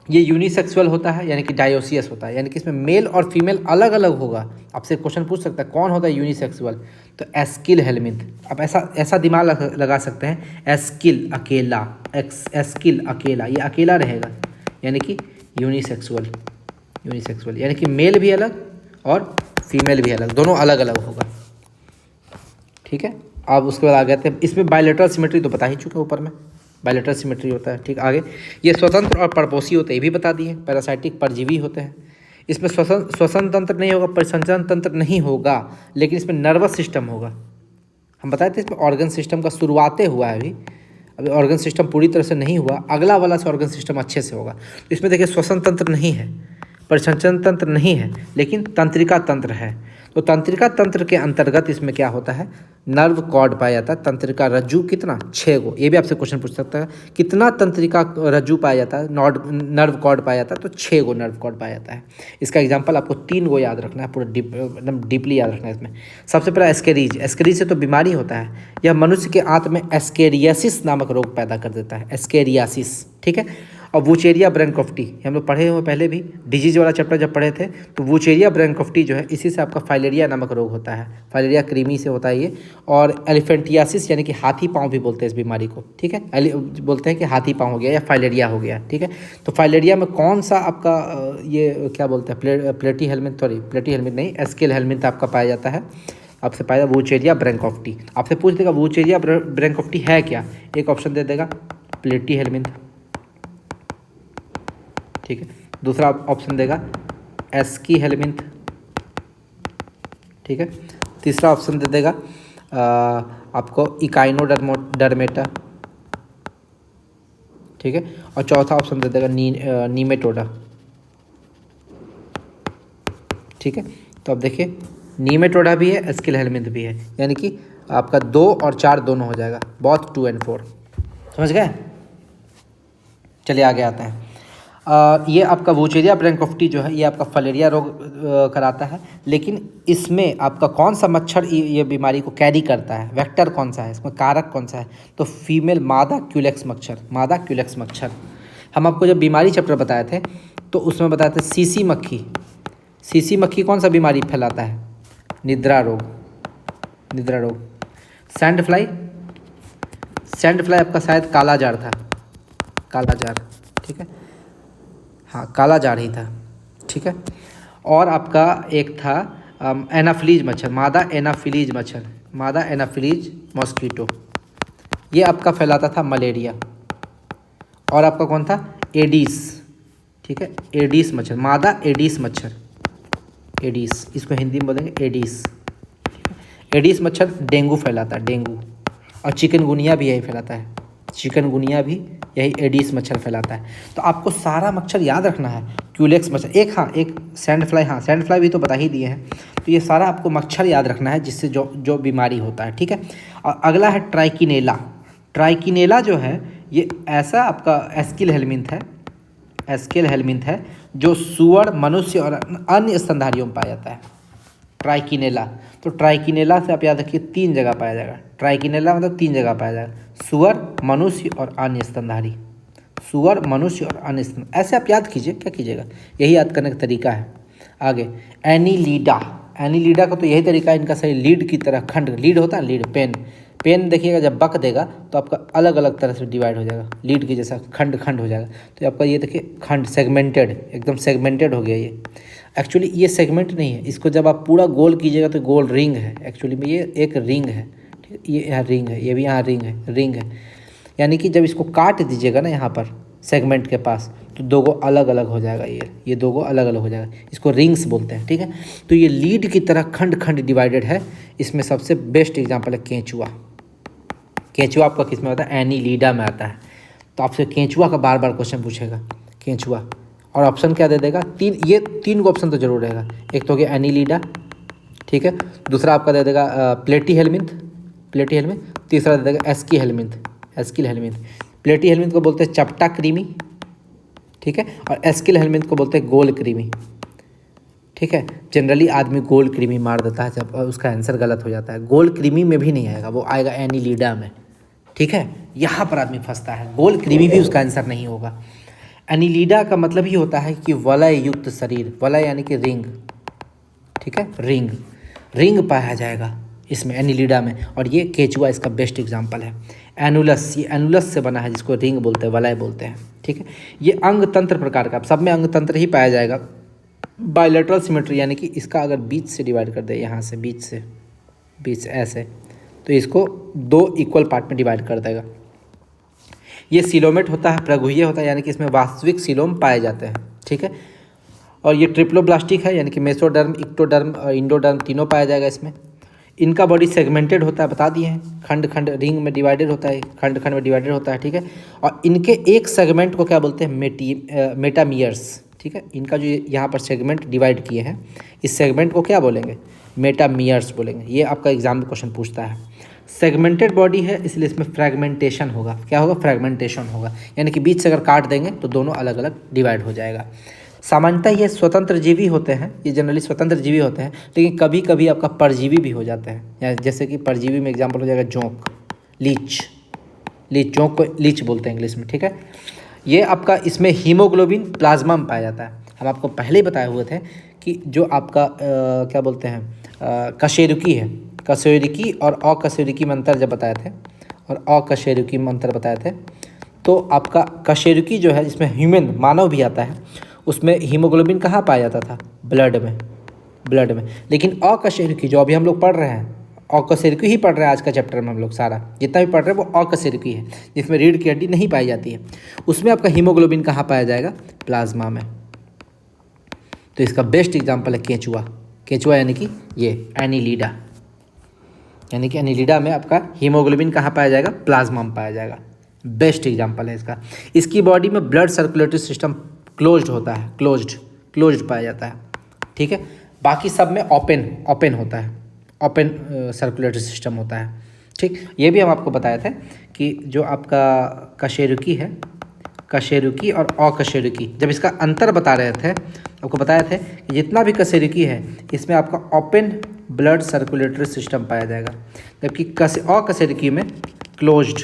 ये यूनिसेक्सुअल होता है, यानी कि डायोसियस होता है, यानी कि इसमें मेल और फीमेल अलग अलग होगा। आपसे क्वेश्चन पूछ सकता है कौन होता है यूनिसेक्सुअल, तो एस्किल हेलमिंथ। आप ऐसा दिमाग लगा सकते हैं, एस्किल अकेला, एस्किल अकेला, ये अकेला रहेगा, यानी कि यूनिसेक्सुअल, यानी कि मेल भी अलग और फीमेल भी अलग, दोनों अलग अलग होगा, ठीक है। अब उसके बाद आ गए थे, इसमें बायलेटरल सिमेट्री तो बता ही चुके ऊपर में, बायलेटरल सिमेट्री होता है, ठीक। आगे ये स्वतंत्र और परपोषी होते हैं, ये भी बता दिए। पैरासाइटिक परजीवी होते हैं, इसमें श्वसन तंत्र नहीं होगा, परिसंचरण तंत्र नहीं होगा, लेकिन इसमें नर्वस सिस्टम होगा। हम बताए थे इसमें ऑर्गन सिस्टम का शुरुआते हुआ है, अभी ऑर्गन सिस्टम पूरी तरह से नहीं हुआ, अगला वाला से ऑर्गन सिस्टम अच्छे से होगा। तो इसमें देखिए श्वसन तंत्र नहीं है, परिसंचरण तंत्र नहीं है, लेकिन तंत्रिका तंत्र है। तो तंत्रिका तंत्र के अंतर्गत इसमें क्या होता है, नर्व कॉर्ड पाया जाता है। तंत्रिका रज्जु कितना, 6 गो, ये भी आपसे क्वेश्चन पूछ सकता है, कितना तंत्रिका रज्जु पाया जाता है, नर्व कॉर्ड पाया जाता है, तो 6 गो नर्व कॉर्ड पाया जाता है। इसका एग्जांपल आपको 3 गो याद रखना है, पूरा एकदम डीपली याद रखना है इसमें। सबसे पहला एस्केरीज, एस्केरीज से तो बीमारी होता है, यह मनुष्य के आंत में एस्केरियासिस नामक रोग पैदा कर देता है, एस्केरियासिस, ठीक है। और वुचेरिया ब्रैंकोफ्टी, हम लोग पढ़े हुए पहले भी, डिजीज वाला चैप्टर जब पढ़े थे, तो वुचेरिया ब्रैंकोफ्टी जो है, इसी से आपका फाइलेरिया नामक रोग होता है, फाइलेरिया क्रीमी से होता है ये। और एलिफेंटियासिस, यानी कि हाथी पाँव भी बोलते हैं इस बीमारी को, ठीक है, बोलते हैं कि हाथी पाँव हो गया या फाइलेरिया हो गया, ठीक है। तो फाइलेरिया में कौन सा आपका ये क्या बोलते हैं, प्लेटीहेलमिंथ नहीं, एस्केल हेलमिंथ आपका पाया जाता है। आपसे पाया वुचेरिया ब्रैंकोफ्टी, आपसे पूछ देगा वुचेरिया ब्रैंकोफ्टी है क्या, एक ऑप्शन दे देगा प्लेटीहेलमिंथ, ठीक है। दूसरा ऑप्शन देगा एस्की हेलमिंथ, ठीक है। तीसरा ऑप्शन दे देगा आपको इकाइनोडर्मेटा, ठीक है। और चौथा ऑप्शन दे देगा नीमेटोडा, ठीक है। तो अब देखिए नीमेटोडा भी है, एस्किल हेलमिंथ भी है, यानी कि आपका 2 और 4 दोनों हो जाएगा, बोथ 2 और 4, समझ गए। चलिए आगे आते हैं। ये आपका वुचेरिया ब्रैंकोफ्टी जो है, ये आपका फाइलेरिया रोग कराता है, लेकिन इसमें आपका कौन सा मच्छर ये बीमारी को कैरी करता है, वेक्टर कौन सा है, इसमें कारक कौन सा है, तो फीमेल मादा क्यूलेक्स मच्छर। हम आपको जब बीमारी चैप्टर बताए थे तो उसमें बताए थे सीसी मक्खी कौन सा बीमारी फैलाता है, निद्रा रोग। सैंड फ्लाई आपका शायद काला जार था, ठीक है, हाँ काला जार ही था, ठीक है। और आपका एक था एनाफिलीज मच्छर, मादा एनाफिलीज मॉस्किटो, ये आपका फैलाता था मलेरिया। और आपका कौन था, एडीस, ठीक है, एडीस मच्छर, मादा एडीस मच्छर, इसको हिंदी में बोलेंगे एडीस। एडीस मच्छर डेंगू फैलाता है, और चिकनगुनिया भी यही फैलाता है, यही एडीस मच्छर फैलाता है। तो आपको सारा मच्छर याद रखना है, क्यूलेक्स मच्छर, एक सैंड फ्लाई भी तो बता ही दिए हैं। तो ये सारा आपको मच्छर याद रखना है जिससे जो बीमारी होता है, ठीक है। और अगला है ट्राइकिनेला जो है, ये ऐसा आपका एस्किल हेलमिंथ है जो सुअर, मनुष्य और अन्य स्तनधारियों में पाया जाता है, ट्राइकिनेला। तो ट्राइकिनेला से आप याद रखिए 3 जगह पाया जाएगा, ट्राइकिनेला मतलब 3 जगह पाया जाएगा, सुअर, मनुष्य और अन्य स्तनधारी, ऐसे आप याद कीजिए, क्या कीजिएगा, यही याद करने का तरीका है। आगे एनीलिडा एनीलिडा का तो यही तरीका है इनका सही, लीड की तरह खंड, लीड होता है लीड, पेन, पेन देखिएगा जब बक देगा तो आपका अलग अलग तरह से डिवाइड हो जाएगा, लीड की जैसा खंड खंड हो जाएगा। तो आपका ये देखिए खंड सेगमेंटेड, एकदम सेगमेंटेड हो गया ये। एक्चुअली ये सेगमेंट नहीं है, इसको जब आप पूरा गोल कीजिएगा तो गोल रिंग है, एक्चुअली में ये एक रिंग है, ठीक है, ये यहाँ रिंग है, ये भी यहाँ रिंग है। यानी कि जब इसको काट दीजिएगा ना यहाँ पर सेगमेंट के पास, तो दो गो अलग अलग हो जाएगा, ये दो गो अलग अलग हो जाएगा, इसको रिंग्स बोलते हैं, ठीक है। तो ये लीड की तरह खंड खंड डिवाइडेड है। इसमें सबसे बेस्ट एग्जांपल है केंचुआ। केंचुआ आपका किस में आता है? एनीलिडा में आता है। तो आपसे केंचुआ का बार बार क्वेश्चन पूछेगा, केंचुआ, और ऑप्शन क्या दे देगा? ये तीन को ऑप्शन तो जरूर रहेगा। एक तो हो गया एनीलिडा, ठीक है, दूसरा आपका दे देगा प्लेटी हेलमिंथ, तीसरा दे देगा एस्किल हेलमिंथ। प्लेटी हेलमिंथ को बोलते हैं चपटा क्रीमी, ठीक है, और एस्किल हेलमिंथ को बोलते हैं गोल क्रीमी, ठीक है। जनरली आदमी गोल क्रीमी मार देता है जब उसका आंसर गलत हो जाता है। गोल क्रीमी में भी नहीं आएगा, वो आएगा एनीलिडा में, ठीक है। यहाँ पर आदमी फंसता है, गोल क्रीमी भी उसका आंसर नहीं होगा। एनीलिडा का मतलब ही होता है कि वलय युक्त शरीर, वलय यानी कि रिंग, ठीक है, रिंग पाया जाएगा इसमें एनीलिडा में। और ये केंचुआ इसका बेस्ट एग्जांपल है। एनुलस, ये एनुलस से बना है जिसको रिंग बोलते हैं, वलय बोलते हैं, ठीक है। ये अंग तंत्र प्रकार का, सब में अंग तंत्र ही पाया जाएगा। बायलैटरल सिमेट्री यानी कि इसका अगर बीच से डिवाइड कर दे, यहाँ से बीच ऐसे, तो इसको दो इक्वल पार्ट में डिवाइड कर देगा। ये सिलोमेट होता है, प्रगुह्य होता है, यानी कि इसमें वास्तविक सिलोम पाए जाते हैं, ठीक है। और ये ट्रिप्लोब्लास्टिक है, यानी कि मेसोडर्म, इक्टोडर्म और इंडोडर्म तीनों पाया जाएगा इसमें। इनका बॉडी सेगमेंटेड होता है, बता दिए हैं, खंड खंड रिंग में डिवाइडेड होता है, खंड खंड में डिवाइडेड होता है, ठीक है। और इनके एक सेगमेंट को क्या बोलते हैं? मेटामियर्स, ठीक है। इनका जो यहाँ पर सेगमेंट डिवाइड किए हैं, इस सेगमेंट को क्या बोलेंगे? मेटामियर्स बोलेंगे। ये आपका एग्जाम में क्वेश्चन पूछता है। सेगमेंटेड बॉडी है इसलिए इसमें फ्रैगमेंटेशन होगा। क्या होगा? फ्रैगमेंटेशन होगा, यानी कि बीच से अगर काट देंगे तो दोनों अलग अलग डिवाइड हो जाएगा। सामान्यतः ये स्वतंत्र जीवी होते हैं, ये जनरली स्वतंत्र जीवी होते हैं, लेकिन कभी कभी आपका परजीवी भी हो जाते हैं। या जैसे कि परजीवी में एग्जाम्पल हो जाएगा जोंक, लीच, जोंक को लीच बोलते हैं इंग्लिश में, ठीक है। ये आपका इसमें हीमोग्लोबिन प्लाज्मा में पाया जाता है। हम आपको पहले ही बताए हुए थे कि जो आपका क्या बोलते हैं कशेरुकी है, कशेरुकी और अकशेरुकी में अंतर जब बताए थे, और अकशेरुकी में अंतर बताए थे, तो आपका कशेरुकी जो है जिसमें ह्यूमन मानव भी आता है, उसमें हीमोग्लोबिन कहाँ पाया जाता था? ब्लड में। लेकिन अकशेरुकी जो अभी हम लोग पढ़ रहे हैं, अकशेरुकी ही पढ़ रहे हैं आज का चैप्टर में हम लोग, सारा जितना भी पढ़ रहे हैं वो अकशेरुकी है, जिसमें रीढ़ की हड्डी नहीं पाई जाती है। उसमें आपका हीमोग्लोबिन कहाँ पाया जाएगा? प्लाज्मा में। तो इसका बेस्ट एग्जाम्पल है केंचुआ यानी कि ये एनीलिडा, यानी कि एनीलिडा में आपका हीमोग्लोबिन कहाँ पाया जाएगा? प्लाज्मा में पाया जाएगा। बेस्ट एग्जाम्पल है इसका। इसकी बॉडी में ब्लड सर्कुलेटरी सिस्टम क्लोज्ड होता है, क्लोज्ड पाया जाता है, ठीक है। बाकी सब में ओपन होता है, ओपन सर्कुलेटरी सिस्टम होता है, ठीक। ये भी हम आपको बताए थे कि जो आपका कशेरुकी है, कशेरुकी और अकशेरुकी, जब इसका अंतर बता रहे थे आपको बताए थे कि जितना भी कशेरुकी है इसमें आपका ओपन ब्लड सर्कुलेटरी सिस्टम पाया जाएगा, जबकि अकशेरुकी में क्लोज्ड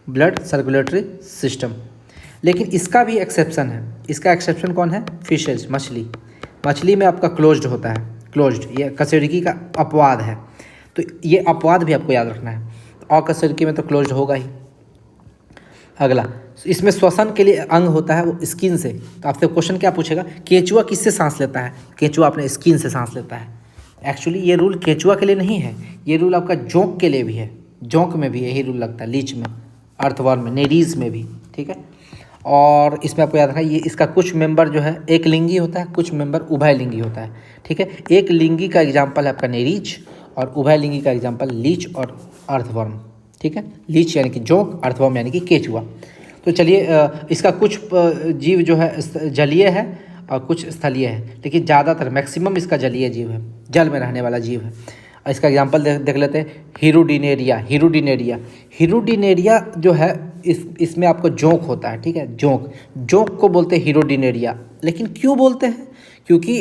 ब्लड सर्कुलेटरी सिस्टम। लेकिन इसका भी एक्सेप्शन है। इसका एक्सेप्शन कौन है? फिशेज, मछली में आपका क्लोज्ड होता है, क्लोज्ड। ये कशेरुकी का अपवाद है, तो ये अपवाद भी आपको याद रखना है। अकशेरुकी में तो क्लोज्ड होगा ही। अगला, इसमें श्वसन के लिए अंग होता है वो स्किन से। तो आपसे क्वेश्चन क्या पूछेगा? केंचुआ किससे सांस लेता है? केंचुआ अपने स्किन से सांस लेता है। एक्चुअली ये रूल केंचुआ के लिए नहीं है, ये रूल आपका जोंक के लिए भी है। जोंक में भी यही रूल लगता है, लीच में, अर्थवर्म में, नेरीज में भी, ठीक है। और इसमें आपको याद रखना, ये इसका कुछ मेंबर जो है एक लिंगी होता है, कुछ मेंबर उभयलिंगी होता है, ठीक है। एक लिंगी का एग्जाम्पल है आपका नेरीज, और उभयलिंगी का एग्जाम्पल लीच और अर्थवर्म, ठीक है। लीच यानी कि जोंक, अर्थवर्म यानी कि केंचुआ। तो चलिए, इसका कुछ जीव जो है जलीय है और कुछ स्थलीय है, लेकिन ज़्यादातर मैक्सिमम इसका जलीय जीव है, जल में रहने वाला जीव है। इसका एग्जांपल देख लेते हैं। हीरोडिनेरिया जो है इसमें आपको जोंक होता है, ठीक है। जोंक को बोलते हैं हीरोडिनेरिया। लेकिन क्यों बोलते हैं? क्योंकि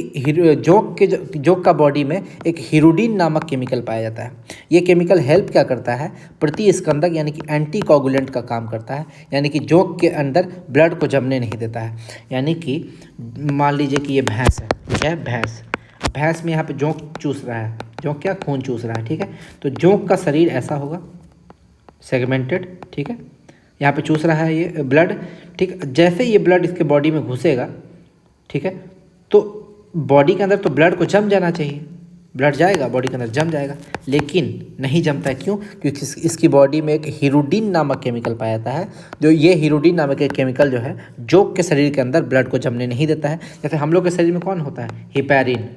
जोंक का बॉडी में एक हीरोडिन नामक केमिकल पाया जाता है। ये केमिकल हेल्प क्या करता है? प्रतिस्कंदक यानी कि एंटी कोगुलेंट का काम करता है, यानी कि जोंक के अंदर ब्लड को जमने नहीं देता है। यानी कि मान लीजिए कि ये भैंस है, ठीक है, भैंस में यहाँ पे जोंक चूस रहा है, जोंक क्या, खून चूस रहा है, ठीक है। तो जोंक का शरीर ऐसा होगा, सेगमेंटेड, ठीक है। यहाँ पे चूस रहा है ये ब्लड, ठीक। जैसे ये ब्लड इसके बॉडी में घुसेगा, ठीक है, तो बॉडी के अंदर तो ब्लड को जम जाना चाहिए, ब्लड जाएगा बॉडी के अंदर, जम जाएगा, लेकिन नहीं जमता है। क्यों? क्योंकि इसकी बॉडी में एक हीरोडिन नामक केमिकल पाया जाता है, जो ये हीरोडिन नामक एक केमिकल जो है जोंक के शरीर के अंदर ब्लड को जमने नहीं देता है। जैसे हम लोग के शरीर में कौन होता है, हिपैरिन।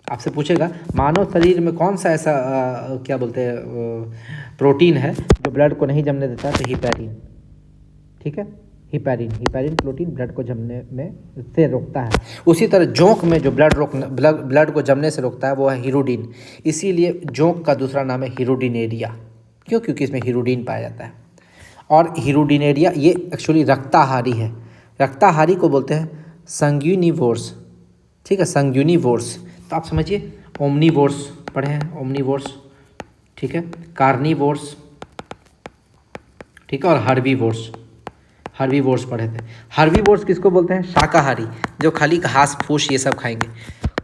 आपसे पूछेगा मानव शरीर में कौन सा ऐसा क्या बोलते हैं प्रोटीन है जो ब्लड को नहीं जमने देता है, तो हिपैरिन, ठीक है। हिपैरिन प्रोटीन ब्लड को जमने में से रोकता है। उसी तरह जोंक में जो ब्लड को जमने से रोकता है वो है हीरोडिन। इसीलिए जोंक का दूसरा नाम है हीरोडिनेरिया। क्यों? क्योंकि इसमें हीरोडिन पाया जाता है। और हीरोडिनेरिया ये एक्चुअली रक्ताहारी है। रक्ताहारी को बोलते हैं संग्यूनिवोर्स, ठीक है, संग्यूनिवोर्स। तो आप समझिए, ओमनीवोर्स पढ़े हैं, ओमनीवोर्स, ठीक है, कार्निवोर्स, ठीक है, और हर्बीवोर्स पढ़े थे। हर्बीवोर्स किसको बोलते हैं? शाकाहारी, जो खाली घास फूस ये सब खाएंगे।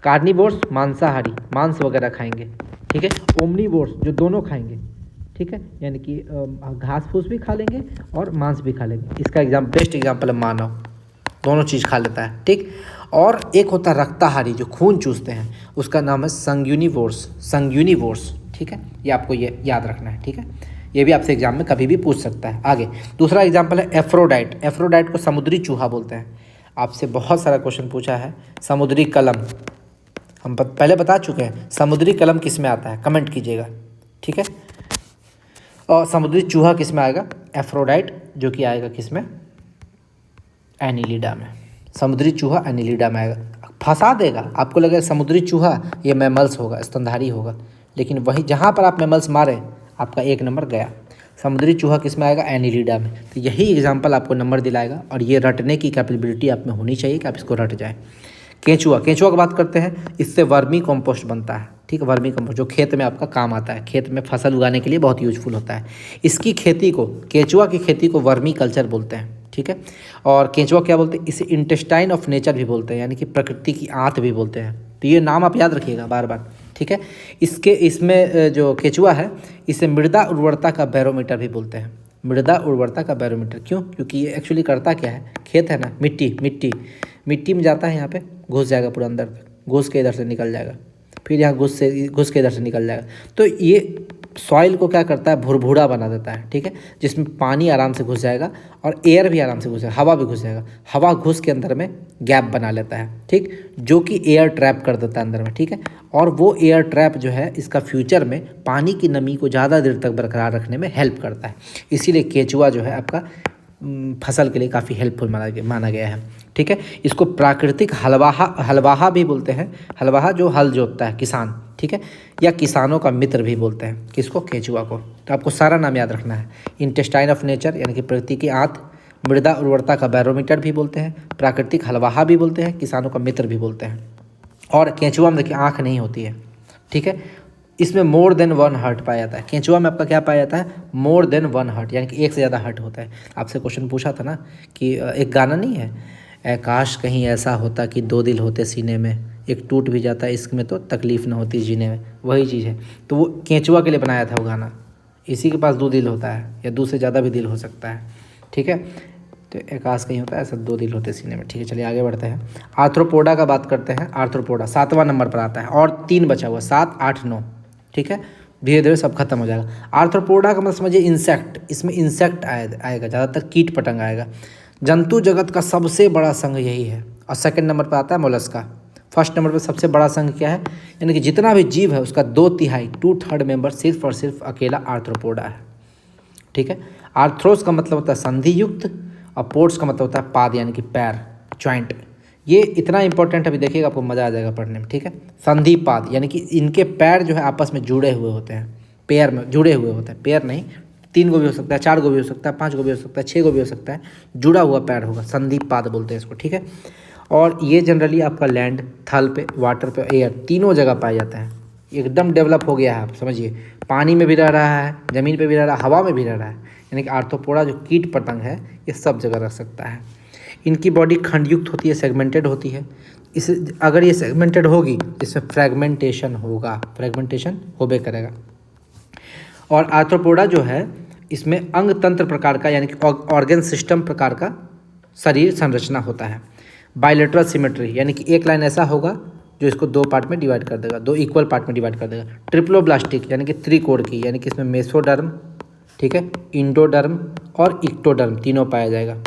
कार्निवोर्स मांसाहारी, मांस वगैरह खाएंगे, ठीक है। ओमनीवोर्स जो दोनों खाएंगे, ठीक है, यानी कि घास फूस भी खा लेंगे और मांस भी खा लेंगे। इसका बेस्ट एग्जाम्पल है मानव, दोनों चीज़ खा लेता है, ठीक। और एक होता है रक्ताहारी जो खून चूसते हैं, उसका नाम है संग्यूनिवोर्स, ठीक है। ये आपको ये याद रखना है, ठीक है। ये भी आपसे एग्जाम में कभी भी पूछ सकता है। आगे दूसरा एग्जाम्पल है एफ्रोडाइट। एफ्रोडाइट को समुद्री चूहा बोलते हैं। आपसे बहुत सारा क्वेश्चन पूछा है। समुद्री कलम हम पहले बता चुके हैं, समुद्री कलम किस में आता है, कमेंट कीजिएगा, ठीक है। और समुद्री चूहा किस में आएगा? एफ्रोडाइट, जो कि आएगा किस में? एनिलिडा में। समुद्री चूहा एनिलिडा में आएगा। फंसा देगा, आपको लगेगा समुद्री चूहा ये मैमल्स होगा, स्तनधारी होगा, लेकिन वही जहाँ पर आप मैमल्स मारे आपका 1 नंबर गया। समुद्री चूहा किस में आएगा? एनिलिडा में। तो यही एग्जाम्पल आपको नंबर दिलाएगा, और ये रटने की कैपेबिलिटी आप में होनी चाहिए कि आप इसको रट जाए। केंचुआ की बात करते हैं। इससे वर्मी कंपोस्ट बनता है, ठीक है, वर्मी कंपोस्ट जो खेत में आपका काम आता है, खेत में फसल उगाने के लिए बहुत यूजफुल होता है। इसकी खेती को, केंचुआ की खेती को वर्मी कल्चर बोलते हैं, ठीक है। और केंचुआ क्या बोलते हैं? इसे इंटेस्टाइन ऑफ नेचर भी बोलते हैं, यानी कि प्रकृति की आंत भी बोलते हैं। तो ये नाम आप याद रखिएगा बार बार, ठीक है। इसमें जो केंचुआ है इसे मृदा उर्वरता का बैरोमीटर भी बोलते हैं। मृदा उर्वरता का बैरोमीटर क्यों? क्योंकि ये एक्चुअली करता क्या है, खेत है ना, मिट्टी में जाता है, यहाँ पे घुस जाएगा पूरा अंदर तक, घुस के इधर से निकल जाएगा, फिर यहाँ घुस के इधर से निकल जाएगा। तो ये सॉइल को क्या करता है? भुरभुरा बना देता है, ठीक है, जिसमें पानी आराम से घुस जाएगा और एयर भी आराम से घुस जाएगा, हवा भी घुस जाएगा। हवा घुस के अंदर में गैप बना लेता है, ठीक, जो कि एयर ट्रैप कर देता है अंदर में, ठीक है। और वो एयर ट्रैप जो है इसका फ्यूचर में पानी की नमी को ज़्यादा देर तक बरकरार रखने में हेल्प करता है। इसीलिए केंचुआ जो है आपका फसल के लिए काफ़ी हेल्पफुल माना गया है, ठीक है। इसको प्राकृतिक हलवाहा भी बोलते हैं। हलवाहा जो हल जोतता है, किसान, ठीक है, या किसानों का मित्र भी बोलते हैं। किसको? केंचुआ को। तो आपको सारा नाम याद रखना है। इंटेस्टाइन ऑफ नेचर यानी कि प्रकृति की आंत, मृदा उर्वरता का बैरोमीटर भी बोलते हैं, प्राकृतिक हलवाहा भी बोलते हैं, किसानों का मित्र भी बोलते हैं। और केंचुआ में देखिए आँख नहीं होती है, ठीक है। इसमें मोर देन 1 हार्ट पाया जाता है। केंचुआ में आपका क्या पाया जाता है? मोर देन 1 हार्ट, यानी कि 1 से ज़्यादा हार्ट होता है। आपसे क्वेश्चन पूछा था ना कि एक गाना नहीं है, ऐ काश कहीं ऐसा होता कि 2 दिल होते सीने में, एक टूट भी जाता इश्क में तो तकलीफ़ ना होती जीने में। वही चीज़ है। तो वो केंचुआ के लिए बनाया था वो गाना। इसी के पास 2 दिल होता है, या 2 से ज़्यादा भी दिल हो सकता है, ठीक है। तो आकाश कहीं होता है ऐसा 2 दिल होते सीने में, ठीक है। चलिए आगे बढ़ते हैं। आर्थ्रोपोडा का बात करते हैं। आर्थ्रोपोडा 7वां नंबर पर आता है, और 3 बचा हुआ, 7, 8, 9, ठीक है। धीरे धीरे सब खत्म हो जाएगा। आर्थ्रोपोडा का मतलब समझिए इंसेक्ट। इसमें इंसेक्ट आएगा, ज़्यादातर कीट पतंग आएगा। जंतु जगत का सबसे बड़ा संघ यही है। और 2nd नंबर पर आता है मोलस्का। 1st नंबर पर सबसे बड़ा संघ क्या है? यानी कि जितना भी जीव है उसका 2/3 2/3 मेंबर सिर्फ और सिर्फ अकेला आर्थ्रोपोडा है, ठीक है। आर्थ्रोस का मतलब होता है संधि युक्त, और पोड्स का मतलब होता है पाद, यानी कि पैर, जॉइंट। ये इतना इंपॉर्टेंट अभी देखिएगा, आपको मज़ा आ जाएगा पढ़ने में, ठीक है। संधि पाद यानी कि इनके पैर जो है आपस में जुड़े हुए होते हैं, पैर में जुड़े हुए होते हैं। पैर नहीं, 3 को भी हो सकता है, 4 को भी हो सकता है, 5 को भी हो सकता है, 6 को भी हो सकता है, जुड़ा हुआ पैर होगा, संधि पाद बोलते हैं इसको, ठीक है। और ये जनरली आपका लैंड, थल पे, वाटर पे, एयर, तीनों जगह पाया जाता है। एकदम डेवलप हो गया है, आप समझिए। पानी में भी रह रहा है, ज़मीन पे भी रह रहा है, हवा में भी रह रहा है। यानी कि आर्थ्रोपोडा जो कीट पतंग है ये सब जगह रह सकता है। इनकी बॉडी खंडयुक्त होती है, सेगमेंटेड होती है। इस अगर ये सेगमेंटेड होगी इसमें फ्रेगमेंटेशन होगा, फ्रेगमेंटेशन होबे करेगा। और आर्थ्रोपोडा जो है इसमें अंग तंत्र प्रकार का यानी कि ऑर्गन सिस्टम प्रकार का शरीर संरचना होता है। बायलेटरल सिमेट्री यानी कि एक लाइन ऐसा होगा जो इसको दो पार्ट में डिवाइड कर देगा, दो इक्वल पार्ट में डिवाइड कर देगा। ट्रिप्लोब्लास्टिक यानी कि त्रिकोण की, यानी कि इसमें मेसोडर्म, ठीक है, इंडोडर्म और इक्टोडर्म तीनों पाया जाएगा,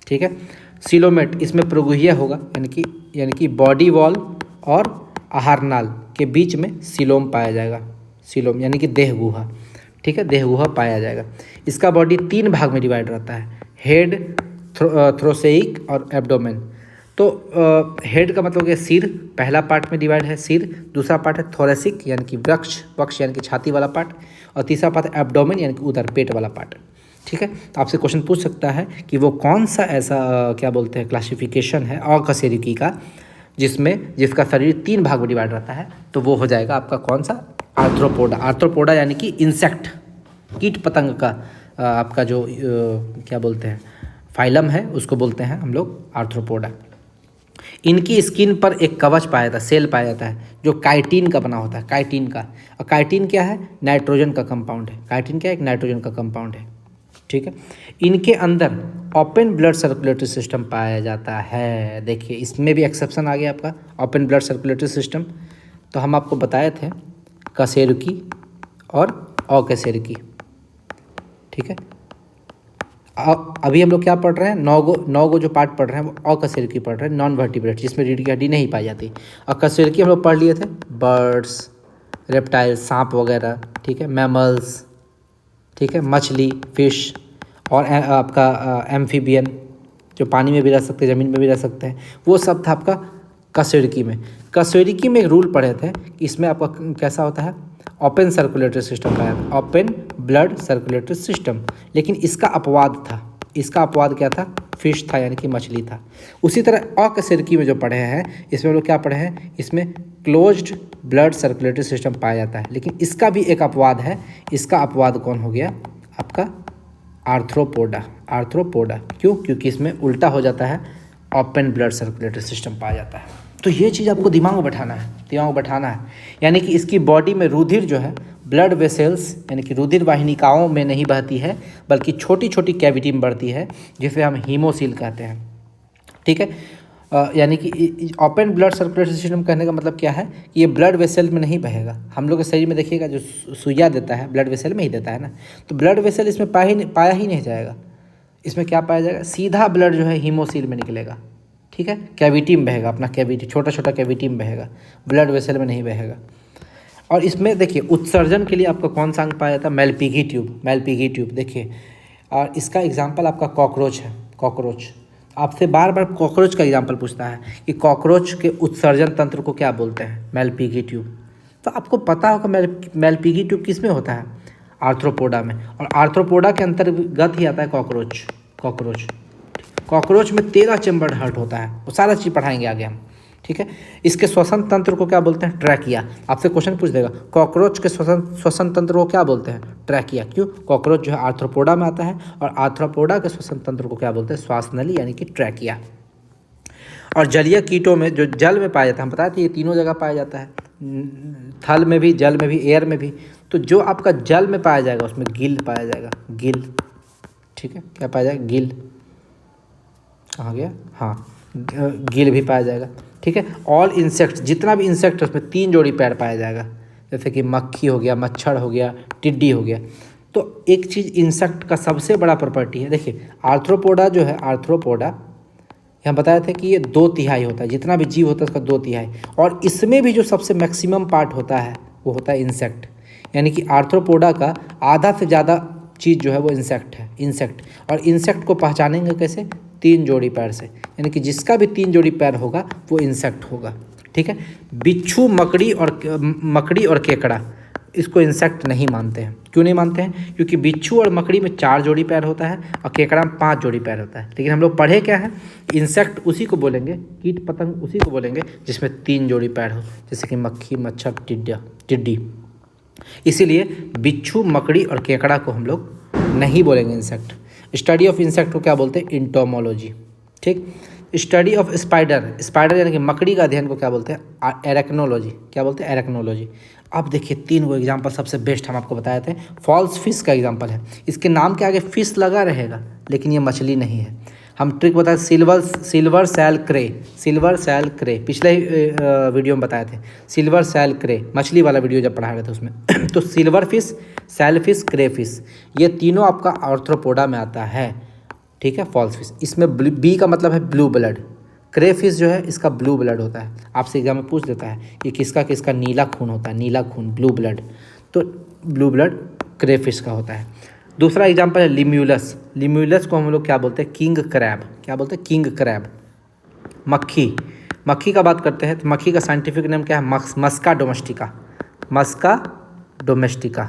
ठीक है। सिलोमेट इसमें प्रोगुहिया होगा यानी कि बॉडी वॉल और आहारनाल के बीच में सिलोम पाया जाएगा, सिलोम यानी कि देह गुहा, ठीक है, देह गुहा पाया जाएगा। इसका बॉडी 3 भाग में डिवाइड रहता है, हेड, थ्रोसेइक और एब्डोमेन। तो हेड का मतलब है सिर, पहला पार्ट में डिवाइड है सिर, दूसरा पार्ट है थोरेसिक यानी कि वक्ष यानी कि छाती वाला पार्ट, और तीसरा पार्ट है एब्डोमेन यानी कि उधर पेट वाला पार्ट, ठीक है। तो आपसे क्वेश्चन पूछ सकता है कि वो कौन सा ऐसा क्या बोलते हैं क्लासिफिकेशन है अकशेरुकी का जिसका शरीर 3 भाग में डिवाइड रहता है, तो वो हो जाएगा आपका कौन सा, आर्थ्रोपोडा। आर्थ्रोपोडा यानी कि इंसेक्ट, कीट पतंग का आपका जो क्या बोलते हैं फाइलम है उसको बोलते हैं हम लोग आर्थ्रोपोडा। इनकी स्किन पर एक कवच पाया जाता है, सेल पाया जाता है जो काइटिन का बना होता है, काइटिन का। और काइटिन क्या है, नाइट्रोजन का कंपाउंड है। काइटिन क्या है, एक नाइट्रोजन का कंपाउंड है, ठीक है। इनके अंदर ओपन ब्लड सर्कुलेटरी सिस्टम पाया जाता है। देखिए इसमें भी एक्सेप्शन आ गया आपका, ओपन ब्लड सर्कुलेटरी सिस्टम। तो हम आपको बताए थे कशेरुकी और अकशेरुकी, ठीक है। अभी हम लोग क्या पढ़ रहे हैं, 9 गो जो पार्ट पढ़ रहे हैं वो अकशेरुकी पढ़ रहे हैं, नॉन वर्टिब्रेट, जिसमें रीढ़ की हड्डी नहीं पाई जाती। अकशेरुकी हम लोग पढ़ लिए थे, बर्ड्स, रेप्टाइल, सांप वगैरह, ठीक है, मैमल्स, ठीक है, मछली, फिश, और आपका एम्फीबियन जो पानी में भी रह सकते हैं, ज़मीन में भी रह सकते हैं, वो सब था आपका कशेरुकी में। कशेरुकी में एक रूल पढ़े थे कि इसमें आपका कैसा होता है, ओपन सर्कुलेटरी सिस्टम पाया, ओपन ब्लड सर्कुलेटरी सिस्टम। लेकिन इसका अपवाद था, इसका अपवाद क्या था, फिश था यानी कि मछली था। उसी तरह अकशेरुकी में जो पढ़े हैं इसमें लोग क्या पढ़े हैं, इसमें क्लोज्ड ब्लड सर्कुलेटरी सिस्टम पाया जाता है। लेकिन इसका भी एक अपवाद है, इसका अपवाद कौन हो गया आपका, आर्थ्रोपोडा। आर्थ्रोपोडा क्यों, क्योंकि इसमें उल्टा हो जाता है, ओपन ब्लड सर्कुलेटरी सिस्टम पाया जाता है। तो ये चीज़ आपको दिमाग में बैठाना है, यानी कि इसकी बॉडी में रुधिर जो है ब्लड वेसल्स यानी कि रुधिर वाहिनिकाओं में नहीं बहती है, बल्कि छोटी छोटी कैविटी में बढ़ती है, जिसे हम हीमोसील कहते हैं, ठीक है। यानी कि ओपन ब्लड सर्कुलेटरी सिस्टम कहने का मतलब क्या है कि ये ब्लड वेसल में नहीं बहेगा। हम लोग के शरीर में देखिएगा जो सुइया देता है ब्लड वेसल में ही देता है ना, तो ब्लड वेसल इसमें पाया ही नहीं जाएगा। इसमें क्या पाया जाएगा, सीधा ब्लड जो है हीमोसील में निकलेगा, ठीक है, कैविटी में बहेगा, अपना कैविटी, छोटा छोटा कैविटी में बहेगा, ब्लड वेसल में नहीं बहेगा। और इसमें देखिए उत्सर्जन के लिए आपका कौन सा अंग पाया जाता है, मेलपिगी ट्यूब देखिए। और इसका एग्जाम्पल आपका कॉकरोच है, कॉकरोच। आपसे बार बार कॉकरोच का एग्जाम्पल पूछता है कि कॉकरोच के उत्सर्जन तंत्र को क्या बोलते हैं, मेलपिगी ट्यूब। तो आपको पता होगा मेलपिगी ट्यूब किस में होता है, आर्थ्रोपोडा में। और आर्थ्रोपोडा के अंतर्गत ही आता है कॉकरोच में 13 चेम्बर हार्ट होता है, वो सारा चीज़ पढ़ाएंगे आगे हम, ठीक है। इसके श्वसन तंत्र को क्या बोलते हैं, ट्रैकिया। आपसे क्वेश्चन पूछ देगा कॉकरोच के श्वसन तंत्र को क्या बोलते हैं, ट्रैकिया। क्यों, कॉकरोच जो है आर्थ्रोपोडा में आता है, और आर्थ्रोपोडा के श्वसन तंत्र को क्या बोलते हैं, श्वास नली यानी कि ट्रैकिया। और जलीय कीटों में जो जल में पाया जाता है, हम बताते हैं ये तीनों जगह पाया जाता है, थल में भी, जल में भी, एयर में भी। तो जो आपका जल में पाया जाएगा उसमें गिल पाया जाएगा, गिल, ठीक है, क्या पाया जाएगा, गिल, कहाँ गया, हाँ, गिल भी पाया जाएगा, ठीक है। ऑल इंसेक्ट्स, जितना भी इंसेक्ट है उसमें 3 जोड़ी पैर पाया जाएगा, जैसे कि मक्खी हो गया, मच्छर हो गया, टिड्डी हो गया। तो एक चीज़ इंसेक्ट का सबसे बड़ा प्रॉपर्टी है, देखिए आर्थ्रोपोडा जो है, आर्थ्रोपोडा हम बताए थे कि ये 2/3 होता है, जितना भी जीव होता है उसका 2/3। और इसमें भी जो सबसे मैक्सिमम पार्ट होता है वो होता है इंसेक्ट, यानी कि आर्थ्रोपोडा का आधा से ज़्यादा चीज़ जो है वो इंसेक्ट है, इंसेक्ट। और इंसेक्ट को पहचानेंगे कैसे, 3 जोड़ी पैर से, यानी कि जिसका भी 3 जोड़ी पैर होगा वो इंसेक्ट होगा, ठीक है। बिच्छू, मकड़ी और केकड़ा इसको इंसेक्ट नहीं मानते हैं। क्यों नहीं मानते हैं, क्योंकि बिच्छू और मकड़ी में 4 जोड़ी पैर होता है और केकड़ा में 5 जोड़ी पैर होता है। लेकिन हम लोग पढ़े क्या है, इंसेक्ट उसी को बोलेंगे, कीट पतंग उसी को बोलेंगे जिसमें 3 जोड़ी पैर हो, जैसे कि मक्खी, मच्छर, टिड्डी। इसीलिए बिच्छू, मकड़ी और केकड़ा को हम लोग नहीं बोलेंगे इंसेक्ट। स्टडी ऑफ इंसेक्ट को क्या बोलते हैं, इंटोमोलॉजी, ठीक। स्टडी ऑफ स्पाइडर, स्पाइडर यानी कि मकड़ी का अध्ययन को क्या बोलते हैं? एरेक्नोलॉजी। क्या बोलते हैं? एरेक्नोलॉजी। अब देखिए 3 वो एग्जाम्पल सबसे बेस्ट हम आपको बताए थे। फॉल्स फिश का एग्जाम्पल है, इसके नाम के आगे फिश लगा रहेगा लेकिन ये मछली नहीं है। हम ट्रिक बताए सिल्वर सैल क्रे, सिल्वर सैल क्रे पिछले ही वीडियो में बताए थे। सिल्वर सैल क्रे मछली वाला वीडियो जब पढ़ा रहे थे उसमें तो सिल्वर फिश, सैल फिश, क्रे फिश, ये तीनों आपका आर्थ्रोपोडा में आता है। ठीक है, फॉल्स फिश। इसमें बी का मतलब है ब्लू ब्लड। क्रे फिश जो है इसका ब्लू ब्लड होता है। आपसे एग्जाम में पूछ देता है कि किसका किसका नीला खून होता है, नीला खून, ब्लू ब्लड, तो ब्लू ब्लड क्रे फिश का होता है। दूसरा एग्जाम्पल है लिम्यूलस। लिम्यूलस को हम लोग क्या बोलते हैं? King crab. क्या बोलते हैं? King crab. मक्खी, मक्खी का बात करते हैं तो मक्खी का साइंटिफिक नेम क्या है? मस्का डोमेस्टिका, मस्का डोमेस्टिका।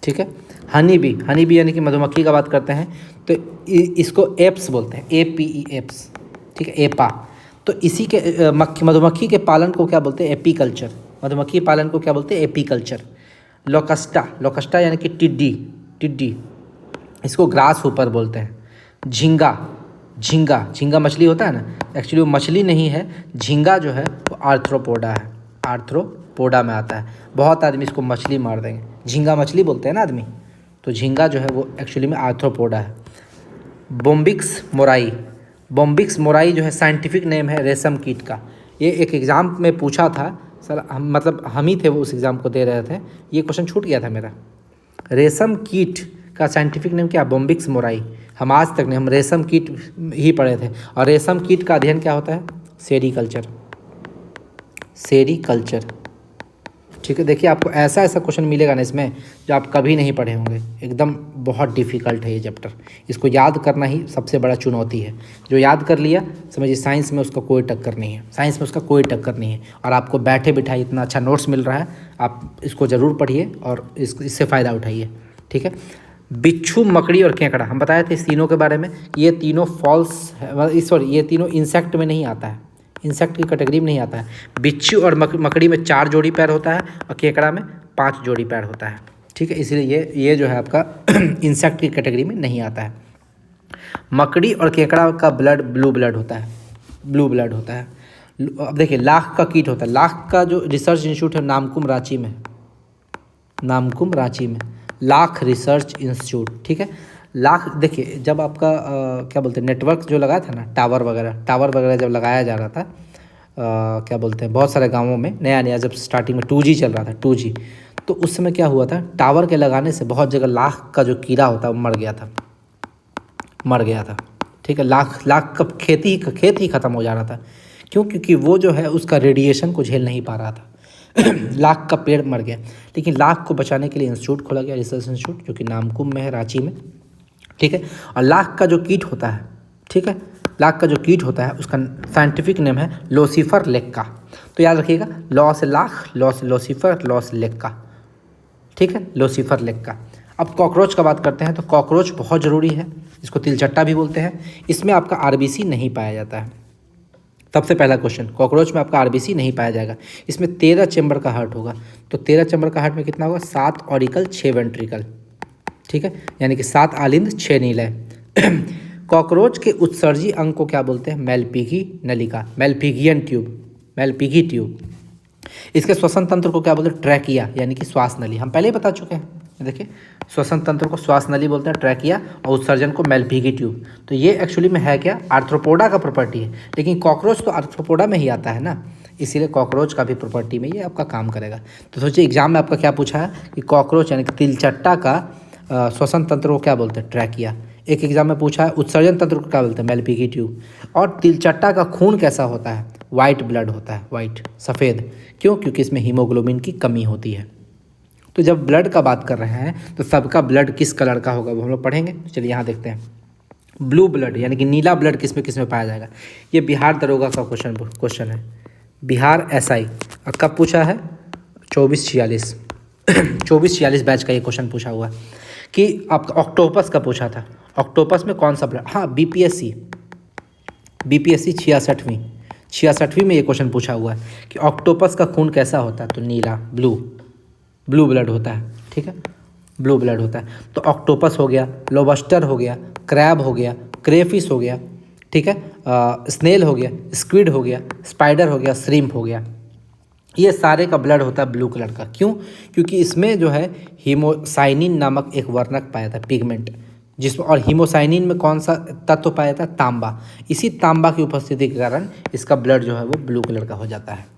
ठीक है। हनी बी, हनी बी यानी कि मधुमक्खी का बात करते हैं तो इसको एप्स बोलते हैं, APE एप्स। ठीक है, एपा। तो इसी के मधुमक्खी के पालन को क्या बोलते हैं? एपीकल्चर। मधुमक्खी पालन को क्या बोलते हैं? एपीकल्चर। लोकस्टा, लोकस्टा यानी कि टिड्डी, टिड्डी, इसको ग्रास ऊपर बोलते हैं। झींगा, झींगा, झींगा मछली होता है ना, एक्चुअली वो मछली नहीं है। झींगा जो है वो आर्थ्रोपोडा है, आर्थ्रोपोडा में आता है। बहुत आदमी इसको मछली मार देंगे, झींगा मछली बोलते हैं ना आदमी, तो झींगा जो है वो एक्चुअली में आर्थ्रोपोडा है। बोम्बिक्स मोराई, बोम्बिक्स मोराई जो है साइंटिफिक नेम है रेशम कीट का। ये एक एग्ज़ाम में पूछा था सर, हम ही थे वो उस एग्ज़ाम को दे रहे थे, ये क्वेश्चन छूट गया था मेरा। रेशम कीट का साइंटिफिक नेम क्या? बोम्बिक्स मोराई। हम आज तक नहीं, हम रेशम कीट ही पढ़े थे। और रेशम कीट का अध्ययन क्या होता है? Sericulture, sericulture. ठीक है, देखिए आपको ऐसा ऐसा क्वेश्चन मिलेगा ना इसमें जो आप कभी नहीं पढ़े होंगे, एकदम बहुत डिफ़िकल्ट है ये चैप्टर। इसको याद करना ही सबसे बड़ा चुनौती है। जो याद कर लिया समझिए साइंस में उसका कोई टक्कर नहीं है, साइंस में उसका कोई टक्कर नहीं है। और आपको बैठे बिठाए इतना अच्छा नोट्स मिल रहा है, आप इसको ज़रूर पढ़िए और इससे फ़ायदा उठाइए। ठीक है। बिच्छू, मकड़ी और केकड़ा, हम बताए थे इस तीनों के बारे में। ये तीनों ये तीनों इंसेक्ट में नहीं आता है, इंसेक्ट की कैटेगरी में नहीं आता है। बिच्छू और मकड़ी में 4 जोड़ी पैर होता है और केकड़ा में 5 जोड़ी पैर होता है। ठीक है, इसलिए ये जो है आपका इंसेक्ट की कैटेगरी में नहीं आता है। मकड़ी और केकड़ा का ब्लड ब्लू ब्लड होता है, ब्लू ब्लड होता है। अब देखिए लाख का कीट होता है। लाख का जो रिसर्च इंस्टीट्यूट है नामकुम रांची में, नामकुम रांची में लाख रिसर्च इंस्टीट्यूट। ठीक है। लाख, देखिए जब आपका क्या बोलते हैं नेटवर्क जो लगाया था ना, टावर वगैरह जब लगाया जा रहा था क्या बोलते हैं बहुत सारे गांवों में, नया नया जब स्टार्टिंग में 2G चल रहा था, 2G, तो उस समय क्या हुआ था, टावर के लगाने से बहुत जगह लाख का जो कीड़ा होता है वो मर गया था। ठीक है, लाख का खेत ही ख़त्म हो जा रहा था। क्यों? क्योंकि वो जो है उसका रेडिएशन को झेल नहीं पा रहा था। लाख का पेड़ मर गया। लेकिन लाख को बचाने के लिए इंस्टीट्यूट खोला गया, रिसर्च इंस्टीट्यूट, जो कि नामकुम में है, रांची में। ठीक है। और लाख का जो कीट होता है, ठीक है, लाख का जो कीट होता है उसका साइंटिफिक नेम है लोसीफर लेक्का। तो याद रखिएगा, लॉ से लाख, लॉ से लोसीफर, लॉ से लेक्का। ठीक है, लोसीफर लेक्का। अब कॉकरोच का बात करते हैं तो कॉकरोच बहुत ज़रूरी है, इसको तिलचट्टा भी बोलते हैं। इसमें आपका RBC नहीं पाया जाता है। सबसे पहला क्वेश्चन, कॉकरोच में आपका RBC नहीं पाया जाएगा। इसमें 13 चेम्बर का हार्ट होगा। तो 13 चेम्बर का हार्ट में कितना होगा? 7 ऑरिकल, 6 वेंट्रिकल। ठीक है, यानी कि 7 आलिंद, 6 नीलय। कॉकरोच के उत्सर्जी अंग को क्या बोलते हैं? मेलपिगी नलिका, मेलपिगियन ट्यूब, मेलपिगी ट्यूब। इसके श्वसन तंत्र को क्या बोलते हैं? ट्रैकिया, यानी कि श्वास नली। हम पहले ही बता चुके हैं। देखिए श्वसन तंत्र को श्वास नली बोलते हैं, ट्रैकिया, और उत्सर्जन को मेलपिगी ट्यूब। तो ये एक्चुअली में है क्या? आर्थ्रोपोडा का प्रॉपर्टी है। लेकिन कॉकरोच तो आर्थ्रोपोडा में ही आता है ना, इसीलिए कॉकरोच का भी प्रॉपर्टी में ये आपका काम करेगा। तो सोचिए एग्जाम में आपका क्या पूछा है कि कॉकरोच यानी कि तिलचट्टा का श्वसन तंत्र को क्या बोलते हैं? ट्रैकिया। एक एग्जाम में पूछा है उत्सर्जन तंत्र को क्या बोलते हैं? Malpighi tube. और तिलचट्टा का खून कैसा होता है? वाइट ब्लड होता है, वाइट, सफ़ेद। क्यों? क्योंकि इसमें हीमोग्लोबिन की कमी होती है। तो जब ब्लड का बात कर रहे हैं तो सबका ब्लड किस कलर का होगा वो हम लोग पढ़ेंगे। चलिए यहाँ देखते हैं। ब्लू ब्लड यानी कि नीला ब्लड किस में पाया जाएगा? ये बिहार दरोगा का क्वेश्चन है, बिहार SI। कब पूछा है? 2446 2446 बैच का ये क्वेश्चन पूछा हुआ है कि आपका ऑक्टोपस का पूछा था। ऑक्टोपस में कौन सा ब्लड? हाँ, BPSC 66वीं में ये क्वेश्चन पूछा हुआ है कि ऑक्टोपस का खून कैसा होता है? तो नीला, ब्लू ब्लड होता है। ठीक है, ब्लू ब्लड होता है। तो ऑक्टोपस हो गया, लोबस्टर हो गया, क्रैब हो गया, क्रेफिश हो गया। ठीक है, स्नेल हो गया, स्क्विड हो गया, स्पाइडर हो गया, श्रिम्प हो गया, ये सारे का ब्लड होता है ब्लू कलर का। क्यों? क्योंकि इसमें जो है हीमोसाइनिन नामक एक वर्णक पाया जाता है, पिगमेंट, जिसमें, और हीमोसाइनिन में कौन सा तत्व पाया जाता है? तांबा। इसी तांबा की उपस्थिति के कारण इसका ब्लड जो है वो ब्लू कलर का हो जाता है।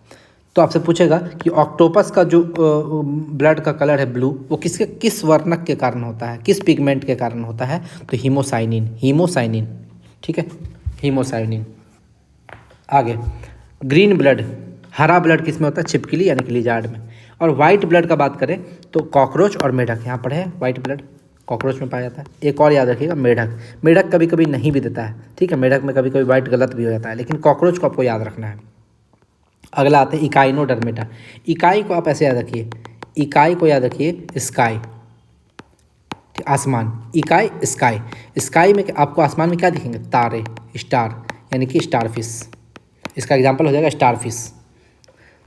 तो आपसे पूछेगा कि ऑक्टोपस का जो ब्लड का कलर है ब्लू, वो किस वर्णक के कारण होता है, किस पिगमेंट के कारण होता है? तो हीमोसाइनिन, ठीक है, हीमोसाइनिन। आगे ग्रीन ब्लड, हरा ब्लड किस में होता है? छिपकली यानी कि लिजार्ड में। और वाइट ब्लड का बात करें तो कॉकरोच और मेढक, यहाँ पर है वाइट ब्लड, कॉकरोच में पाया जाता है। एक और याद रखिएगा, मेढक कभी कभी नहीं भी देता है, ठीक है, मेढक में कभी कभी वाइट गलत भी हो जाता है, लेकिन कॉकरोच को आपको याद रखना है। अगला आते हैं इकाइनोडर्मेटा। इकाई को आप ऐसे याद रखिए, इकाई को याद रखिए स्काई, आसमान, इकाई स्काई। स्काई में आपको आसमान में क्या दिखेंगे? तारे, स्टार, यानी कि स्टारफिश। इसका एग्जाम्पल हो जाएगा स्टारफिश,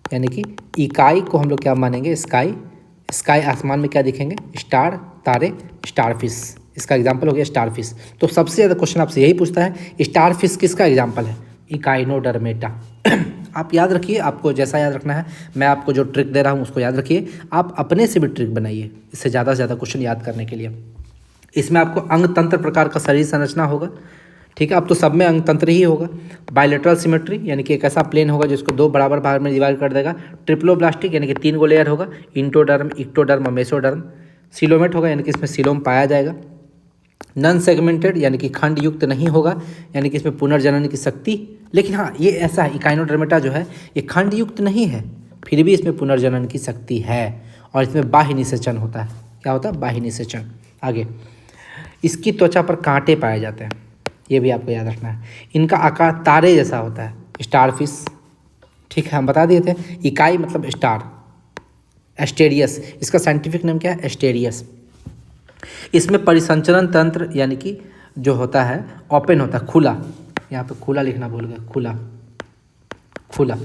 यानी कि इकाई को हम लोग क्या मानेंगे? स्काई आसमान में क्या दिखेंगे? स्टार, तारे, स्टारफिश। इसका एग्जाम्पल हो गया स्टारफिश। तो सबसे ज़्यादा क्वेश्चन आपसे यही पूछता है, स्टारफिश किसका एग्जाम्पल है? इकाइनोडर्मेटा। आप याद रखिए, आपको जैसा याद रखना है, मैं आपको जो ट्रिक दे रहा हूँ उसको याद रखिए, आप अपने से भी ट्रिक बनाइए इससे ज़्यादा से ज़्यादा क्वेश्चन याद करने के लिए। इसमें आपको अंग तंत्र प्रकार का शरीर संरचना होगा, ठीक है, अब तो सब में अंग तंत्र ही होगा। बायलेटरल सिमेट्री, यानी कि एक ऐसा प्लेन होगा जिसको दो बराबर भाग में डिवाइड कर देगा। ट्रिप्लोब्लास्टिक, यानी कि 3 गो लेयर होगा, इंटोडर्म, इक्टोडर्म और मेसोडर्म। सिलोमेट होगा, यानी कि इसमें सिलोम पाया जाएगा। नॉन सेगमेंटेड, यानी कि खंड युक्त नहीं होगा, यानी कि इसमें पुनर्जनन की शक्ति, लेकिन हाँ ये ऐसा है, इकाइनोडर्मेटा जो है ये खंड युक्त नहीं है, फिर भी इसमें पुनर्जनन की शक्ति है, और इसमें बाह्य निषेचन होता है। क्या होता है? बाह्य निषेचन। आगे, इसकी त्वचा पर कांटे पाए जाते हैं, ये भी आपको याद रखना है। इनका आकार तारे जैसा होता है, स्टारफिश, ठीक है, हम बता दिए थे। इकाई मतलब स्टार, एस्टेरियस, इसका साइंटिफिक नेम क्या है? एस्टेरियस। इसमें परिसंचरण तंत्र, यानी कि जो होता है ओपन होता है, खुला, यहाँ पे खुला लिखना भूल गए, खुला।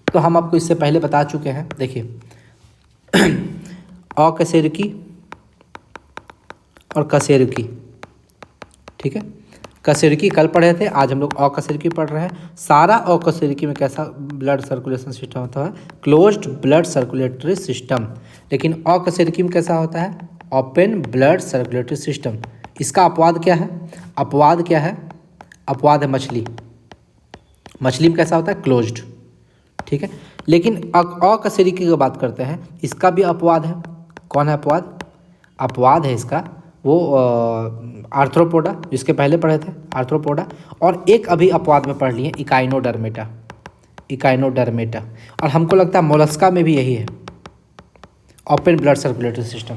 तो हम आपको इससे पहले बता चुके हैं, देखिए अकशेरुकी और कशेरुकी, ठीक है, कशेरुकी कल पढ़े थे, आज हम लोग अकशेरुकी पढ़ रहे हैं। सारा अकशेरुकी में कैसा ब्लड सर्कुलेशन सिस्टम होता है? Closed blood circulatory system. लेकिन अकशेरुकी में कैसा होता है? Open blood circulatory system. इसका अपवाद क्या है? अपवाद है मछली में कैसा होता है? क्लोज्ड, ठीक है। लेकिन अकशेरुकी की बात करते हैं, इसका भी अपवाद है। कौन है अपवाद है इसका, वो आर्थ्रोपोडा, जिसके पहले पढ़े थे, आर्थ्रोपोडा। और एक अभी अपवाद में पढ़ लिए, इकाइनोडर्मेटा। और हमको लगता है मोलस्का में भी यही है, ओपन ब्लड सर्कुलेटरी सिस्टम।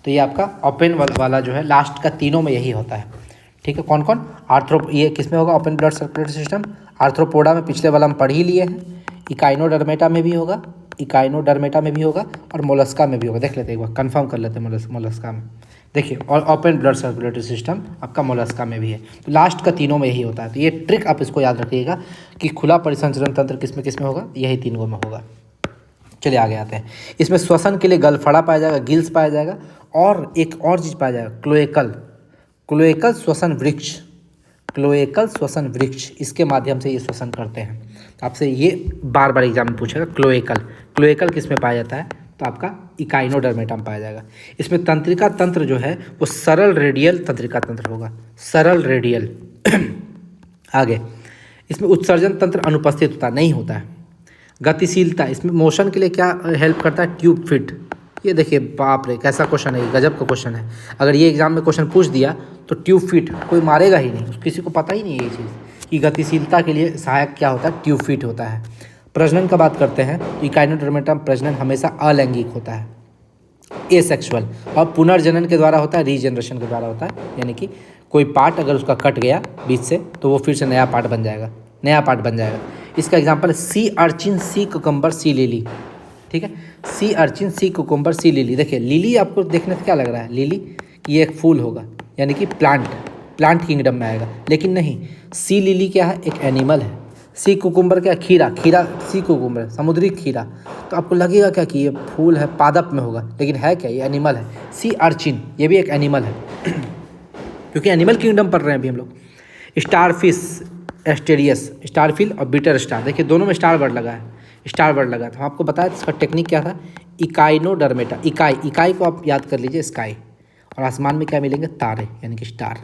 तो ये आपका ओपन वाला जो है लास्ट का, तीनों में यही होता है, ठीक है। कौन कौन? ये किस में होगा? Open blood circulatory system. Arthropoda में पिछले वाला हम पढ़ ही लिए हैं। इकाइनोडर्मेटा में भी होगा, और मोलस्का में भी होगा। देख लेते हैं एक बार, कंफर्म कर लेते हैं मोलस्का में, देखिए। और ओपन ब्लड सर्कुलेटरी सिस्टम आपका मोलस्का में भी है। तो लास्ट का तीनों में यही होता है। तो ये ट्रिक आप इसको याद रखिएगा कि खुला परिसंचरण तंत्र किस में होगा? यही तीनों में होगा। चलिए आगे आते हैं। इसमें श्वसन के लिए गलफड़ा पाया जाएगा, गिल्स पाया जाएगा, और एक और चीज़ पाया जाएगा, क्लोएकल श्वसन वृक्ष, इसके माध्यम से ये श्वसन करते हैं। तो आपसे ये बार बार एग्जाम में पूछेगा, क्लोएकल किस में पाया जाता है? तो आपका इकाइनोडर्मेटा में पाया जाएगा। इसमें तंत्रिका तंत्र जो है वो सरल रेडियल तंत्रिका तंत्र होगा, सरल रेडियल। आगे, इसमें उत्सर्जन तंत्र अनुपस्थित नहीं होता है। गतिशीलता, इसमें मोशन के लिए क्या हेल्प करता है? Tube fit. ये देखिए, बाप रे कैसा क्वेश्चन है, गजब का क्वेश्चन है। अगर ये एग्जाम में क्वेश्चन पूछ दिया तो ट्यूब फिट कोई मारेगा ही नहीं, किसी को पता ही नहीं है ये चीज़ कि गतिशीलता के लिए सहायक क्या होता है? ट्यूब फिट होता है। प्रजनन का बात करते हैं तो इकाइनोडर्मेटा में प्रजनन हमेशा अलैंगिक होता है, एसेक्सुअल, और पुनर्जनन के द्वारा होता है, रीजनरेशन के द्वारा होता है। यानी कि कोई पार्ट अगर उसका कट गया बीच से तो वो फिर से नया पार्ट बन जाएगा। इसका एग्जांपल है sea urchin, sea cucumber, sea lily, ठीक है। Sea urchin, sea cucumber, sea lily. देखिए लिली आपको देखने से क्या लग रहा है? लिली कि ये एक फूल होगा, यानी कि प्लांट किंगडम में आएगा, लेकिन नहीं। सी लिली क्या है? एक एनिमल है। सी कुकुम्बर क्या? खीरा, सी कुकुम्बर समुद्री खीरा। तो आपको लगेगा क्या कि ये फूल है, पादप में होगा, लेकिन है क्या? ये एनिमल है। सी अर्चिन ये भी एक एनिमल है क्योंकि एनिमल किंगडम पढ़ रहे हैं अभी हम लोग। स्टारफिश, एस्टेरियस, स्टारफिल और बीटर स्टार। देखिए दोनों में स्टार वर्ड लगा है, स्टार वर्ड लगा है। तो आपको बताया इसका टेक्निक क्या था, इकाइनोडर्मेटा। इकाई को आप याद कर लीजिए स्काई, और आसमान में क्या मिलेंगे, तारे यानी कि स्टार।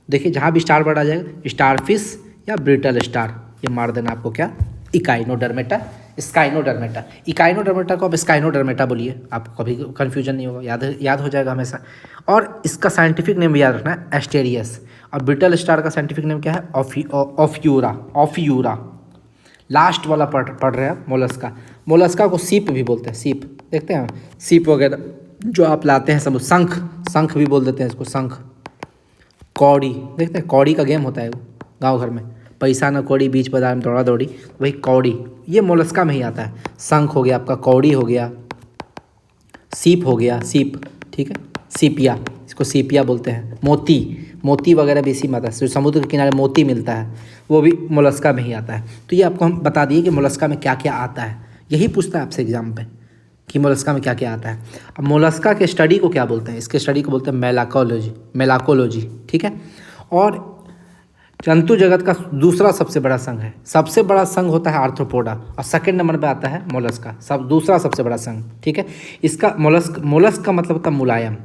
देखिए जहाँ भी स्टार वर्ड आ जाएगा, स्टारफिश या ब्रिटल स्टार, ये मार देना आपको क्या, इकाइनोडर्मेटा, स्काइनोडर्मेटा। इकाइनोडर्मेटा को आप स्काइनोडर्मेटा बोलिए, आपको कभी कन्फ्यूजन नहीं होगा, याद हो जाएगा हमेशा। और इसका साइंटिफिक नेम याद रखना है, एस्टेरियस। और ब्रिटल स्टार का साइंटिफिक नेम क्या है, ऑफयूरा। लास्ट वाला पढ़ रहे हैं मोलस्का। मोलस्का को सीप भी बोलते हैं, सीप देखते हैं, सीप वगैरह जो आप लाते हैं सब, शंख भी बोल देते हैं इसको, शंख। कौड़ी देखते हैं, कौड़ी का गेम होता है गांव घर में, पैसा न कौड़ी बीच बाजार में दौड़ा दौड़ी, वही कौड़ी, ये मोलस्का में ही आता है। शंख हो गया आपका, कौड़ी हो गया, सीप हो गया, सीप, ठीक है, सीपिया, इसको सीपिया बोलते हैं। मोती वगैरह भी इसी में आता है, जो समुद्र के किनारे मोती मिलता है वो भी मोलस्का में ही आता है। तो ये आपको हम बता दिए कि मोलस्का में क्या क्या आता है, यही पूछता है आपसे एग्जाम पे कि मोलस्का में क्या क्या आता है। अब मोलस्का के स्टडी को क्या बोलते हैं, इसके स्टडी को बोलते हैं मेलाकोलॉजी, ठीक है। और जंतु जगत का दूसरा सबसे बड़ा संघ है, सबसे बड़ा संघ होता है आर्थ्रोपोडा, और सेकंड नंबर पे आता है मोलस्का, दूसरा सबसे बड़ा संघ, ठीक है। इसका मोलस्क का मतलब होता है मुलायम,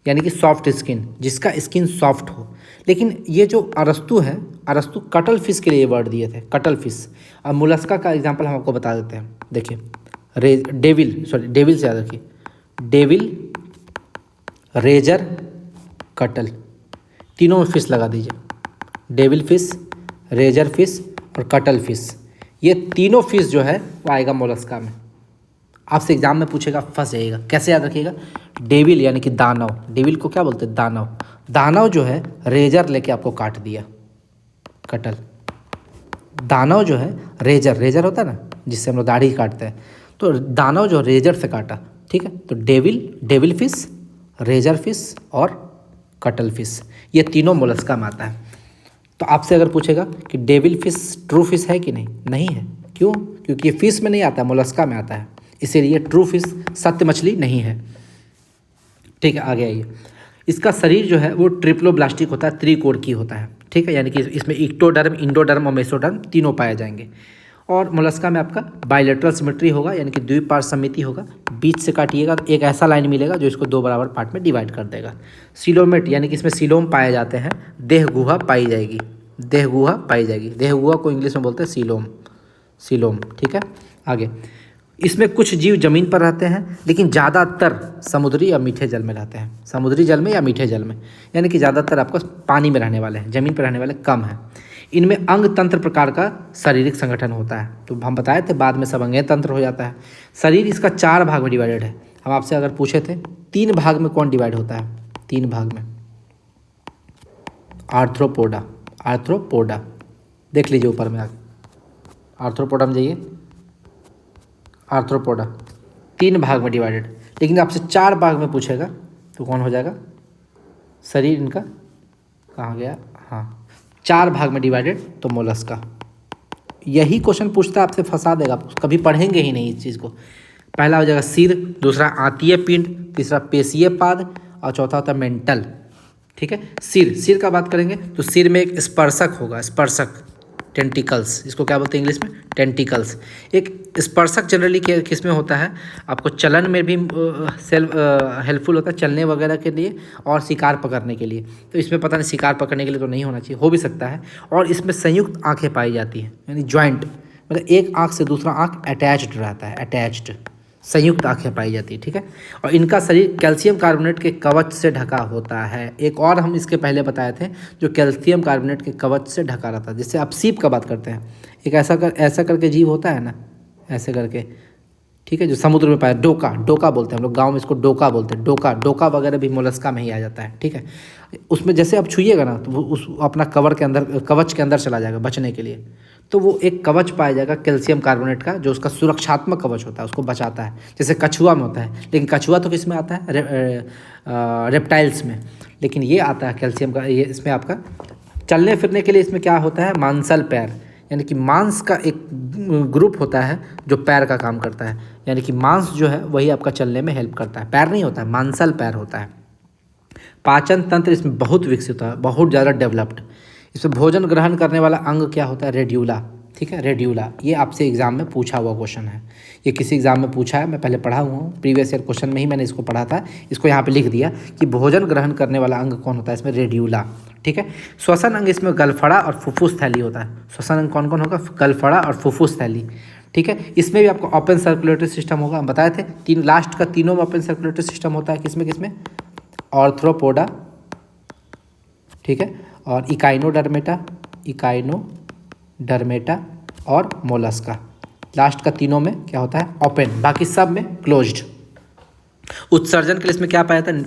यानी कि सॉफ्ट स्किन, जिसका स्किन सॉफ्ट हो। लेकिन ये जो अरस्तु कटल फिश के लिए वर्ड दिए थे, कटल फिश। अब मोलस्का का एग्जांपल हम आपको बता देते हैं, देखिए डेविल से याद रखिए, डेविल, रेजर, कटल, तीनों में फिश लगा दीजिए, डेविल फिश, रेजर फिश और कटल फिश। ये तीनों फिश जो है वो आएगा मोलस्का में। आपसे एग्जाम में पूछेगा, फंस जाइएगा, कैसे याद रखिएगा, डेविल यानी कि दानव, डेविल को क्या बोलते हैं, दानव जो है रेजर लेके आपको काट दिया, कटल। दानव जो है रेजर होता है ना, जिससे हम लोग दाढ़ी काटते हैं, तो दानव जो रेजर से काटा, ठीक है। तो डेविल फिश, रेजर फिश और कटल फिश, ये तीनों मोलस्का में आता है। तो आपसे अगर पूछेगा कि डेविल फिश ट्रू फिश है कि नहीं है, क्यों, क्योंकि ये फिश में नहीं आता है, मोलस्का में आता है, इसीलिए ट्रू फिश, सत्य मछली नहीं है, ठीक है। आगे आइए, इसका शरीर जो है वो ट्रिप्लोब्लास्टिक होता है, त्रिकोणीय होता है, ठीक है, यानी कि इसमें इक्टोडर्म, इंडोडर्म और मेसोडर्म तीनों पाए जाएंगे। और मोलस्का में आपका बायलैटरल सिमेट्री होगा, यानी कि द्विपार्श्व सममिति होगा, बीच से काटिएगा तो एक ऐसा लाइन मिलेगा जो इसको दो बराबर पार्ट में डिवाइड कर देगा। सीलोमेट, यानी कि इसमें सीलोम पाए जाते हैं, देहगुहा पाई जाएगी, देहगुहा को इंग्लिश में बोलते हैं सीलोम, ठीक है। आगे, इसमें कुछ जीव जमीन पर रहते हैं, लेकिन ज़्यादातर समुद्री या मीठे जल में रहते हैं, समुद्री जल में या मीठे जल में, यानी कि ज़्यादातर आपको पानी में रहने वाले हैं, ज़मीन पर रहने वाले कम हैं। इनमें अंग तंत्र प्रकार का शारीरिक संगठन होता है, तो हम बताए थे बाद में सब अंगेय तंत्र हो जाता है। शरीर इसका 4 भाग में डिवाइडेड है। हम आपसे अगर पूछे थे 3 भाग में कौन डिवाइड होता है, 3 भाग में, आर्थ्रोपोडा, देख लीजिए ऊपर में आगे, आर्थ्रोपोडा में जाइए, आर्थ्रोपोडा 3 भाग में डिवाइडेड। लेकिन आपसे 4 भाग में पूछेगा तो कौन हो जाएगा, शरीर इनका कहाँ गया, हाँ, 4 भाग में डिवाइडेड, तो मोलस्का। यही क्वेश्चन पूछता है, आपसे फंसा देगा, आप कभी पढ़ेंगे ही नहीं इस चीज़ को। पहला हो जाएगा सिर, दूसरा आंतीय पिंड, तीसरा पेशीय पाद और चौथा होता है मेंटल, ठीक है। सिर का बात करेंगे तो सिर में एक स्पर्शक होगा, टेंटिकल्स, इसको क्या बोलते हैं इंग्लिश में, टेंटिकल्स। एक स्पर्शक जनरली किस में होता है, आपको चलन में भी हेल्पफुल होता है, चलने वगैरह के लिए और शिकार पकड़ने के लिए। तो इसमें पता नहीं, शिकार पकड़ने के लिए तो नहीं होना चाहिए, हो भी सकता है। और इसमें संयुक्त आंखें पाई जाती हैं, यानी जॉइंट, मतलब एक आंख से दूसरा आंख अटैच्ड रहता है, संयुक्त आंखें पाई जाती है, ठीक है। और इनका शरीर कैल्शियम कार्बोनेट के कवच से ढका होता है। एक और हम इसके पहले बताए थे, जो कैल्शियम कार्बोनेट के कवच से ढका रहता है। जैसे आप सीप का बात करते हैं, एक ऐसा करके जीव होता है ना, ऐसे करके, ठीक है, जो समुद्र में पाया, डोका बोलते हैं हम लोग, गाँव में इसको डोका बोलते हैं, डोका वगैरह भी मोलस्का में ही आ जाता है, ठीक है। उसमें जैसे आप छुइएगा ना तो वो उस अपना कवच के अंदर चला जाएगा बचने के लिए, तो वो एक कवच पाया जाएगा कैल्शियम कार्बोनेट का, जो उसका सुरक्षात्मक कवच होता है, उसको बचाता है। जैसे कछुआ में होता है, लेकिन कछुआ तो किस में आता है, रेप्टाइल्स में, लेकिन ये आता है कैल्शियम का, ये इसमें आपका चलने फिरने के लिए इसमें क्या होता है, मांसल पैर, यानी कि मांस का एक ग्रुप होता है जो पैर का काम करता है, यानी कि मांस जो है वही आपका चलने में हेल्प करता है, पैर नहीं होता है, मांसल पैर होता है। पाचन तंत्र इसमें बहुत विकसित होता है, बहुत ज़्यादा डेवलप्ड। इसमें भोजन ग्रहण करने वाला अंग क्या होता है? रेड्यूला। ठीक है, रेड्यूला। ये आपसे एग्जाम में पूछा हुआ क्वेश्चन है, ये किसी एग्जाम में पूछा है, मैं पहले पढ़ा हुआ हूँ, प्रीवियस ईयर क्वेश्चन में ही मैंने इसको पढ़ा था। इसको यहाँ पे लिख दिया कि भोजन ग्रहण करने वाला अंग कौन होता है? इसमें रेड्यूला। ठीक है, श्वसन अंग इसमें गलफड़ा और फुफ्फुस थैली होता है। श्वसन अंग कौन कौन होगा? गलफड़ा और फुफ्फुस थैली। ठीक है, इसमें भी आपको ओपन सर्कुलेटरी सिस्टम होगा, हम बताए थे। तीन लास्ट का तीनों में ओपन सर्कुलेटरी सिस्टम होता है। किसमें किसमें? ऑर्थ्रोपोडा, ठीक है, और इकाइनोडर्मेटा और मोलस्का। लास्ट का तीनों में क्या होता है? ओपन, बाकी सब में क्लोज्ड। उत्सर्जन के लिए इसमें क्या पाया जाता है?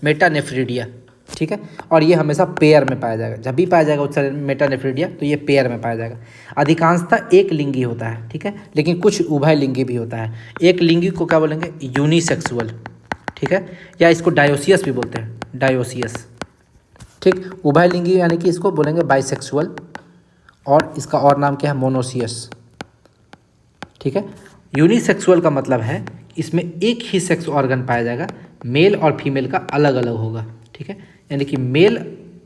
मेटानेफ्रीडिया। ठीक है, और ये हमेशा पेयर में पाया जाएगा। जब भी पाया जाएगा उत्सर्जन मेटानेफ्रीडिया तो ये पेयर में पाया जाएगा। अधिकांशतः एक लिंगी होता है। ठीक है, लेकिन कुछ उभय लिंगी भी होता है। एक लिंगी को क्या बोलेंगे? यूनिसेक्सुअल। ठीक है, या इसको डायोसियस भी बोलते हैं, डायोसियस। ठीक, उभय लिंगी यानी कि इसको बोलेंगे बाइसेक्सुअल, और इसका और नाम क्या है? मोनोसियस। ठीक है, यूनिसेक्सुअल का मतलब है इसमें एक ही सेक्स ऑर्गन पाया जाएगा, मेल और फीमेल का अलग अलग होगा। ठीक है, यानी कि मेल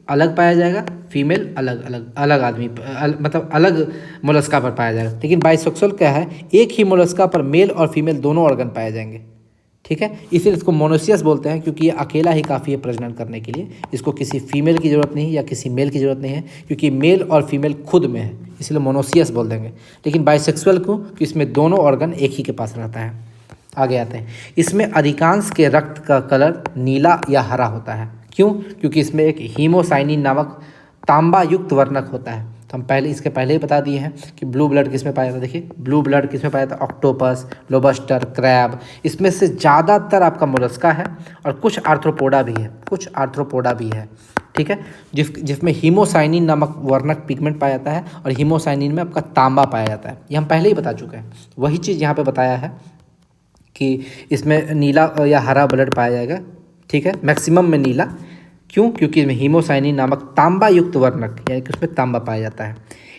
अलग पाया जाएगा, फीमेल अलग आदमी मतलब अलग मोलस्का पर पाया जाएगा। लेकिन बाइसेक्सुअल क्या है? एक ही मोलस्का पर मेल और फीमेल दोनों ऑर्गन पाए जाएंगे। ठीक है, इसीलिए इसको मोनोसियस बोलते हैं, क्योंकि ये अकेला ही काफ़ी है प्रजनन करने के लिए। इसको किसी फीमेल की ज़रूरत नहीं या किसी मेल की ज़रूरत नहीं है, क्योंकि मेल और फीमेल खुद में है, इसलिए मोनोसियस बोल देंगे। लेकिन बाइसेक्सुअल को कि इसमें दोनों ऑर्गन एक ही के पास रहता है। आगे आते हैं, इसमें अधिकांश के रक्त का कलर नीला या हरा होता है। क्यों? क्योंकि इसमें एक हीमोसाइनिन नामक तांबा युक्त वर्णक होता है। तो हम इसके पहले ही बता दिए हैं कि ब्लू ब्लड किस में पाया जाता है। देखिए, ब्लू ब्लड किस में पाया जाता है? Octopus, lobster, crab. इसमें से ज़्यादातर आपका मोलस्का है, और कुछ आर्थ्रोपोडा भी है। ठीक है, जिसमें हीमोसाइनिन नामक वर्णक पिगमेंट पाया जाता है, और हीमोसाइनिन में आपका तांबा पाया जाता है। ये हम पहले ही बता चुके हैं। वही चीज़ यहाँ पर बताया है कि इसमें नीला या हरा ब्लड पाया जाएगा। ठीक है, मैक्सिमम में नीला। क्यों? क्योंकि इसमें हीमोसाइनिन नामक तांबा युक्त वर्णक यानी कि उसमें तांबा पाया जाता है।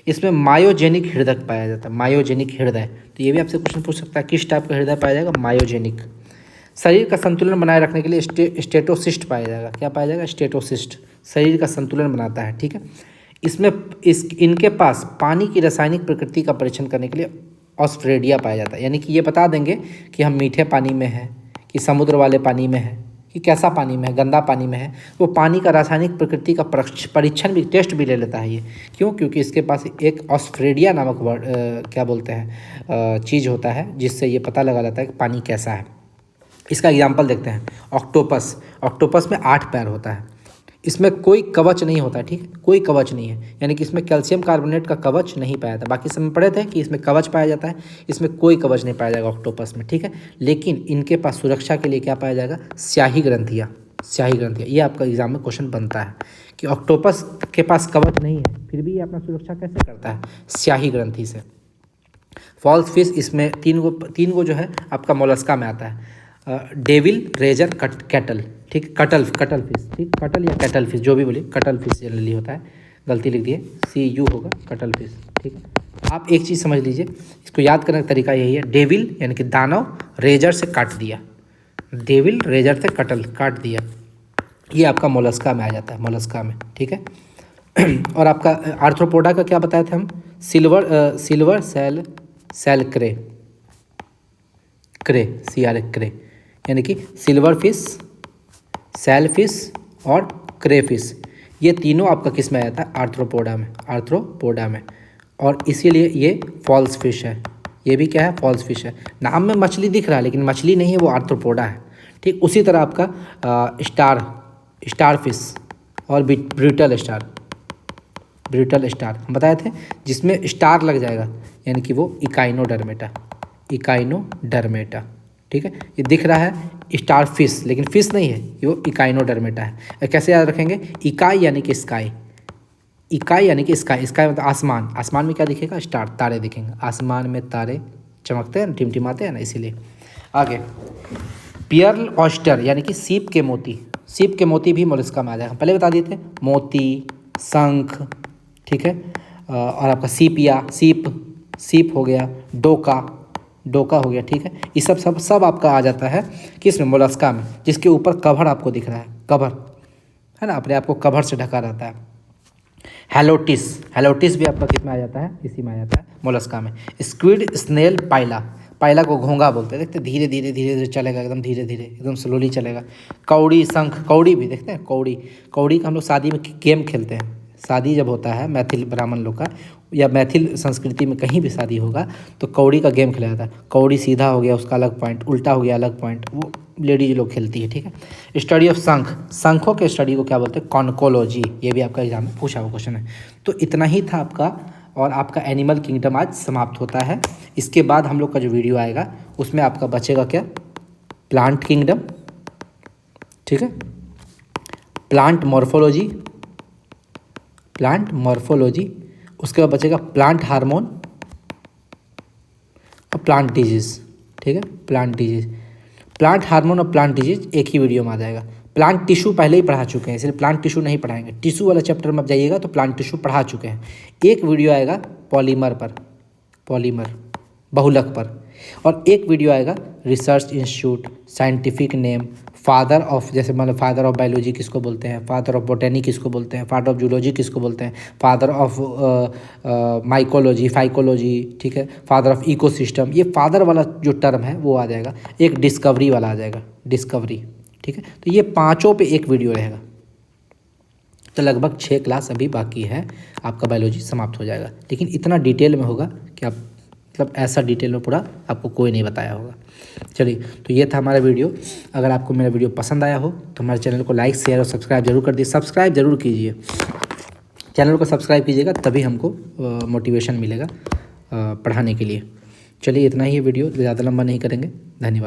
इसमें मायोजेनिक हृदय पाया जाता है, मायोजेनिक हृदय। तो ये भी आपसे क्वेश्चन पूछ सकता है, किस टाइप का हृदय पाया जाएगा? मायोजेनिक। शरीर का संतुलन बनाए रखने के लिए स्टेटोसिस्ट पाया जाएगा। क्या पाया जाएगा? स्टेटोसिस्ट। शरीर का संतुलन बनाता है। ठीक है, इसमें इनके पास पानी की रासायनिक प्रकृति का परीक्षण करने के लिए ऑस्ट्रेडिया पाया जाता है। यानी कि ये बता देंगे कि हम मीठे पानी में हैं, कि समुद्र वाले पानी में है, कि कैसा पानी में है, गंदा पानी में है। वो पानी का रासायनिक प्रकृति का परीक्षण भी, टेस्ट भी ले लेता है ये। क्यों? क्योंकि इसके पास एक ऑस्ट्रेडिया नामक क्या बोलते हैं चीज़ होता है, जिससे ये पता लगा जाता है कि पानी कैसा है। इसका एग्जाम्पल देखते हैं। ऑक्टोपस में 8 पैर होता है। इसमें कोई कवच नहीं होता है। ठीक है, कोई कवच नहीं है, यानी कि इसमें कैल्शियम कार्बोनेट का कवच नहीं पाया जाता। बाकी सब में पढ़े थे कि इसमें कवच पाया जाता है, इसमें कोई कवच नहीं पाया जाएगा ऑक्टोपस में। ठीक है, लेकिन इनके पास सुरक्षा के लिए क्या पाया जाएगा? स्याही ग्रंथियाँ। ये आपका एग्जाम में क्वेश्चन बनता है कि ऑक्टोपस के पास कवच नहीं है, फिर भी ये अपना सुरक्षा कैसे करता है? स्याही ग्रंथि से। फॉल्स फिश, इसमें तीन गो जो है आपका मोलस्का में आता है। Devil, razor, cuttle. ठीक, कटल फिश। ठीक, कटल या कैटल फिश जो भी बोलिए, कटल फिश जनरली होता है। गलती लिख दिए, CU होगा, कटल फिश। ठीक है, आप एक चीज़ समझ लीजिए, इसको याद करने का तरीका यही है। डेविल यानी कि दानव, रेजर से काट दिया। डेविल रेजर से काट दिया, ये आपका मोलस्का में आ जाता है, मोलस्का में। ठीक है, और आपका आर्थ्रोपोडा का क्या बताए थे हम? सिल्वर सेल क्रे, CRA, यानी कि सिल्वर फिश, सेल फिश और क्रे फिश। ये तीनों आपका किस में आ जाता है? आर्थ्रोपोडा में। और इसीलिए ये फॉल्स फिश है। ये भी क्या है? फॉल्स फिश है। नाम में मछली दिख रहा है, लेकिन मछली नहीं है, वो आर्थ्रोपोडा है। ठीक, उसी तरह आपका स्टार फिश और ब्रूटल स्टार हम बताए थे, जिसमें स्टार लग जाएगा, यानी कि वो इकाइनोडर्मेटा। ठीक है, ये दिख रहा है स्टार फिश, लेकिन फिश नहीं है, ये वो इकाइनोडर्मेटा है। कैसे याद रखेंगे? इकाई यानी कि स्काई मतलब आसमान में क्या दिखेगा? स्टार, तारे दिखेंगे। आसमान में तारे चमकते हैं, टिमटिमाते हैं ना, इसीलिए। आगे, पियर्ल ऑयस्टर यानी कि सीप के मोती भी मोलस्का में आ जाएगा। पहले बता दिए थे, मोती, शंख। ठीक है, और आपका सीप हो गया, डोका हो गया। ठीक है, ये सब आपका आ जाता है किस में? मोलस्का में, जिसके ऊपर कवर आपको दिख रहा है, कवर है ना, अपने आप को कवर से ढका रहता है। हेलोटिस भी आपका किस में आ जाता है, इसी में आ जाता है, मोलस्का में। स्क्विड, स्नेल, पाइला, पाइला को घोंगा बोलते हैं, देखते हैं धीरे धीरे धीरे धीरे चलेगा, एकदम धीरे धीरे, एकदम स्लोली चलेगा। कौड़ी, शंख, कौड़ी भी देखते हैं, कौड़ी, कौड़ी का हम लोग शादी में गेम खेलते हैं। शादी जब होता है मैथिल ब्राह्मण लोग का, या मैथिल संस्कृति में कहीं भी शादी होगा तो कौड़ी का गेम खेला जाता है। कौड़ी सीधा हो गया उसका अलग पॉइंट, उल्टा हो गया अलग पॉइंट, वो लेडीज लोग खेलती है, ठीक है। स्टडी ऑफ शंख, शंखों के स्टडी को क्या बोलते हैं, कॉन्कोलॉजी। ये भी आपका एग्जाम में पूछा हुआ क्वेश्चन है। तो इतना ही था आपका, और आपका एनिमल किंगडम आज समाप्त होता है। इसके बाद हम लोग का जो वीडियो आएगा उसमें आपका बचेगा क्या, प्लांट किंगडम, ठीक है, प्लांट मॉर्फोलॉजी, प्लांट मॉर्फोलॉजी, उसके बाद बचेगा प्लांट हार्मोन और प्लांट डिजीज़, ठीक है, प्लांट डिजीज़। प्लांट हार्मोन और प्लांट डिजीज एक ही वीडियो में आ जाएगा। प्लांट टिश्यू पहले ही पढ़ा चुके हैं, इसलिए प्लांट टिश्यू नहीं पढ़ाएंगे। टिश्यू वाला चैप्टर में आप जाइएगा तो प्लांट टिश्यू पढ़ा चुके हैं। एक वीडियो आएगा पॉलीमर पर, पॉलीमर बहुलक पर, और एक वीडियो आएगा research institute, scientific name, father of, जैसे मतलब फादर ऑफ बायोलॉजी किसको बोलते हैं, फादर ऑफ बोटेनी किसको बोलते हैं, फादर ऑफ जूलॉजी किसको बोलते हैं, फादर ऑफ माइकोलॉजी, फाइकोलॉजी, ठीक है, फादर ऑफ इकोसिस्टम। ये फादर वाला जो टर्म है वो आ जाएगा। एक डिस्कवरी वाला आ जाएगा, डिस्कवरी, ठीक है। तो ये पांचों पे एक वीडियो रहेगा। तो लगभग 6 क्लास अभी बाकी है, आपका बायोलॉजी समाप्त हो जाएगा। लेकिन इतना डिटेल में होगा कि आप, मतलब ऐसा डिटेल में पूरा आपको कोई नहीं बताया होगा। चलिए, तो ये था हमारा वीडियो। अगर आपको मेरा वीडियो पसंद आया हो तो हमारे चैनल को लाइक, शेयर और सब्सक्राइब जरूर कर दीजिए। सब्सक्राइब जरूर कीजिए, चैनल को सब्सक्राइब कीजिएगा, तभी हमको मोटिवेशन मिलेगा पढ़ाने के लिए। चलिए, इतना ही वीडियो, ज़्यादा लंबा नहीं करेंगे। धन्यवाद।